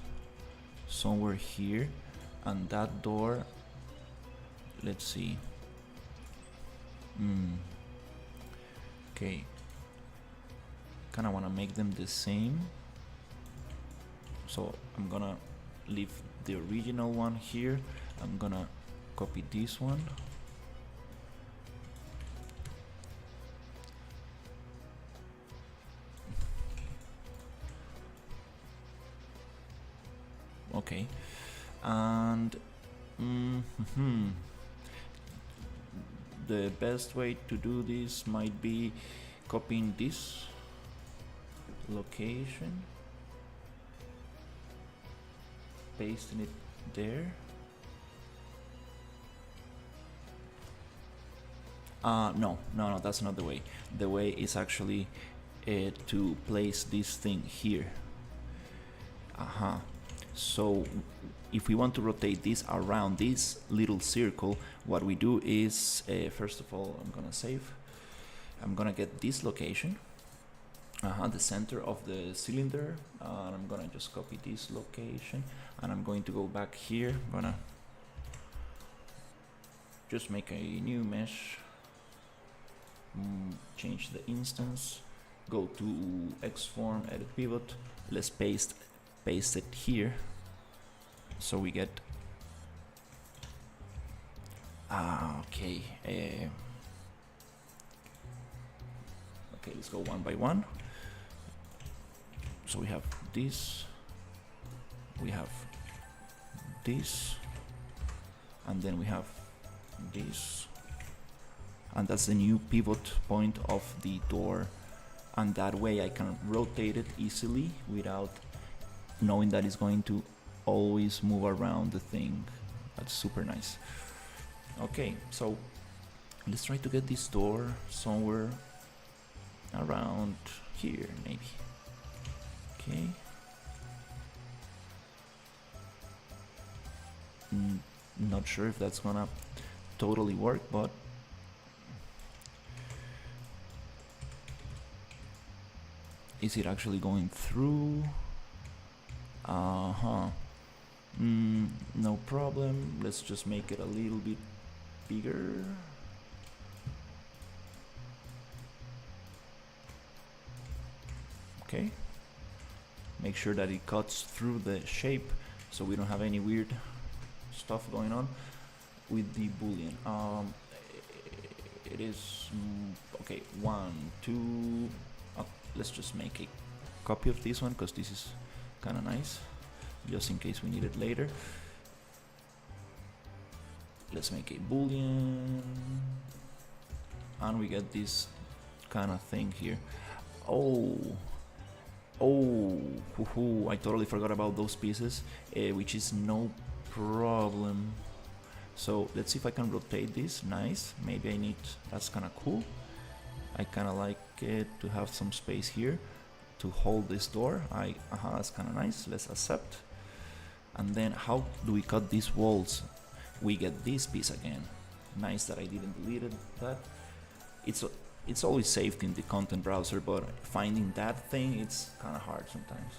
somewhere here, and that door, let's see. Okay, kind of want to make them the same, so I'm gonna leave the original one here. I'm gonna copy this one, okay, and the best way to do this might be copying this location, pasting it there. No, that's not the way. The way is actually to place this thing here. So if we want to rotate this around this little circle, what we do is, first of all, I'm gonna save. I'm gonna get this location, the center of the cylinder, and I'm gonna just copy this location, and I'm going to go back here. I'm gonna just make a new mesh, change the instance, go to Xform, edit pivot. Let's paste it here, so we get okay. Okay, let's go one by one. So we have this, we have this, and then we have this, and that's the new pivot point of the door, and that way I can rotate it easily without knowing that it's going to always move around the thing. That's super nice. Okay, so let's try to get this door somewhere around here, maybe. Okay. Not sure if that's gonna totally work, but is it actually going through? No problem. Let's just make it a little bit bigger. Okay. Make sure that it cuts through the shape so we don't have any weird stuff going on with the boolean. It is okay. 1, 2. Let's just make a copy of this one because this is kind of nice, just in case we need it later. Let's make a boolean, and we get this kind of thing here. Oh, I totally forgot about those pieces, which is no problem. So let's see if I can rotate this. Nice. Maybe I need, that's kind of cool. I kind of like it to have some space here to hold this door. That's kind of nice. Let's accept. And then how do we cut these walls? We get this piece again. Nice that I didn't delete that. It's always saved in the content browser, but finding that thing, it's kind of hard sometimes.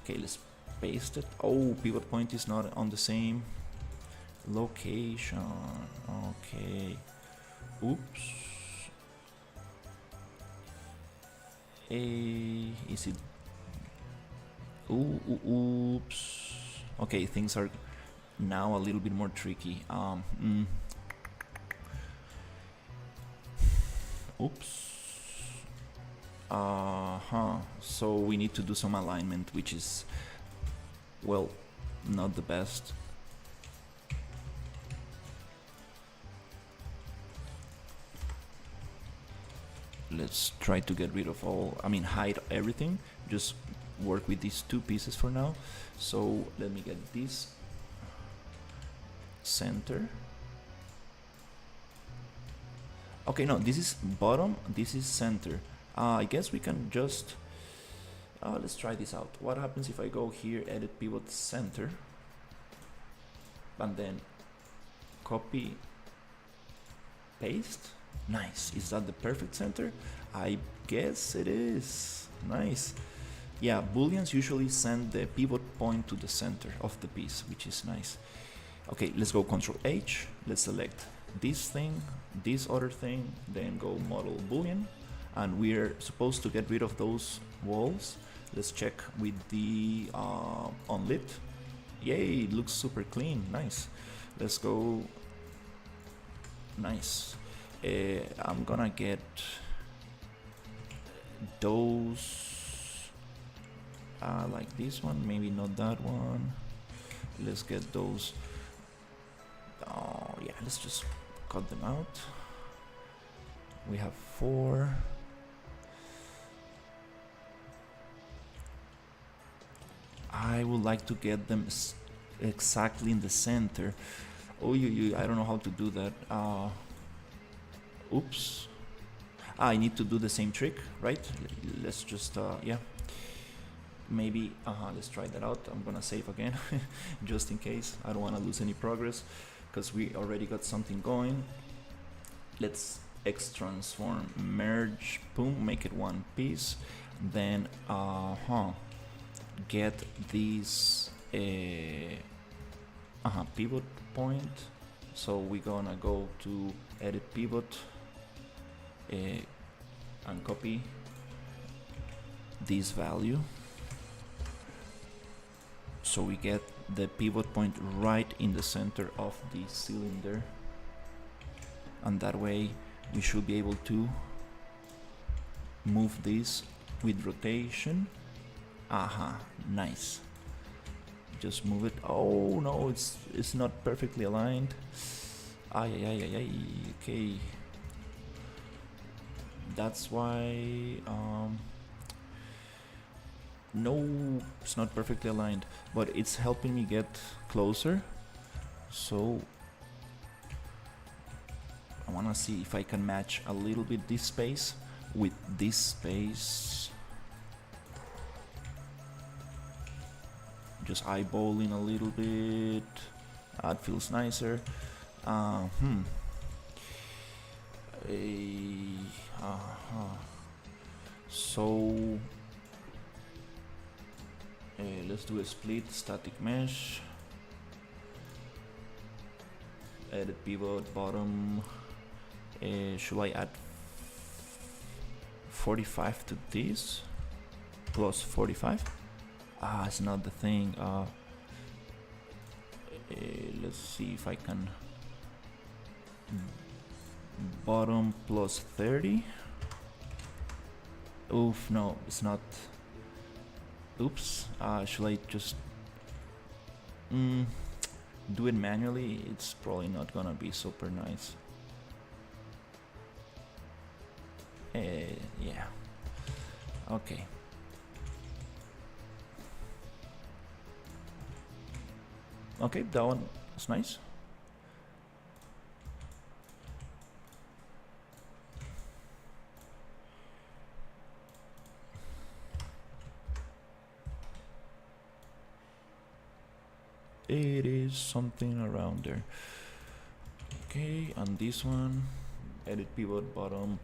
Okay, let's paste it. Oh, pivot point is not on the same location. Okay. Oops. Is it? Oops. Okay, things are now a little bit more tricky. Oops. So we need to do some alignment, which is, well, not the best. Let's try to get rid of hide everything. Just work with these two pieces for now. So let me get this center. Okay, no, this is bottom, this is center. I guess we can just let's try this out. What happens if I go here, edit pivot center, and then copy, paste? Nice. Is that the perfect center? I guess it is. Nice. Yeah, booleans usually send the pivot point to the center of the piece, which is nice. Okay, let's go Control H. Let's select this thing, this other thing, then go model boolean, and we're supposed to get rid of those walls. Let's check with the unlit. Yay, it looks super clean. Nice. Let's go. Nice. I'm gonna get those like this one, maybe not that one. Let's get those. Oh yeah, let's just cut them out. We have 4. I would like to get them exactly in the center. Oh, I don't know how to do that. Oops. I need to do the same trick, right? Let's just, yeah. Maybe, let's try that out. I'm gonna save again, just in case. I don't wanna lose any progress, because we already got something going. Let's X transform, merge, boom, make it one piece. Then, get these, pivot point. So we're gonna go to edit pivot, and copy this value, so we get the pivot point right in the center of the cylinder, and that way we should be able to move this with rotation. Nice. Just move it. Oh no, it's not perfectly aligned. Okay, that's why No, it's not perfectly aligned, but it's helping me get closer. So I wanna see if I can match a little bit this space with this space. Just eyeballing a little bit. That feels nicer. So let's do a split static mesh. Edit pivot bottom. Should I add 45 to this? Plus 45? It's not the thing. Let's see if I can. Bottom plus 30. Oof, no, it's not. Oops. Should I just do it manually? It's probably not gonna be super nice. Yeah. Okay. Okay, that one is nice. It is something around there. Okay, and this one, edit pivot bottom.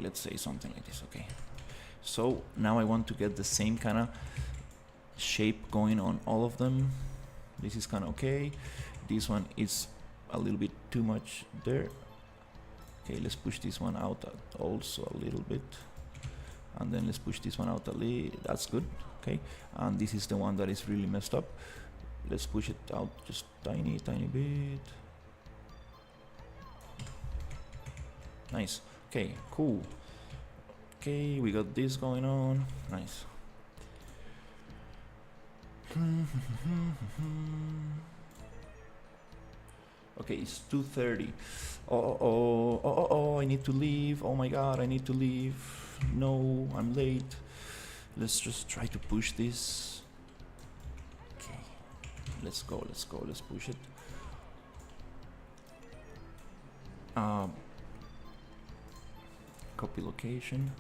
Let's say something like this. Okay. So now I want to get the same kind of shape going on all of them. This is kind of okay. This one is a little bit too much there. Okay, let's push this one out also a little bit. And then let's push this one out a little. That's good. Okay. And this is the one that is really messed up. Let's push it out just tiny bit. Nice. Okay, cool. Okay, we got this going on. Nice. Okay, it's 2:30. Oh, I need to leave. Oh my god, I need to leave. No, I'm late. Let's just try to push this. Okay, let's go, let's push it. Copy location.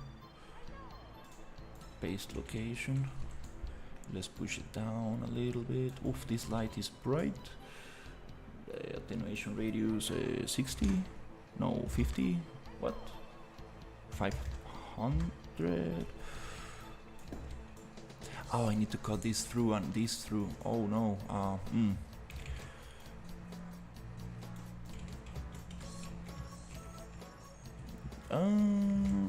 Paste location. Let's push it down a little bit. Oof, this light is bright. Attenuation radius 60. No, 50. What? 500. Oh, I need to cut this through and this through. Oh no.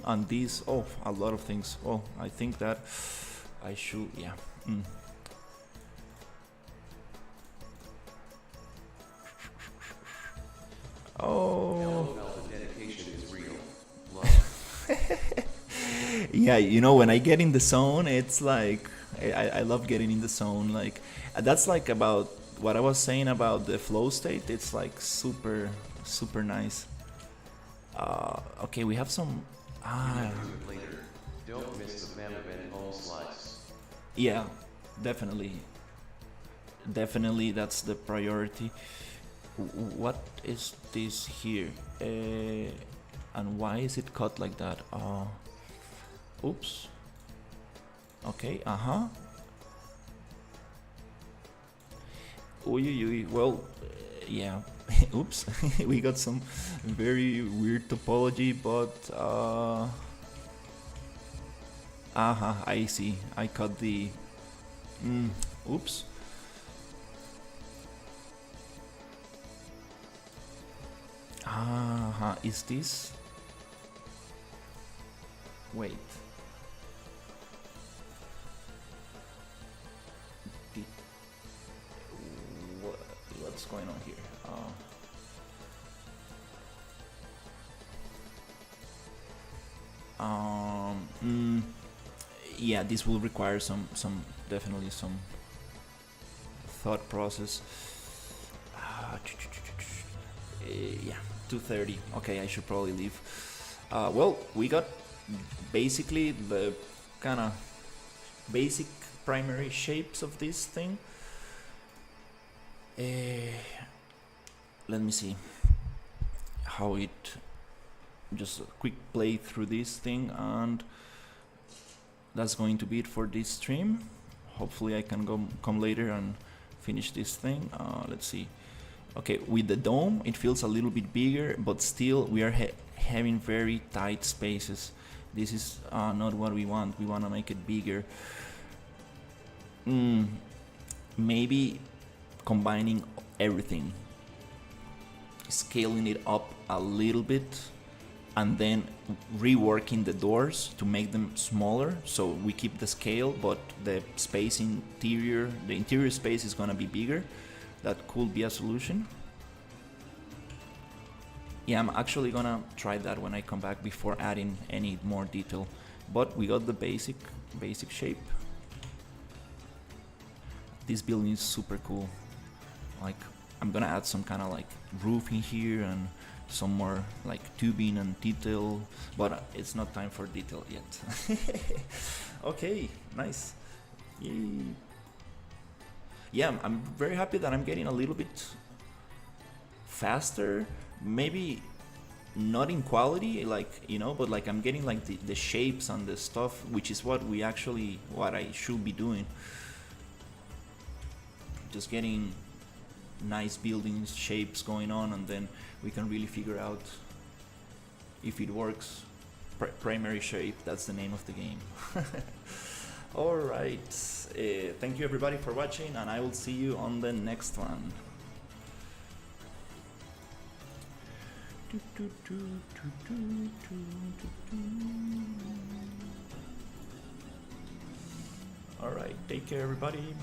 And these. Oh, a lot of things. Oh, I think that I should. Yeah. Oh. The dedication is real. Yeah, you know, when I get in the zone, it's like I love getting in the zone. Like that's like about what I was saying about the flow state. It's like super nice. Okay, we have some. Later. Don't miss the Mammoth and Home slice. Yeah, definitely. Definitely, that's the priority. What is this here? And why is it cut like that? Oops. Okay, Uy. Well, yeah. Oops. We got some very weird topology, but I see. I cut the. Oops. Is this? Wait. What's going on here? Yeah, this will require definitely some thought process. Yeah, 2:30. Okay, I should probably leave. Well, we got basically the kind of basic primary shapes of this thing. Let me see how it, just a quick play through this thing, and that's going to be it for this stream. Hopefully I can come later and finish this thing. Let's see. Okay, with the dome it feels a little bit bigger, but still we are having very tight spaces. This is not what we want. We want to make it bigger. Maybe combining everything, scaling it up a little bit, and then reworking the doors to make them smaller, so we keep the scale, but the interior space is gonna be bigger. That could be a solution. Yeah, I'm actually gonna try that when I come back before adding any more detail. But we got the basic shape. This building is super cool. Like, I'm gonna add some kind of like roofing here and some more like tubing and detail, but it's not time for detail yet. Okay, nice. Yay. Yeah, I'm very happy that I'm getting a little bit faster. Maybe not in quality, like, you know, but like I'm getting like the shapes and the stuff, which is what I should be doing. Just getting nice buildings, shapes going on, and then we can really figure out if it works. Primary shape, that's the name of the game. Alright, thank you everybody for watching, and I will see you on the next one. Alright, take care everybody.